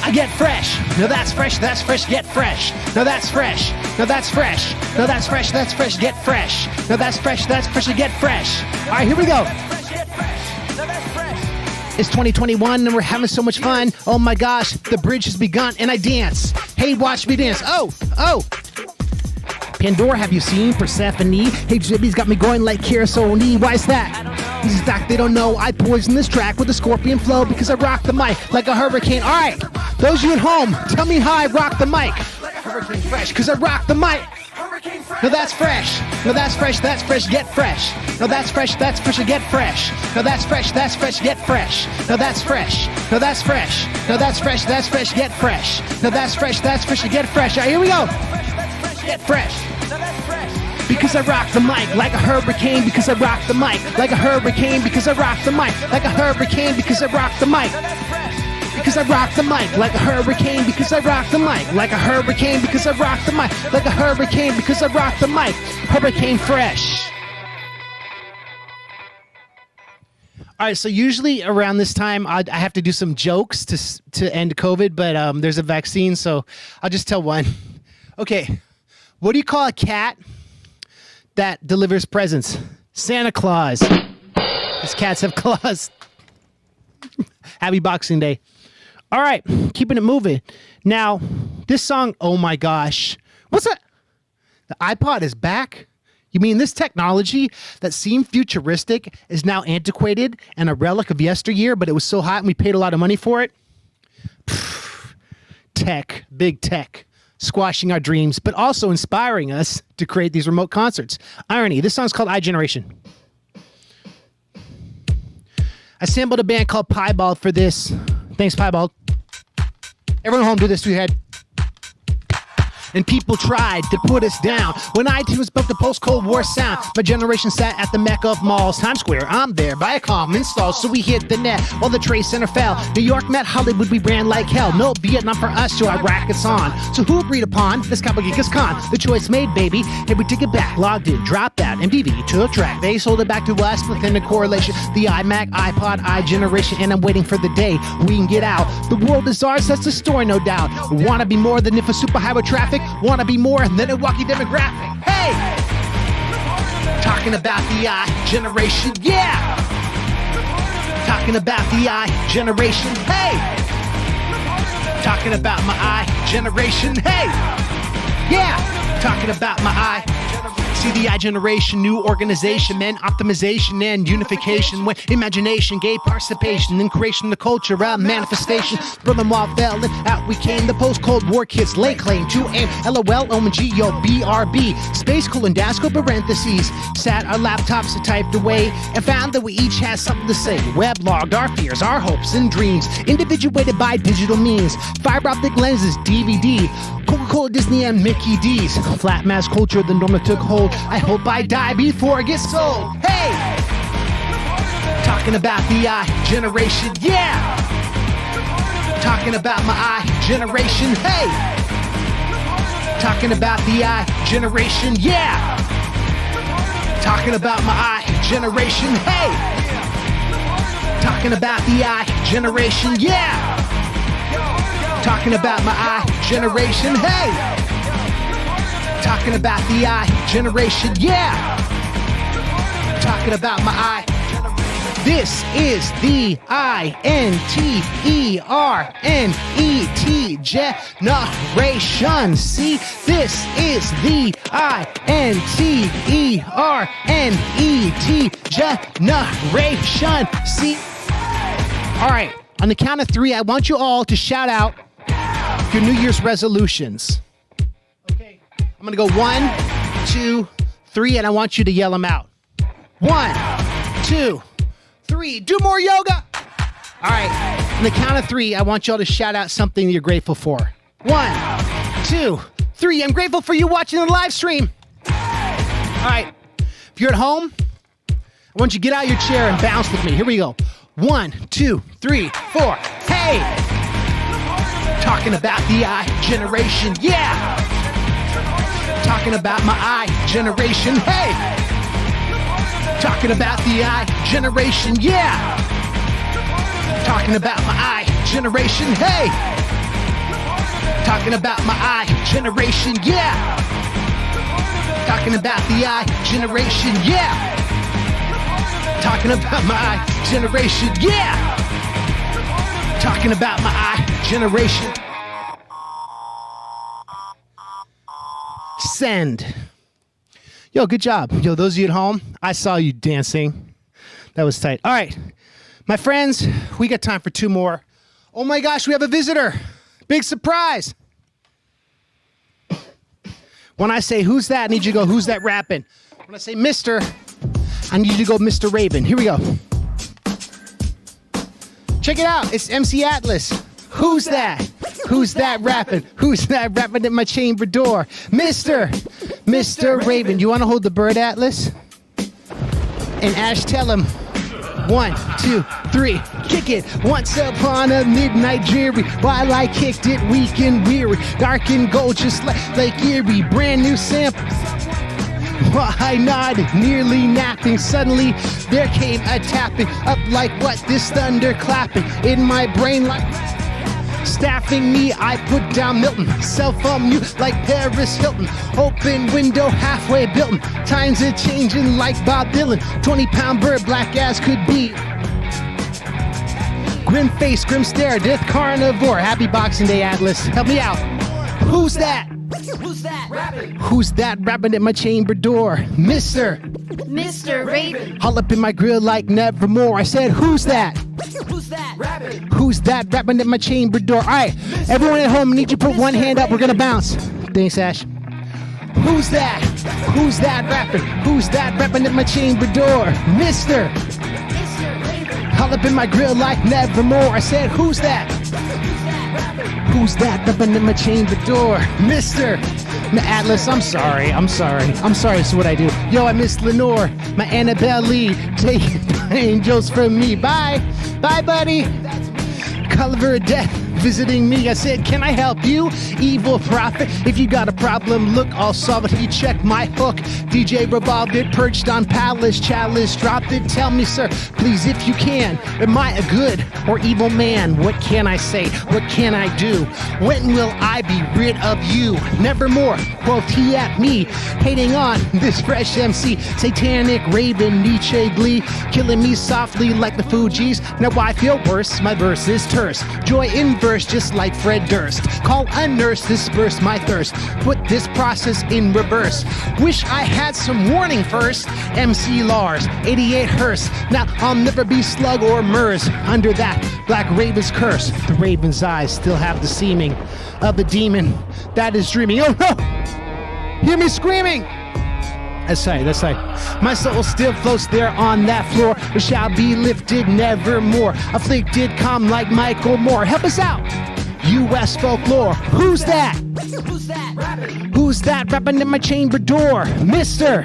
Speaker 18: I get fresh. No, that's fresh, get fresh. No, that's fresh. No, that's fresh. No, that's fresh, get fresh. No, that's fresh, get fresh. All right, here we go. It's 2021 and we're having so much fun. Oh my gosh, the bridge has begun and I dance. Hey, watch me dance. Oh. Pandora, have you seen Persephone? Hey, Jibby's got me going like Kirasoni. Why is that? This is fact they don't know. I poison this track with a scorpion flow because I rock the mic like a hurricane. All right, those of you at home, tell me how I rock the mic. Hurricane fresh because I rock the mic. No, that's fresh. No, that's fresh, get fresh. No, that's fresh, get fresh. No, that's fresh, get fresh. No, that's fresh. No, that's fresh. No, that's fresh, get fresh. No, that's fresh, get fresh. All right, here we go. Get fresh. Because I rock the mic like a hurricane. Because I rock the mic like a hurricane. Because I rock the mic like a hurricane. Because I rock the mic. because I rock the mic like a hurricane, because I rock the mic like a hurricane, because I rock the mic like a hurricane, because I rock the mic. Hurricane Fresh. All right, so usually around this time, I have to do some jokes to end COVID, but there's a vaccine, so I'll just tell one. Okay, what do you call a cat that delivers presents? Santa Claus. These cats have claws. Happy Boxing Day. All right, keeping it moving. Now, this song, oh my gosh. What's that? The iPod is back? You mean this technology that seemed futuristic is now antiquated and a relic of yesteryear, but it was so hot and we paid a lot of money for it? Tech, big tech, squashing our dreams, but also inspiring us to create these remote concerts. Irony, this song's called iGeneration. I sampled a band called Piebald for this. Thanks, Piebald. Everyone home, do this to your head. And people tried to put us down. When iTunes bumped the post-Cold War sound, my generation sat at the mecca of malls. Times Square, I'm there, Viacom installed, so we hit the net while the Trade Center fell. New York met Hollywood, we ran like hell. No Vietnam for us, so Iraq it's on. So who agreed upon this Cowboy Geek is con? The choice made, baby. Hey, we took it back, logged in, dropped that. MTV took track. They sold it back to us within the correlation. The iMac, iPod, iGeneration, and I'm waiting for the day we can get out. The world is ours, that's the story, no doubt. Wanna be more than if a superhighway traffic? Wanna be more than a walkie demographic? Hey! Talking about the iGeneration, yeah! Talking about the iGeneration, hey! Talking about my iGeneration, hey! Yeah! Talking about my See the iGeneration, new organization, man, optimization and unification. When imagination gave participation in creation, the culture, a manifestation. From the mob fell and out we came. The post-Cold War kids lay claim to aim. LOL, OMG, yo, BRB. Space colon dash go parentheses. Sat our laptops typed away and found that we each had something to say. Weblogged our fears, our hopes and dreams. Individuated by digital means. Fiber optic lenses, DVD. Coca-Cola, Disney, and Mickey D's. Flat mass culture, the norm that took hold. I hope I die before I get sold. Hey! Talking about the iGeneration, yeah! Talking about my iGeneration, hey! Talking about the iGeneration, yeah! Talking about my iGeneration, hey! Talking about the iGeneration, yeah! Talking about my iGeneration, hey! Talking about the iGeneration, yeah! Talking about my This is the INTERNET generation. See, this is the INTERNET generation. See? All right, on the count of 3, I want you all to shout out your New Year's resolutions. I'm gonna go 1, 2, 3, and I want you to yell them out. 1, 2, 3. Do more yoga. All right. On the count of 3, I want y'all to shout out something you're grateful for. 1, 2, 3. I'm grateful for you watching the live stream. All right. If you're at home, I want you to get out of your chair and bounce with me. Here we go. 1, 2, 3, 4. Hey! Talking about the iGeneration, yeah! Talking about my iGeneration, hey! Talking about the iGeneration, yeah! Talking about my iGeneration, hey! Talking about my iGeneration, yeah! Talking about the iGeneration, yeah! Talking about my iGeneration, yeah! Talking about my iGeneration. Send. Yo, good job. Yo, those of you at home, I saw you dancing. That was tight. All right, my friends, we got time for 2 more. Oh my gosh, we have a visitor. Big surprise. When I say, who's that? I need you to go, who's that rapping? When I say, Mr., I need you to go, Mr. Raven. Here we go. Check it out. It's MC Atlas. Who's that? Who's that rapping? Who's that rapping at my chamber door? Mr. Raven. You want to hold the bird, Atlas? And Ash, tell him 1, 2, 3, kick it. Once upon a midnight dreary, while I kicked it weak and weary, dark and gold just like Lake Erie, brand new sample. While I nodded, nearly napping, suddenly there came a tapping up like what? This thunder clapping in my brain like staffing me. I put down Milton, cell phone mute like Paris Hilton, open window halfway built. Times are changing like Bob Dylan, 20-pound bird black as could be. Grim face, grim stare, death carnivore. Happy Boxing Day, Atlas. Help me out. Who's that?
Speaker 16: Who's that rapping?
Speaker 18: Who's that rapping at my chamber door? Mr.
Speaker 16: Raven.
Speaker 18: All up in my grill like nevermore. I said, who's that?
Speaker 16: Who's that rapping?
Speaker 18: Who's that rapping at my chamber door? All right, everyone at home, I need you to put one hand up. We're going to bounce. Thanks, Ash. Who's that? Who's that rapping? Who's that rapping at my chamber door? Mr.
Speaker 16: Raven.
Speaker 18: All up in my grill like nevermore. I said, who's that? Who's that rapping at my chamber door? Mr. Atlas, I'm sorry. This is what I do. Yo, I miss Lenore, my Annabelle Lee, taking angels from me. Bye, buddy. Culliver of Death visiting me. I said, can I help you, evil prophet? If you got a problem, look, I'll solve it. He checked my hook. DJ revolved it, perched on palace, chalice, dropped it. Tell me, sir, please, if you can, am I a good or evil man? What can I say? What can I do? When will I be rid of you? Nevermore, quoth he at me, hating on this fresh MC. Satanic raven, Nietzsche glee, killing me softly like the Fugees. Now I feel worse, my verse is terse. Joy inverse, just like Fred Durst. Call a nurse, disperse my thirst. Put this process in reverse. Wish I had some warning first. MC Lars, 88 hearse. Now I'll never be slug or mers under that black raven's curse. The raven's eyes still have the seeming of the demon that is dreaming. Oh no! Hear me screaming! That's right. My soul still floats there on that floor, but shall be lifted nevermore. Afflicted, calm like Michael Moore. Help us out! U.S. folklore. Who's that?
Speaker 16: Who's that rapping?
Speaker 18: Who's that rapping at my chamber door? Mr.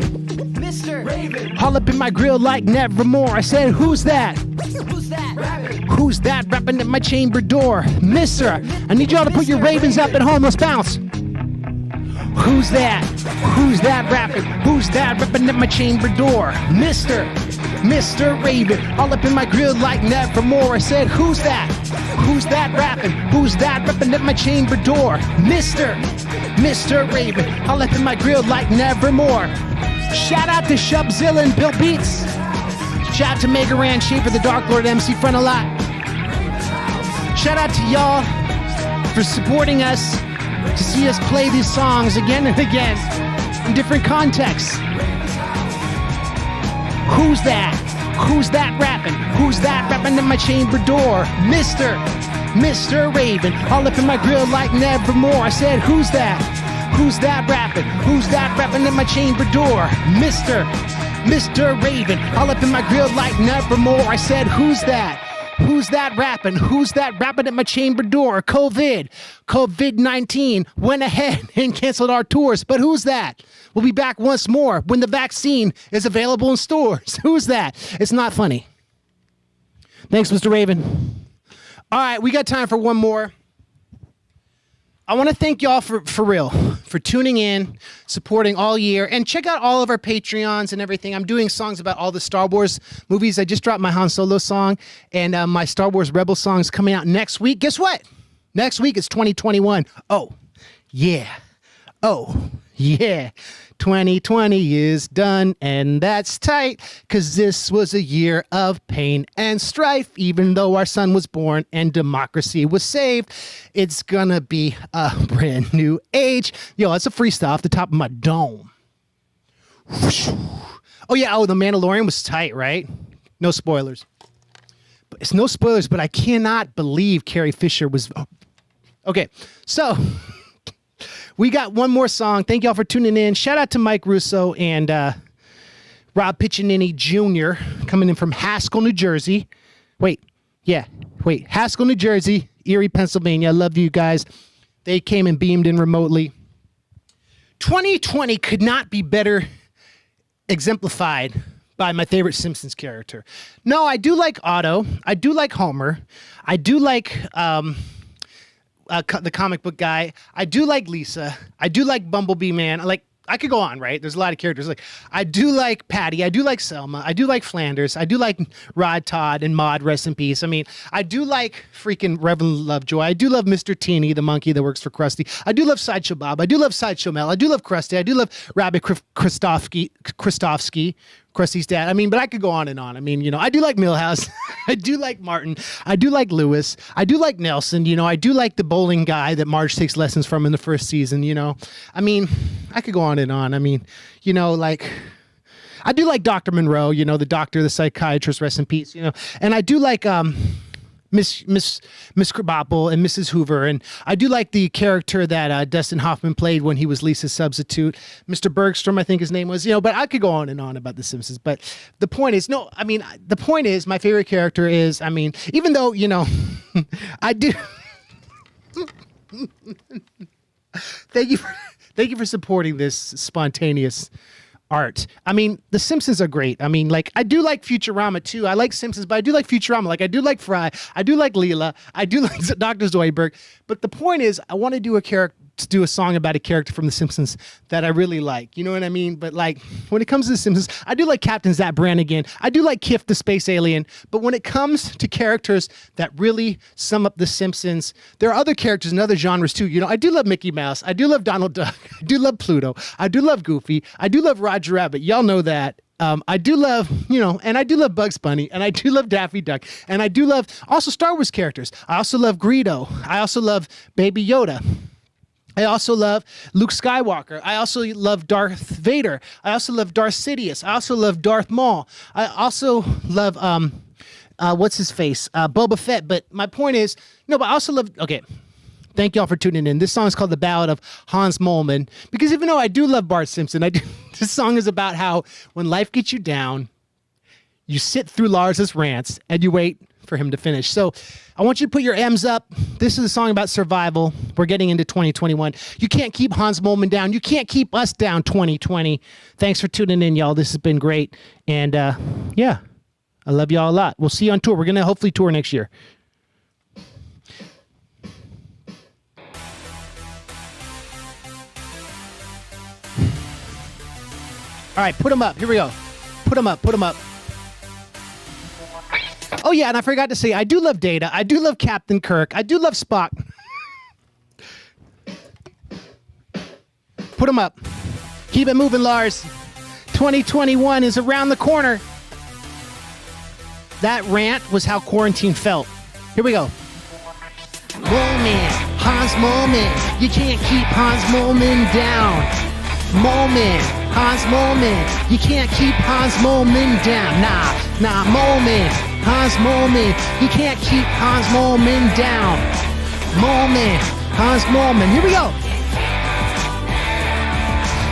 Speaker 16: Raven.
Speaker 18: All up in my grill like nevermore. I said, who's that?
Speaker 16: Who's that rapping?
Speaker 18: Who's that rapping at my chamber door? Mister, I need y'all to put your ravens up at home. Let's bounce. Who's that? Who's that rapping? Who's that rapping at my chamber door? Mr. Raven, all up in my grill like nevermore. I said, who's that? Who's that rapping? Who's that rapping at my chamber door? Mr. Raven, all up in my grill like nevermore. Shout out to SHUBZILLA and Bill Beats. Shout out to Mega Ran, Shaper the Dark Lord, MC Front a lot. Shout out to y'all for supporting us, to see us play these songs again and again in different contexts. Who's that? Who's that rapping? Who's that rapping at my chamber door? Mr. Raven, all up in my grill like nevermore. I said, who's that? Who's that rapping? Who's that rapping at my chamber door? Mr. Raven, all up in my grill like nevermore. I said, who's that? Who's that rapping? Who's that rapping at my chamber door? COVID-19 went ahead and canceled our tours, but who's that? We'll be back once more when the vaccine is available in stores. Who's that? It's not funny. Thanks, Mr. Raven. All right, we got time for one more. I want to thank y'all for real, for tuning in, supporting all year, and check out all of our Patreons and everything. I'm doing songs about all the Star Wars movies. I just dropped my Han Solo song, and my Star Wars Rebel song is coming out next week. Guess what? Next week is 2021. Oh, yeah. 2020 is done, and that's tight, because this was a year of pain and strife. Even though our son was born and democracy was saved, it's gonna be a brand new age. Yo, that's a freestyle off the top of my dome. Oh yeah, The Mandalorian was tight, right? No spoilers. But it's no spoilers, but I cannot believe Carrie Fisher was... Okay, so... we got one more song. Thank y'all for tuning in. Shout out to Mike Russo and Rob Piccinini Jr. coming in from Haskell, New Jersey. Haskell, New Jersey, Erie, Pennsylvania. I love you guys. They came and beamed in remotely. 2020 could not be better exemplified by my favorite Simpsons character. No, I do like Otto. I do like Homer. I do like the comic book guy. I do like Lisa. I do like Bumblebee Man. I could go on, right? There's a lot of characters. Like, I do like Patty. I do like Selma. I do like Flanders. I do like Rod Todd and Maude, rest in peace. I mean, I do like freaking Reverend Lovejoy. I do love Mr. Teeny, the monkey that works for Krusty. I do love Sideshow Bob. I do love Sideshow Mel. I do love Krusty. I do love Rabbit Kristofsky, Krusty's dad. I mean, but I could go on and on. I mean, I do like Milhouse. I do like Martin. I do like Lewis. I do like Nelson. I do like the bowling guy that Marge takes lessons from in the first season. I mean, I could go on and on. I mean, I do like Dr. Monroe, the doctor, the psychiatrist, rest in peace, and I do like, Miss Krabappel and Mrs. Hoover, and I do like the character that Dustin Hoffman played when he was Lisa's substitute, Mr. Bergstrom, I think his name was. But I could go on and on about The Simpsons. But the point is, my favorite character is, even though I do. Thank you for supporting this spontaneous art. I mean, The Simpsons are great. I mean, I do like Futurama too. I like Simpsons, but I do like Futurama. I do like Fry. I do like Leela. I do like Dr. Zoidberg. But the point is, I want to do a song about a character from The Simpsons that I really like. You know what I mean? But when it comes to The Simpsons, I do like Captain Zap Brannigan. I do like Kif the space alien. But when it comes to characters that really sum up The Simpsons, there are other characters in other genres too. I do love Mickey Mouse. I do love Donald Duck. I do love Pluto. I do love Goofy. I do love Roger Rabbit. Y'all know that. I do love, and I do love Bugs Bunny, and I do love Daffy Duck, and I do love also Star Wars characters. I also love Greedo. I also love Baby Yoda. I also love Luke Skywalker. I also love Darth Vader. I also love Darth Sidious. I also love Darth Maul. I also love, what's his face? Boba Fett. But my point is, but I also love, okay. Thank y'all for tuning in. This song is called The Ballad of Hans Moleman. Because even though I do love Bart Simpson, this song is about how when life gets you down, you sit through Lars's rants and you wait for him to finish. So I want you to put your M's up. This is a song about survival. We're getting into 2021. You can't keep Hans Moleman down. You can't keep us down, 2020. Thanks for tuning in, y'all. This has been great. And yeah, I love y'all a lot. We'll see you on tour. We're going to hopefully tour next year. All right, put them up. Here we go. Put them up. Put them up. Oh, yeah, and I forgot to say, I do love Data. I do love Captain Kirk. I do love Spock. Put them up. Keep it moving, Lars. 2021 is around the corner. That rant was how quarantine felt. Here we go. Moleman, Hans Moleman. You can't keep Hans Moleman down. Moleman, Hans Moleman. You can't keep Hans Moleman down. Nah, Moleman, Hans Moleman. You can't keep Hans Moleman down. Moleman, Hans Moleman. Here we go.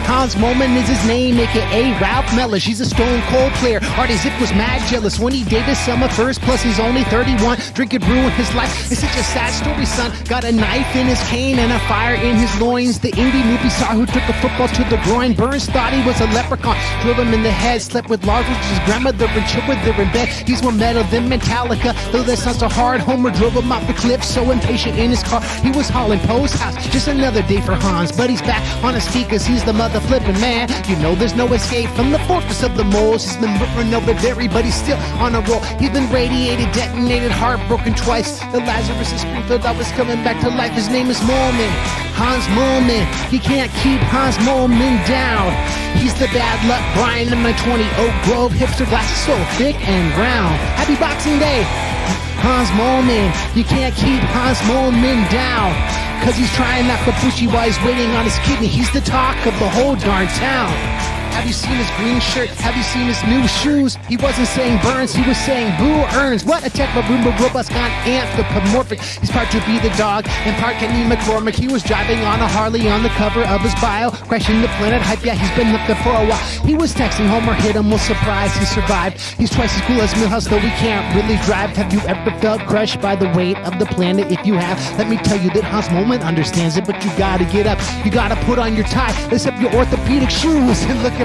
Speaker 18: Hans Moleman is his name, a.k.a. Ralph Mellish. He's a stone cold player. Artie Ziff was mad jealous when he dated Selma first, plus he's only 31. Drinking ruined his life. It's such a sad story, son. Got a knife in his cane and a fire in his loins. The indie movie star who took a football to the groin. Burns thought he was a leprechaun. Drove him in the head. Slept with Lars, which is his grandmother, and chilled with her in bed. He's more metal than Metallica. Though that sounds so hard, Homer drove him off the cliff. So impatient in his car, he was hauling Poe's house. Just another day for Hans, but he's back on his feet cause he's the mother flipping man. You know there's no escape from the fortress of the moles. He's been ripping over dairy, but he's still on a roll. He's been radiated, detonated, heartbroken twice. The Lazarus in Springfield, I was coming back to life. His name is Moleman, Hans Moleman. You can't keep Hans Moleman down. He's the bad luck Brian in my 20 Oak Grove hipster glasses, so thick and round. Happy Boxing Day, Hans Moleman. You can't keep Hans Moleman down. Cause he's trying not to pushy while he's waiting on his kidney. He's the talk of the whole darn town. Have you seen his green shirt? Have you seen his new shoes? He wasn't saying Burns, he was saying Boo Earns. What a tech Roomba robot's gone anthropomorphic. He's part to be the dog and part Kenny McCormick. He was driving on a Harley on the cover of his bio, crashing the planet hype. Yeah, he's been up there for a while. He was texting Homer, hit him, was surprised he survived. He's twice as cool as Milhouse, though he can't really drive. Have you ever felt crushed by the weight of the planet? If you have, let me tell you that Hans Moleman understands it, but you gotta get up. You gotta put on your tie, lace up your orthopedic shoes, and look at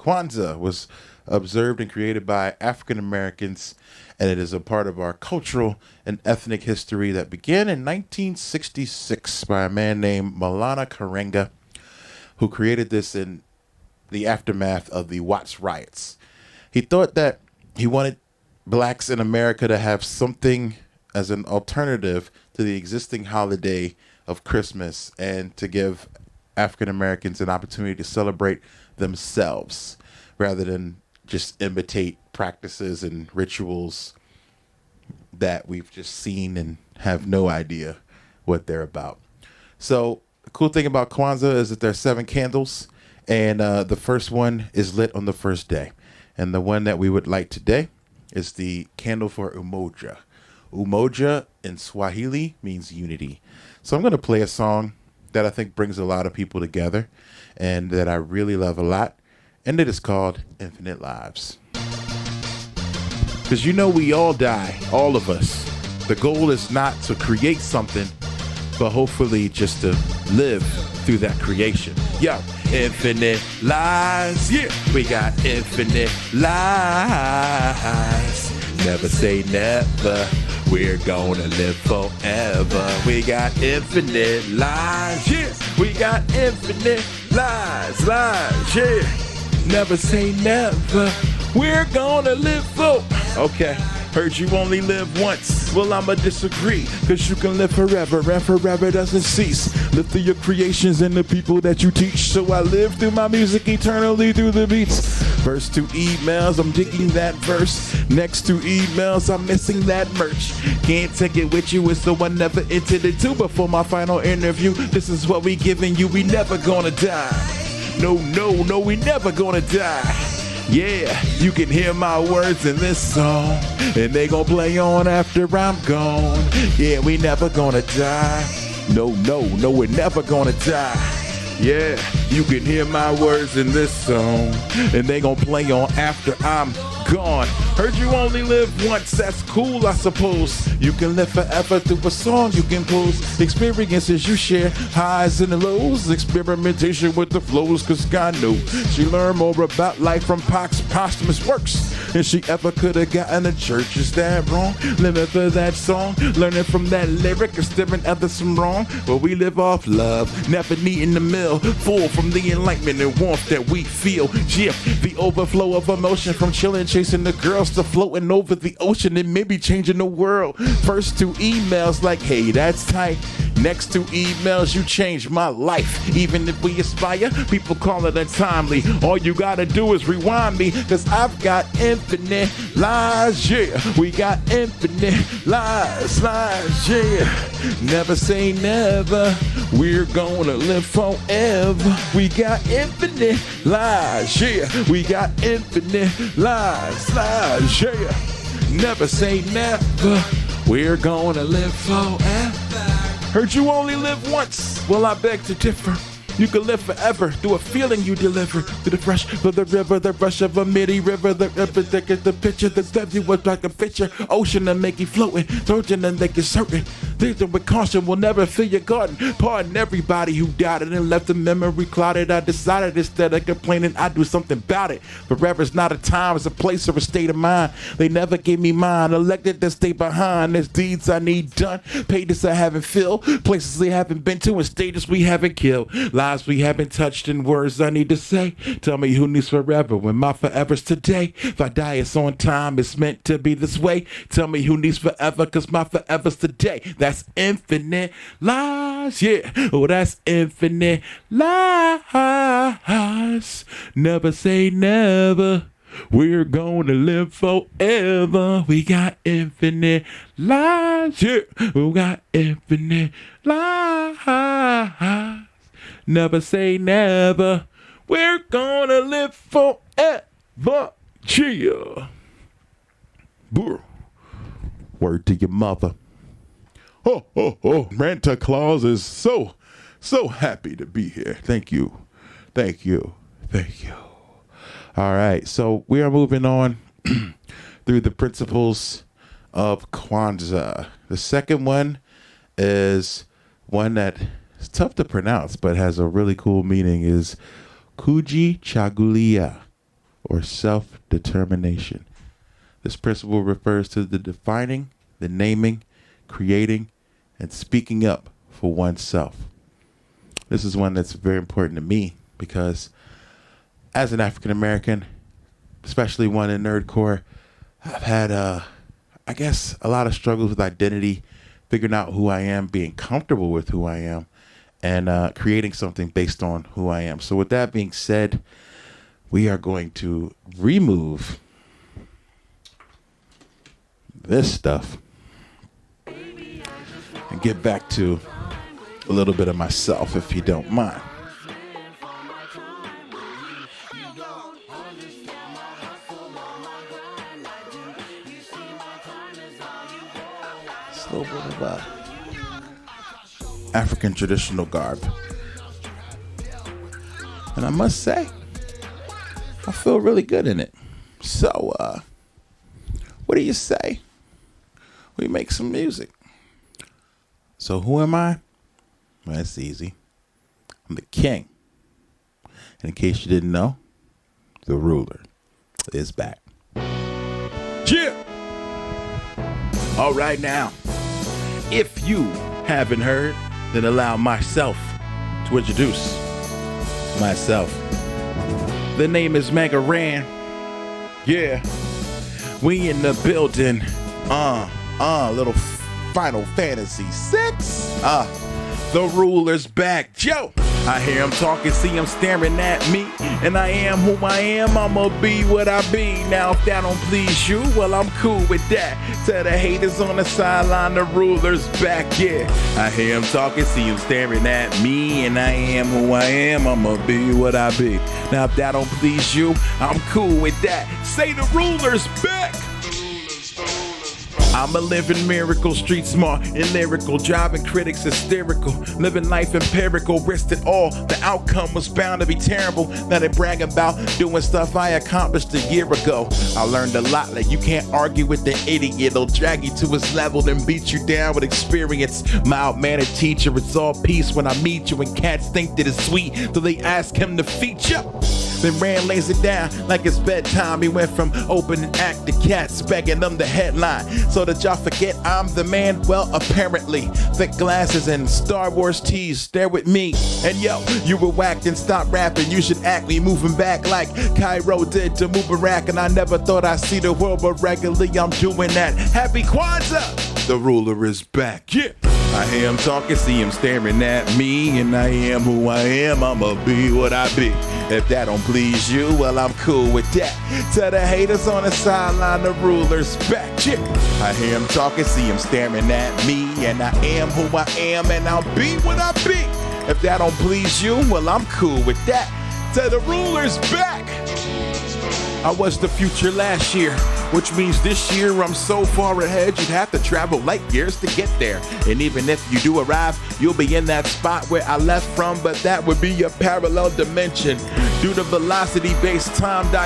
Speaker 5: Kwanzaa was observed and created by African Americans, and it is a part of our cultural and ethnic history that began in 1966 by a man named Malana Karenga, who created this in the aftermath of the Watts riots. He thought that he wanted blacks in America to have something as an alternative to the existing holiday of Christmas, and to give African Americans an opportunity to celebrate themselves rather than just imitate practices and rituals that we've just seen and have no idea what they're about. So the cool thing about Kwanzaa is that there's 7 candles, and the first one is lit on the first day. And the one that we would light today is the candle for Umoja. Umoja in Swahili means unity. So I'm going to play a song that I think brings a lot of people together and that I really love a lot. And it is called Infinite Lives. Because you know we all die, all of us. The goal is not to create something, but hopefully just to live through that creation. Yo, infinite lives, yeah. We got infinite lives. Never say never. We're gonna live forever. We got infinite lives, yeah. We got infinite lives, yeah. Never say never. We're gonna live for. Okay, heard you only live once. Well, I'ma disagree, cause you can live forever, and forever doesn't cease. Live through your creations and the people that you teach. So I live through my music eternally through the beats. Verse to emails, I'm digging that verse. Next to emails, I'm missing that merch. Can't take it with you, it's the one never intended to. Before my final interview, this is what we giving you. We never gonna die. No, we never gonna die. Yeah, you can hear my words in this song, and they gon' play on after I'm gone. Yeah, we never gonna die. No, we're never gonna die. Yeah, you can hear my words in this song, and they gon' play on after I'm gone. Heard you only live once, that's cool, I suppose. You can live forever through a song you compose. Experiences you share, highs and lows. Experimentation with the flows, cause God knows she learned more about life from Pac's posthumous works than she ever could have gotten to church. Is that wrong? Living for that song, learning from that lyric and steering others from wrong. But we live off love, never needing the mill. Full from the enlightenment and warmth that we feel. Yeah, the overflow of emotion from chilling, chasing the girls to floating over the ocean and maybe changing the world. First 2 emails like, hey, that's tight. Next 2 emails, you changed my life. Even if we aspire, people call it untimely. All you gotta do is rewind me, cause I've got infinite lives, yeah. We got infinite lives, yeah. Never say never. We're gonna live forever. We got infinite lives, yeah. We got infinite lives, yeah. Never say never. We're gonna live forever. Heard you only live once. Well, I beg to differ. You can live forever through a feeling you deliver. Through the fresh of the river, the rush of a midi river, the picture, the depth you was like a picture. Ocean and make you floating, surging and make you certain. Things with caution will never fill your garden. Pardon everybody who doubted and left the memory clouded. I decided instead of complaining, I'd do something about it. Forever's not a time, it's a place or a state of mind. They never gave me mine, elected to stay behind. There's deeds I need done, pages I haven't filled, places they haven't been to, and stages we haven't killed. Lives we haven't touched and words I need to say. Tell me who needs forever when my forever's today. If I die, it's on time, it's meant to be this way. Tell me who needs forever, cause my forever's today. That's infinite lives, yeah. Oh, that's infinite lives. Never say never. We're gonna live forever. We got infinite lives, yeah. We got infinite lives. Never say never. We're gonna live forever. Yeah. Word to your mother. Oh, Santa Claus is so happy to be here. Thank you. All right, so we are moving on through the principles of Kwanzaa. The second one is one that is tough to pronounce, but has a really cool meaning, is Kuji Chagulia. or self-determination. This principle refers to the defining, the naming, creating, and speaking up for oneself. This is one that's very important to me because as an African American, especially one in nerdcore, I've had, I guess, a lot of struggles with identity, figuring out who I am, being comfortable with who I am, and creating something based on who I am. So with that being said, we are going to remove this stuff and get back to a little bit of myself, if you don't mind. It's a little bit of African traditional garb. And I must say, I feel really good in it. So, what do you say? We make some music. So who am I? Well, that's easy. I'm the king. And in case you didn't know, the ruler is back. Yeah! All right now, if you haven't heard, then allow myself to introduce myself. The name is Mega Ran. Yeah, we in the building. Little Final Fantasy 6. The ruler's back. Joe, I hear him talking, see him staring at me, and I am who I am. I'ma be what I be. Now if that don't please you, well, I'm cool with that. Tell the haters on the sideline, the ruler's back. Yeah, I hear him talking, see him staring at me, and I am who I am. I'ma be what I be. Now if that don't please you, I'm cool with that. Say the ruler's back. I'm a living miracle, street smart and lyrical, driving critics hysterical, living life empirical, risked it all. The outcome was bound to be terrible. Now they brag about doing stuff I accomplished a year ago. I learned a lot, like you can't argue with the idiot. It'll drag you to his level and beat you down with experience. Mild-mannered teacher, it's all peace when I meet you, and cats think that it's sweet, so they ask him to feature. Then Rand lays it down like it's bedtime. He went from opening act to cats, begging them the headline. So that y'all forget I'm the man? Well, apparently. Thick glasses and Star Wars tees, stare with me. And yo, you were whacked and stop rapping. You should act me moving back like Cairo did to Mubarak. And I never thought I'd see the world, but regularly I'm doing that. Happy Kwanzaa! The ruler is back. Yeah! I hear him talking, see him staring at me, and I am who I am. I'ma be what I be. If that don't please you, well, I'm cool with that. Tell the haters on the sideline, the ruler's back. Yeah. I hear him talking, see him staring at me, and I am who I am, and I'll be what I be. If that don't please you, well, I'm cool with that. Tell the ruler's back. I was the future last year, which means this year I'm so far ahead you'd have to travel light years to get there. And even if you do arrive, you'll be in that spot where I left from, but that would be a parallel dimension. Due to velocity-based time